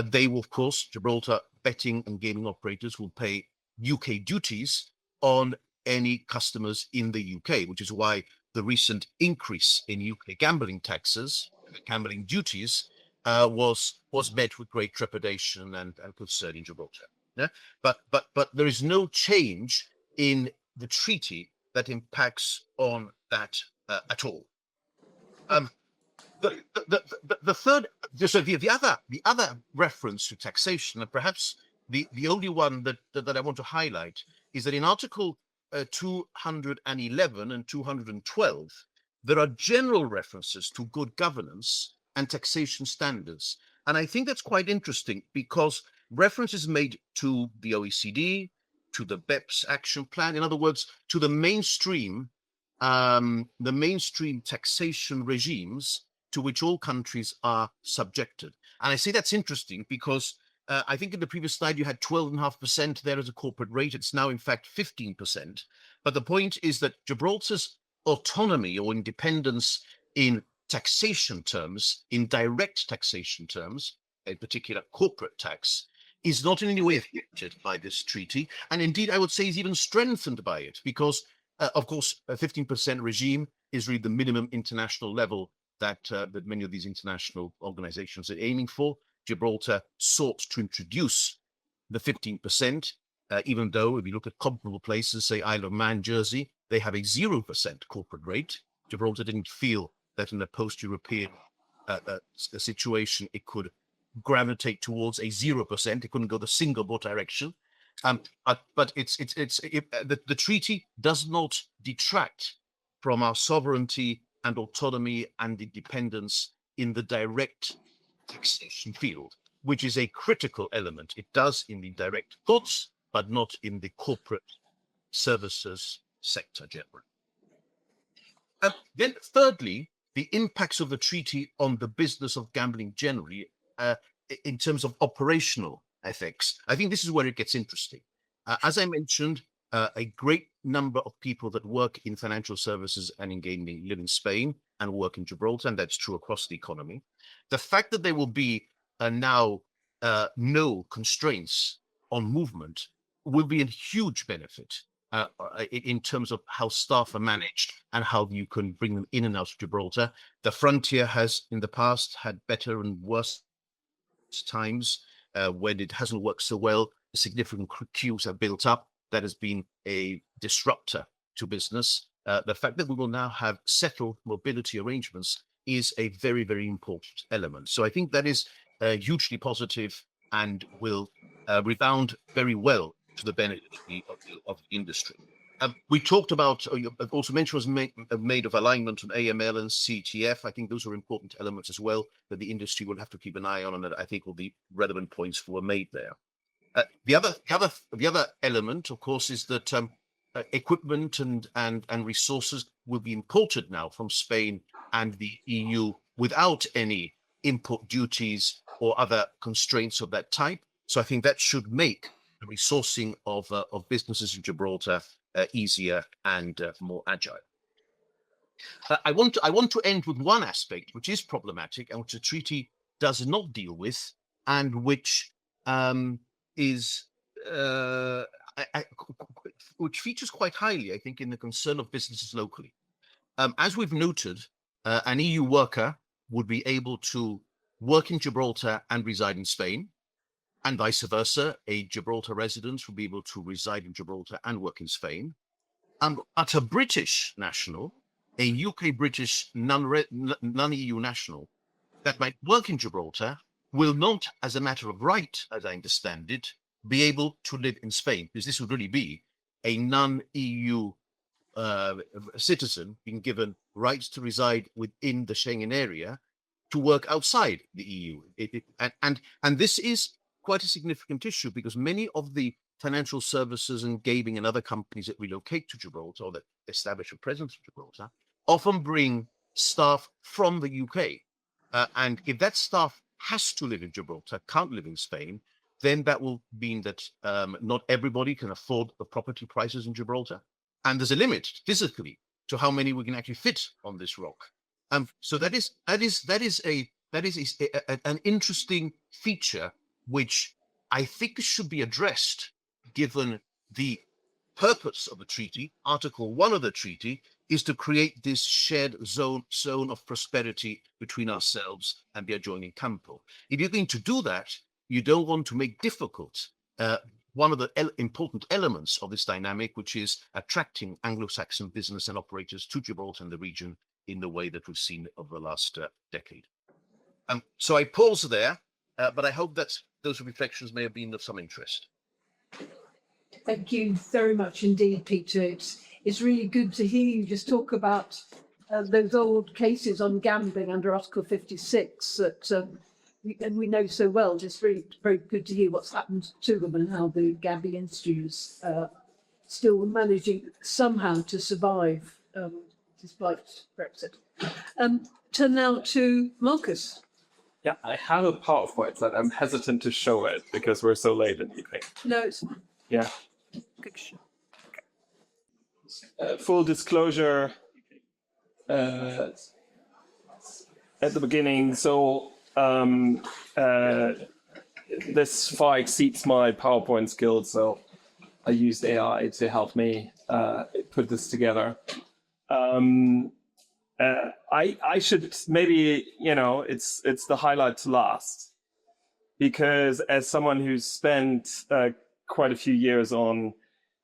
They will, of course, Gibraltar betting and gaming operators will pay UK duties on any customers in the UK, which is why the recent increase in UK gambling taxes, gambling duties, was met with great trepidation and concern in Gibraltar. Yeah? But there is no change in the treaty that impacts on that at all. The third, so the other reference to taxation, and perhaps the only one that I want to highlight, is that in Article 211 and 212, there are general references to good governance and taxation standards. And I think that's quite interesting because reference is made to the OECD, to the BEPS action plan, in other words, to the mainstream taxation regimes to which all countries are subjected. And I say that's interesting because I think in the previous slide you had 12.5% there as a corporate rate. It's now in fact 15%. But the point is that Gibraltar's autonomy or independence in taxation terms, in direct taxation terms, in particular corporate tax, is not in any way affected by this treaty. And indeed, I would say is even strengthened by it because, of course, a 15% regime is really the minimum international level that many of these international organizations are aiming for. Gibraltar sought to introduce the 15%, even though if you look at comparable places, say Isle of Man, Jersey, they have a 0% corporate rate. Gibraltar didn't feel that in a post-European situation, it could gravitate towards a 0%. It couldn't go the single boat direction. But the treaty does not detract from our sovereignty and autonomy and independence in the direct taxation field, which is a critical element. It does in the direct goods, but not in the corporate services sector generally. Then thirdly, the impacts of the treaty on the business of gambling generally, in terms of operational effects. I think this is where it gets interesting. As I mentioned, a great number of people that work in financial services and in gaming live in Spain and work in Gibraltar, and that's true across the economy. The fact that there will be now no constraints on movement will be a huge benefit in terms of how staff are managed and how you can bring them in and out of Gibraltar. The frontier has in the past had better and worse times when it hasn't worked so well. Significant queues have built up. That has been a disruptor to business. The fact that we will now have settled mobility arrangements is a very, very important element. So I think that is hugely positive and will rebound very well to the benefit of the industry. We talked about, also mention was made of alignment on AML and CTF. I think those are important elements as well that the industry will have to keep an eye on, and that I think will be relevant points were made there. The other element, of course, is that equipment and resources will be imported now from Spain and the EU without any import duties or other constraints of that type. So I think that should make the resourcing of businesses in Gibraltar easier and more agile. I want to end with one aspect which is problematic and which the treaty does not deal with, and which which features quite highly, I think, in the concern of businesses locally. As we've noted, an EU worker would be able to work in Gibraltar and reside in Spain, and vice versa. A Gibraltar resident will be able to reside in Gibraltar and work in Spain. But a British national, a UK-British non-EU national that might work in Gibraltar will not, as a matter of right, as I understand it, be able to live in Spain, because this would really be a non-EU citizen being given rights to reside within the Schengen area to work outside the EU. And this is quite a significant issue, because many of the financial services and gaming and other companies that relocate to Gibraltar or that establish a presence in Gibraltar often bring staff from the UK. And if that staff has to live in Gibraltar, can't live in Spain, then that will mean that not everybody can afford the property prices in Gibraltar. And there's a limit physically to how many we can actually fit on this rock. So that is an interesting feature, which I think should be addressed, given the purpose of the treaty. Article 1 of the treaty is to create this shared zone of prosperity between ourselves and the adjoining campo. If you're going to do that, you don't want to make difficult one of the important elements of this dynamic, which is attracting Anglo-Saxon business and operators to Gibraltar and the region in the way that we've seen over the last decade. So I pause there, but I hope that those reflections may have been of some interest. Thank you very much indeed, Peter. It's really good to hear you just talk about those old cases on gambling under Article 56 that and we know so well. Just really very good to hear what's happened to them and how the gambling industry is still managing somehow to survive despite Brexit. Turn now to Markus. Yeah, I have a PowerPoint, but I'm hesitant to show it because we're so late in the evening. No, it's Yeah. fiction. Full disclosure at the beginning. So this far exceeds my PowerPoint skills, so I used AI to help me put this together. I should maybe, it's the highlight to last, because as someone who's spent quite a few years on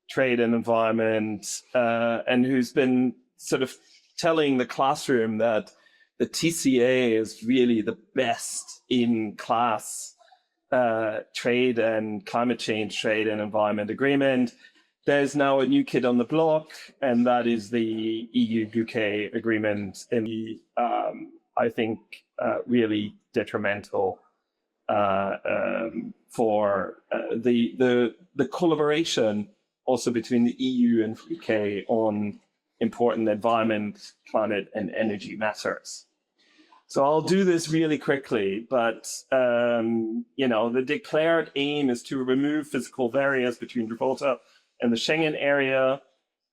trade and environment, and who's been sort of telling the classroom that the TCA is really the best in class trade and climate change, trade and environment agreement, there's now a new kid on the block, and that is the EU-UK agreement, in the, I think, really detrimental for the collaboration also between the EU and UK on important environment, climate, and energy matters. So I'll do this really quickly, but the declared aim is to remove physical barriers between Gibraltar and the Schengen area.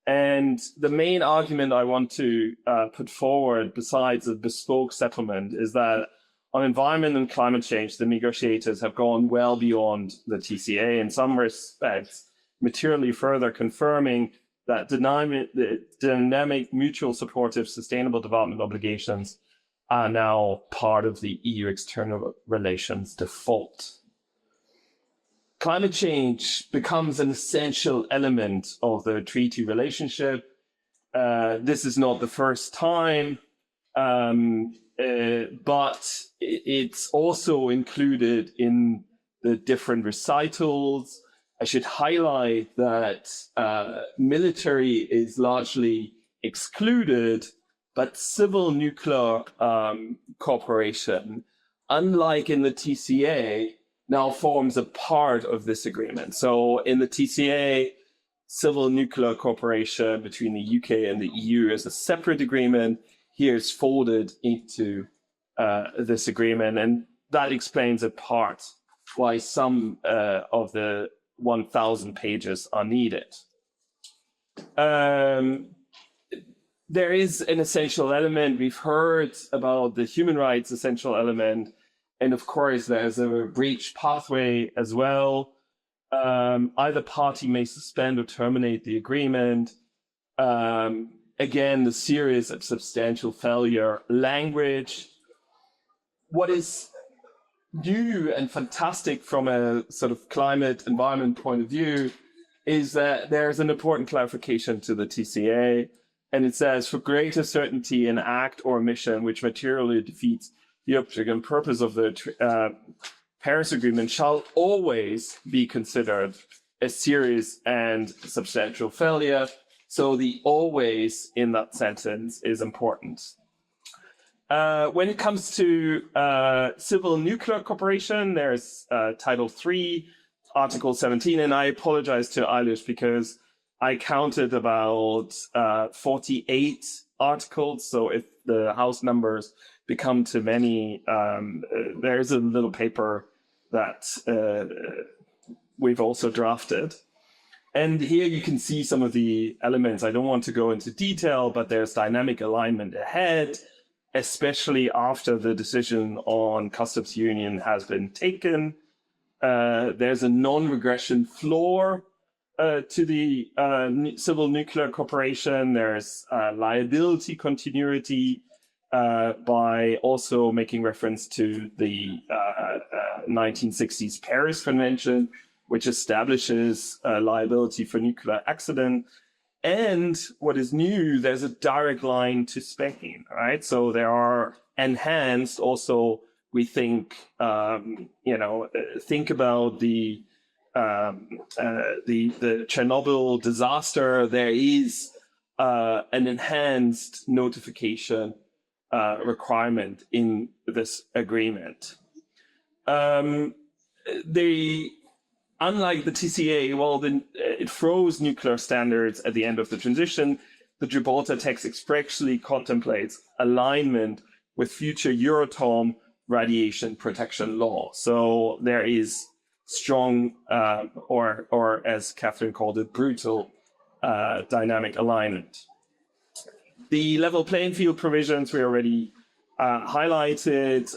And the main argument I want to put forward, besides a bespoke settlement, is that on environment and climate change, the negotiators have gone well beyond the TCA in some respects, materially further confirming that the dynamic, mutual supportive, sustainable development obligations are now part of the EU external relations default. Climate change becomes an essential element of the treaty relationship. This is not the first time, but it's also included in the different recitals. I should highlight that military is largely excluded, but civil nuclear cooperation, unlike in the TCA, now forms a part of this agreement. So in the TCA, civil nuclear cooperation between the UK and the EU is a separate agreement. Here it's folded into this agreement, and that explains in part why some of the 1,000 pages are needed. There is an essential element. We've heard about the human rights essential element. And of course, there's a breach pathway as well. Either party may suspend or terminate the agreement. Again, the serious and substantial failure language. What is new and fantastic from a sort of climate environment point of view is that there's an important clarification to the TCA. And it says, for greater certainty, an act or omission which materially defeats the object and purpose of the Paris Agreement shall always be considered a serious and substantial failure. So the always in that sentence is important. When it comes to civil nuclear cooperation, there's Title 3, Article 17, and I apologize to Eilís because I counted about 48 articles. So if the house numbers become too many, there's a little paper that we've also drafted. And here you can see some of the elements. I don't want to go into detail, but there's dynamic alignment ahead, especially after the decision on customs union has been taken. There's a non-regression floor to the civil nuclear cooperation. There's liability continuity by also making reference to the 1960s Paris Convention, which establishes liability for nuclear accident. And what is new, there's a direct line to Spain, right? So there are enhanced also, we think, think about the Chernobyl disaster. There is an enhanced notification requirement in this agreement. Unlike the TCA, it froze nuclear standards at the end of the transition, the Gibraltar text expressly contemplates alignment with future Euratom radiation protection law. So there is strong, or as Catharine called it, brutal dynamic alignment. The level playing field provisions we already highlighted.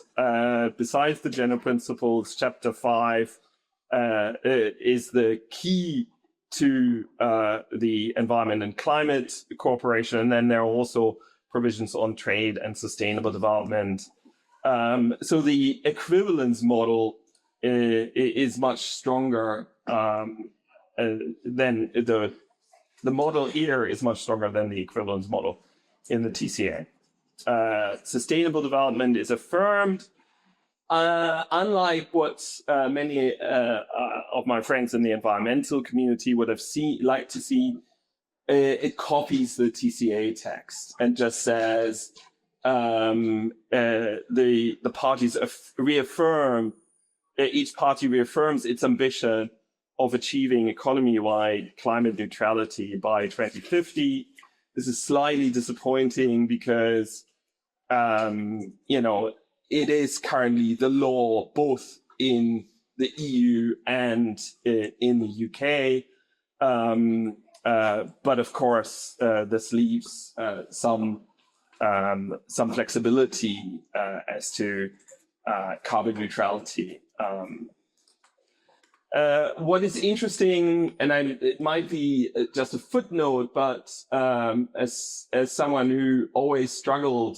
Besides the general principles, Chapter 5 is the key to the environment and climate cooperation. And then there are also provisions on trade and sustainable development. So the equivalence model is much stronger than the model here is much stronger than the equivalence model in the TCA. Sustainable development is affirmed. unlike what many of my friends in the environmental community would have liked to see, it copies the TCA text and just says the parties reaffirm, each party reaffirms its ambition of achieving economy-wide climate neutrality by 2050. This is slightly disappointing because, it is currently the law both in the EU and in the UK. But of course, this leaves some flexibility as to carbon neutrality. What is interesting, and it might be just a footnote, but as someone who always struggled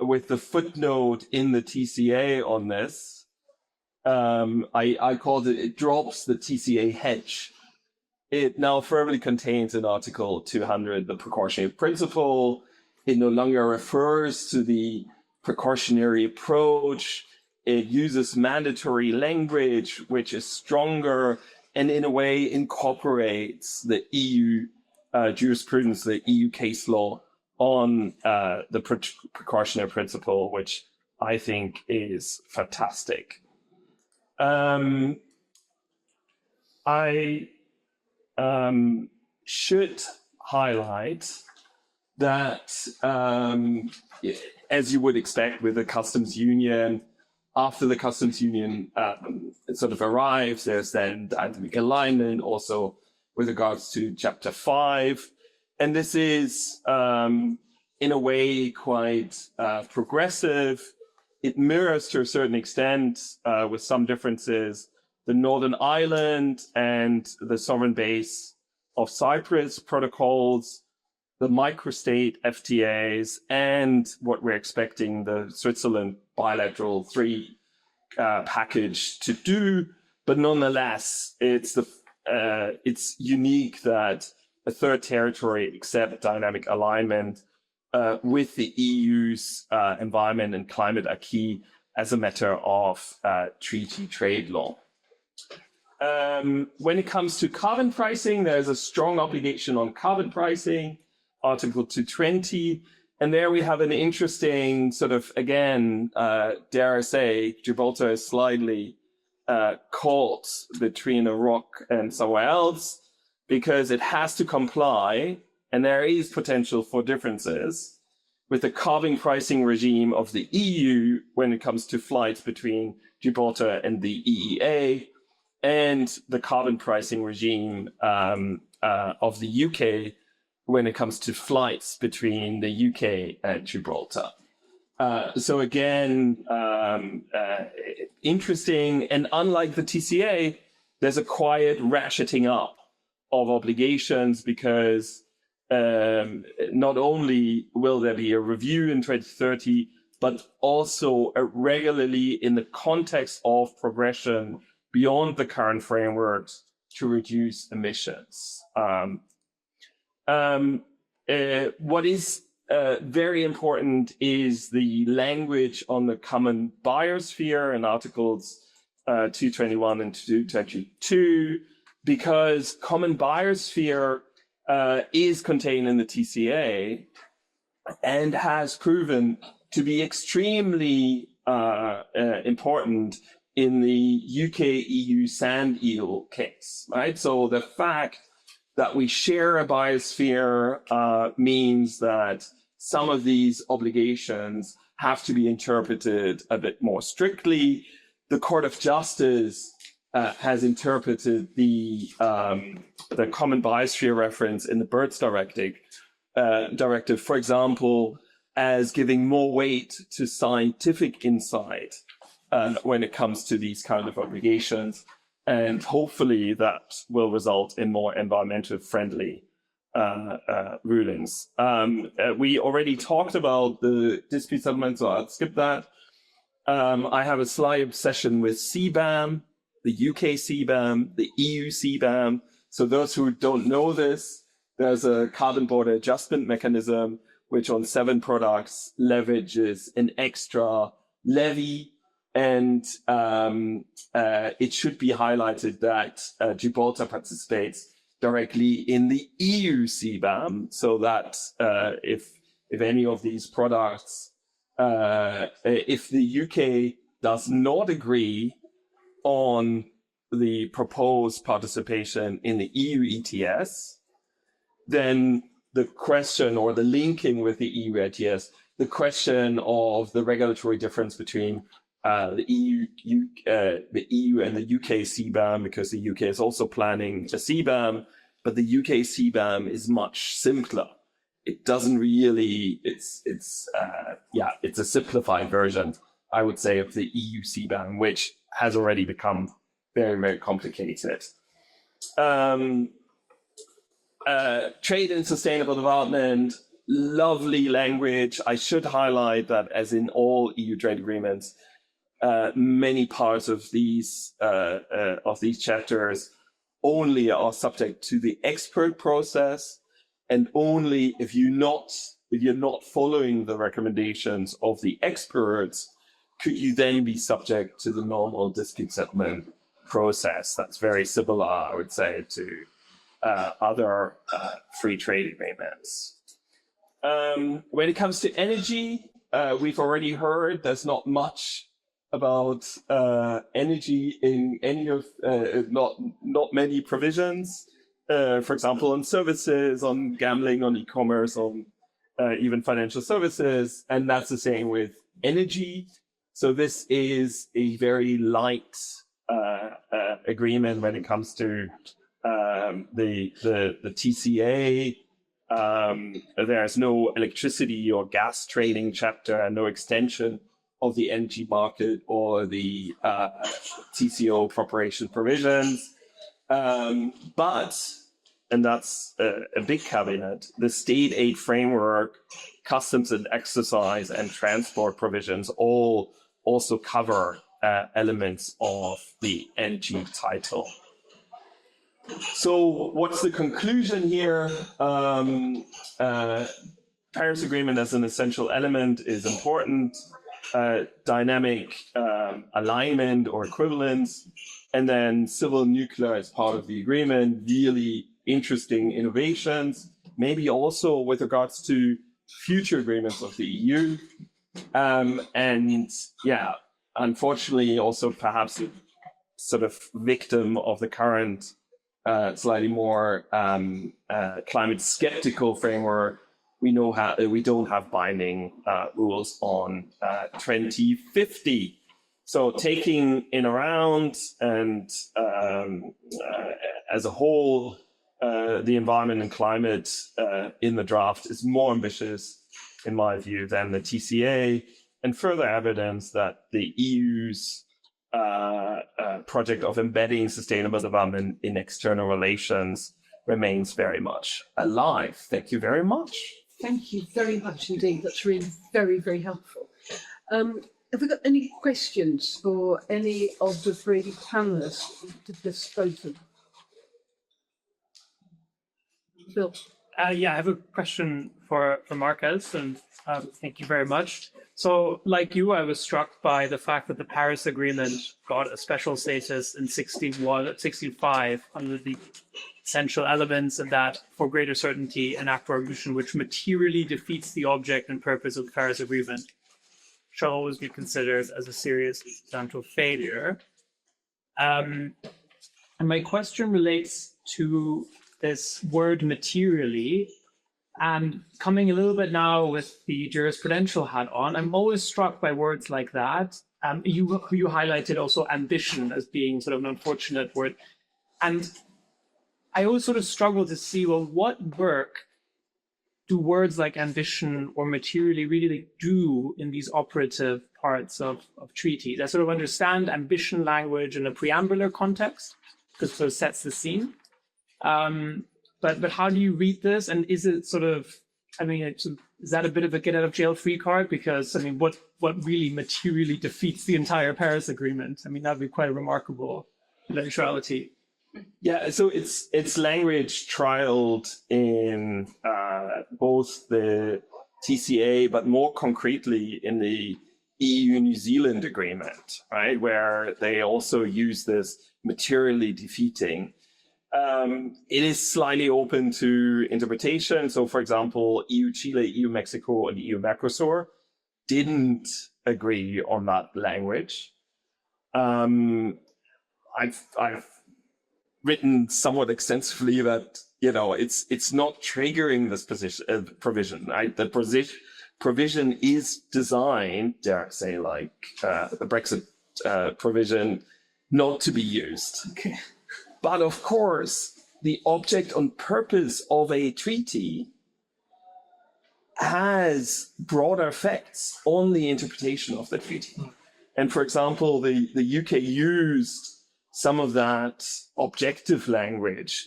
with the footnote in the TCA on this, I called it drops the TCA hedge. It now firmly contains in Article 200 the precautionary principle. It no longer refers to the precautionary approach. It uses mandatory language, which is stronger and in a way incorporates the EU jurisprudence, the EU case law on the precautionary principle, which I think is fantastic. I should highlight that, as you would expect with the customs union, after the customs union sort of arrives, there's then dynamic alignment also with regards to Chapter 5. And this is, in a way, quite progressive. It mirrors to a certain extent, with some differences, the Northern Ireland and the sovereign base of Cyprus protocols, the microstate FTAs, and what we're expecting the Switzerland bilateral 3 package to do. But nonetheless, it's unique that a third territory accept dynamic alignment with the EU's environment and climate acquis as a matter of treaty trade law. When it comes to carbon pricing, there's a strong obligation on carbon pricing, Article 220. And there we have an interesting sort of, again, dare I say, Gibraltar is slightly caught between a rock and somewhere else, because it has to comply, and there is potential for differences, with the carbon pricing regime of the EU when it comes to flights between Gibraltar and the EEA, and the carbon pricing regime of the UK when it comes to flights between the UK and Gibraltar. So again, interesting, and unlike the TCA, there's a quiet ratcheting up of obligations, because not only will there be a review in 2030, but also regularly in the context of progression beyond the current frameworks to reduce emissions. What is very important is the language on the common biosphere in Articles 221 and 222, because common biosphere is contained in the TCA and has proven to be extremely important in the UK-EU sand eel case, right? So the fact that we share a biosphere means that some of these obligations have to be interpreted a bit more strictly. The Court of Justice has interpreted the common biosphere reference in the Birds Directive, for example, as giving more weight to scientific insight when it comes to these kind of obligations. And hopefully that will result in more environmentally friendly rulings. We already talked about the dispute settlement, so I'll skip that. I have a slight obsession with CBAM, the UK CBAM, the EU CBAM. So those who don't know this, there's a carbon border adjustment mechanism, which on 7 products leverages an extra levy And it should be highlighted that Gibraltar participates directly in the EU CBAM, so that if any of these products, if the UK does not agree on the proposed participation in the EU ETS, then the question, or the linking with the EU ETS, the question of the regulatory difference between the EU and the UK CBAM, because the UK is also planning a CBAM, but the UK CBAM is much simpler. It doesn't really, it's a simplified version, I would say, of the EU CBAM, which has already become very, very complicated. Trade and sustainable development, lovely language. I should highlight that, as in all EU trade agreements, many parts of these chapters only are subject to the expert process, and only if you're not following the recommendations of the experts, could you then be subject to the normal dispute settlement process. That's very similar, I would say, to other free trade agreements. When it comes to energy, we've already heard there's not much about energy in any of, not many provisions. For example, on services, on gambling, on e-commerce, on even financial services, and that's the same with energy. So this is a very light agreement when it comes to the TCA. There's no electricity or gas trading chapter, and no extension of the energy market or the TCO preparation provisions. But, and that's a big caveat, the state aid framework, customs and exercise, and transport provisions all also cover elements of the energy title. So what's the conclusion here? Paris Agreement as an essential element is important. Dynamic alignment or equivalence, and then civil nuclear as part of the agreement, really interesting innovations, maybe also with regards to future agreements of the EU. And yeah, unfortunately also perhaps sort of victim of the current slightly more climate skeptical framework. We know how we don't have binding rules on 2050. So taking in around and as a whole, the environment and climate in the draft is more ambitious, in my view, than the TCA, and further evidence that the EU's project of embedding sustainable development in external relations remains very much alive. Thank you very much. Thank you very much indeed. That's really very, very helpful. Have we got any questions for any of the three panelists to dispose of? Bill. Yeah, I have a question for Markus, and thank you very much. So, like you, I was struck by the fact that the Paris Agreement got a special status in 65 under the essential elements, and that for greater certainty, an act or omission which materially defeats the object and purpose of the Paris Agreement shall always be considered as a serious substantial failure. And my question relates to this word materially, and coming a little bit now with the jurisprudential hat on, I'm always struck by words like that. You highlighted also ambition as being sort of an unfortunate word. And I always sort of struggle to see, well, what work do words like ambition or materially really do in these operative parts of treaties? I sort of understand ambition language in a preambular context, because it sort of sets the scene. But how do you read this? And is it sort of, I mean, is that a bit of a get out of jail free card? Because, I mean, what really materially defeats the entire Paris Agreement? I mean, that'd be quite a remarkable eventuality. Yeah, so it's language trialed in both the TCA, but more concretely in the EU-New Zealand agreement, right, where they also use this materially defeating. It is slightly open to interpretation. So, for example, EU-Chile, EU-Mexico, and EU-Mercosur didn't agree on that language. I've written somewhat extensively that it's not triggering this provision, right? The provision is designed, dare I say, like the Brexit provision, not to be used. Okay. But of course, the object and purpose of a treaty has broader effects on the interpretation of the treaty. And for example, the UK used some of that objective language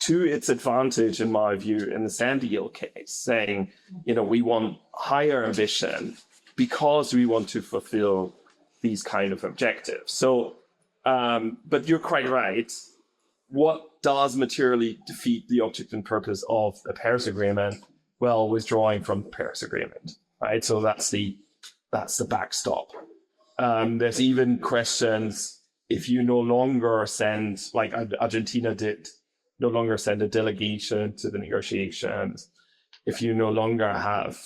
to its advantage, in my view, in the sand eel case, saying, we want higher ambition because we want to fulfill these kind of objectives. So, but you're quite right. What does materially defeat the object and purpose of the Paris Agreement? Well, withdrawing from the Paris Agreement, right? So that's the backstop. There's even questions if you no longer send, like Argentina did, no longer send a delegation to the negotiations, if you no longer have,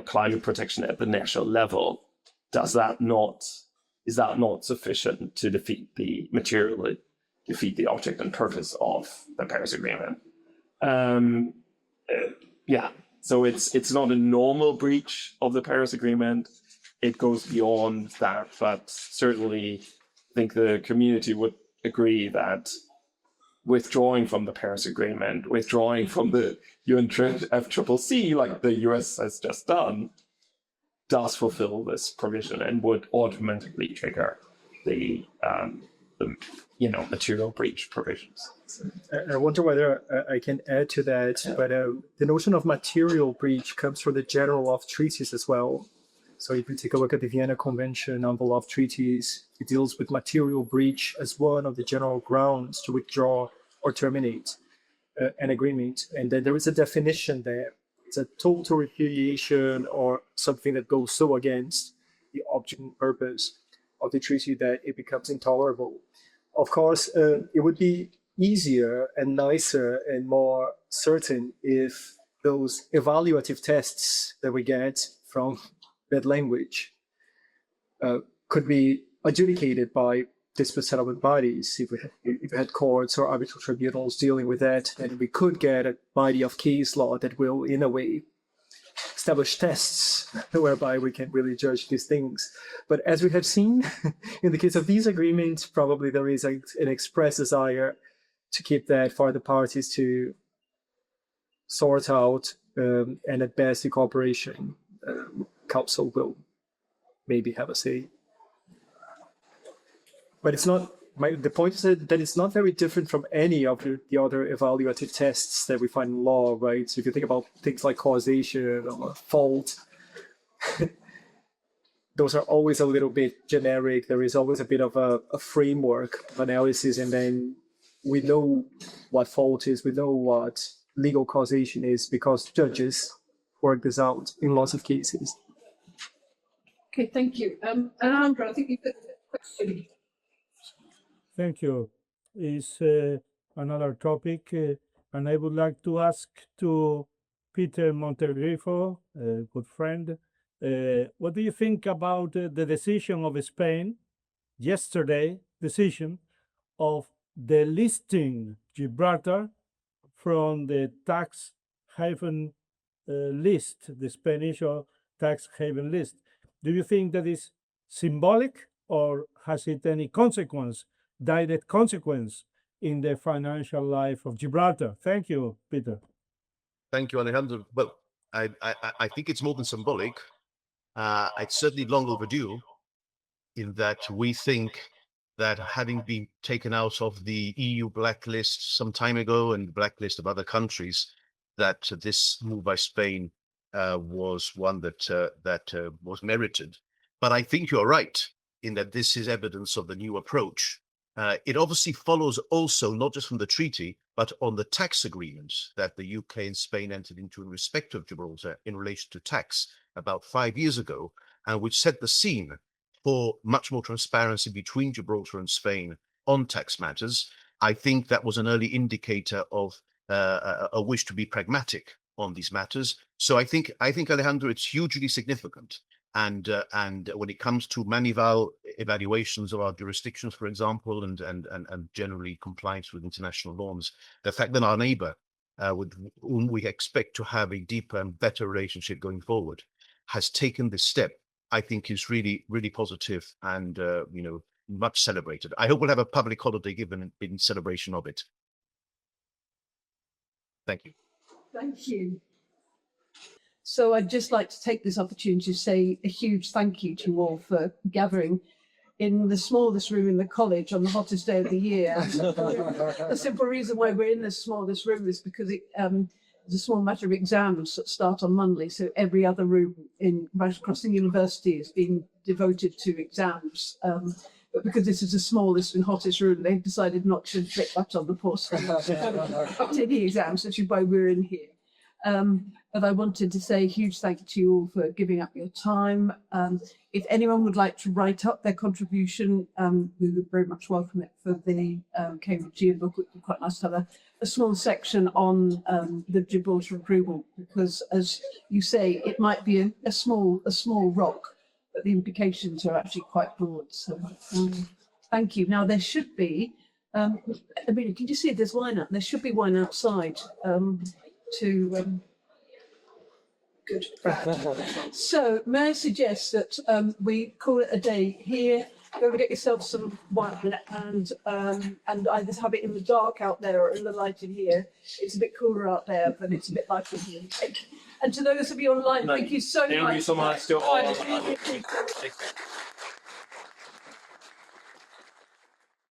climate protection at the national level, is that not sufficient to materially defeat the object and purpose of the Paris Agreement? So it's not a normal breach of the Paris Agreement. It goes beyond that, but certainly I think the community would agree that withdrawing from the Paris Agreement, withdrawing from the UNFCCC, like the US has just done, does fulfill this provision and would automatically trigger the material breach provisions. I wonder whether I can add to that, but the notion of material breach comes from the general of treaties as well. So if you take a look at the Vienna Convention on the Law of Treaties, it deals with material breach as one of the general grounds to withdraw or terminate an agreement. And then there is a definition there. It's a total repudiation or something that goes so against the object and purpose of the treaty that it becomes intolerable. Of course, it would be easier and nicer and more certain if those evaluative tests that we get from that language could be adjudicated by dispute settlement bodies. If we had courts or arbitral tribunals dealing with that, then we could get a body of case law that will, in a way, establish tests whereby we can really judge these things. But as we have seen, in the case of these agreements, probably there is an express desire to keep that for the parties to sort out, and at best, the cooperation council will maybe have a say. But it's not, the point is that it's not very different from any of the other evaluative tests that we find in law, right? So if you think about things like causation or fault, those are always a little bit generic. There is always a bit of a framework of analysis, and then we know what fault is, we know what legal causation is, because judges work this out in lots of cases. Okay, thank you. Alejandro, I think you've got a question. Thank you. Is another topic, and I would like to ask to Peter Montegriffo, a good friend, what do you think about the decision of Spain, yesterday decision of delisting Gibraltar from the tax haven list, the Spanish or tax haven list? Do you think that is symbolic, or has it any consequence, direct consequence in the financial life of Gibraltar? Thank you, Peter. Thank you, Alejandro. Well, I think it's more than symbolic. It's certainly long overdue, in that we think that having been taken out of the EU blacklist some time ago and the blacklist of other countries, that this move by Spain was one that was merited. But I think you're right in that this is evidence of the new approach. It obviously follows also not just from the treaty, but on the tax agreement that the UK and Spain entered into in respect of Gibraltar in relation to tax about 5 years ago, and which set the scene for much more transparency between Gibraltar and Spain on tax matters. I think that was an early indicator of a wish to be pragmatic on these matters. So I think Alejandro, it's hugely significant. And when it comes to Manival evaluations of our jurisdictions, for example, and generally compliance with international norms, the fact that our neighbour, with whom we expect to have a deeper and better relationship going forward, has taken this step, I think is really, really positive and much celebrated. I hope we'll have a public holiday given in celebration of it. Thank you. Thank you. So I'd just like to take this opportunity to say a huge thank you to you all for gathering in the smallest room in the college on the hottest day of the year. The simple reason why we're in this smallest room is because it's a small matter of exams that start on Monday, so every other room right across the university is being devoted to exams. But because this is the smallest and hottest room, they've decided not to inflict that on the poor students taking exams, which is why we're in here. But I wanted to say a huge thank you to you all for giving up your time. If anyone would like to write up their contribution, we would very much welcome it for the Cambridge Yearbook. It would be quite nice to have a small section on the Gibraltar approval, because as you say, it might be a small rock, but the implications are actually quite broad. So thank you. Now there should be, Amelia, can you see there's wine out? There should be wine outside good. So may I suggest that we call it a day here, go and get yourself some wine and either have it in the dark out there or in the light in here. It's a bit cooler out there, but it's a bit lighter here. And to those of you online, thank you so much. Thank you so much to all.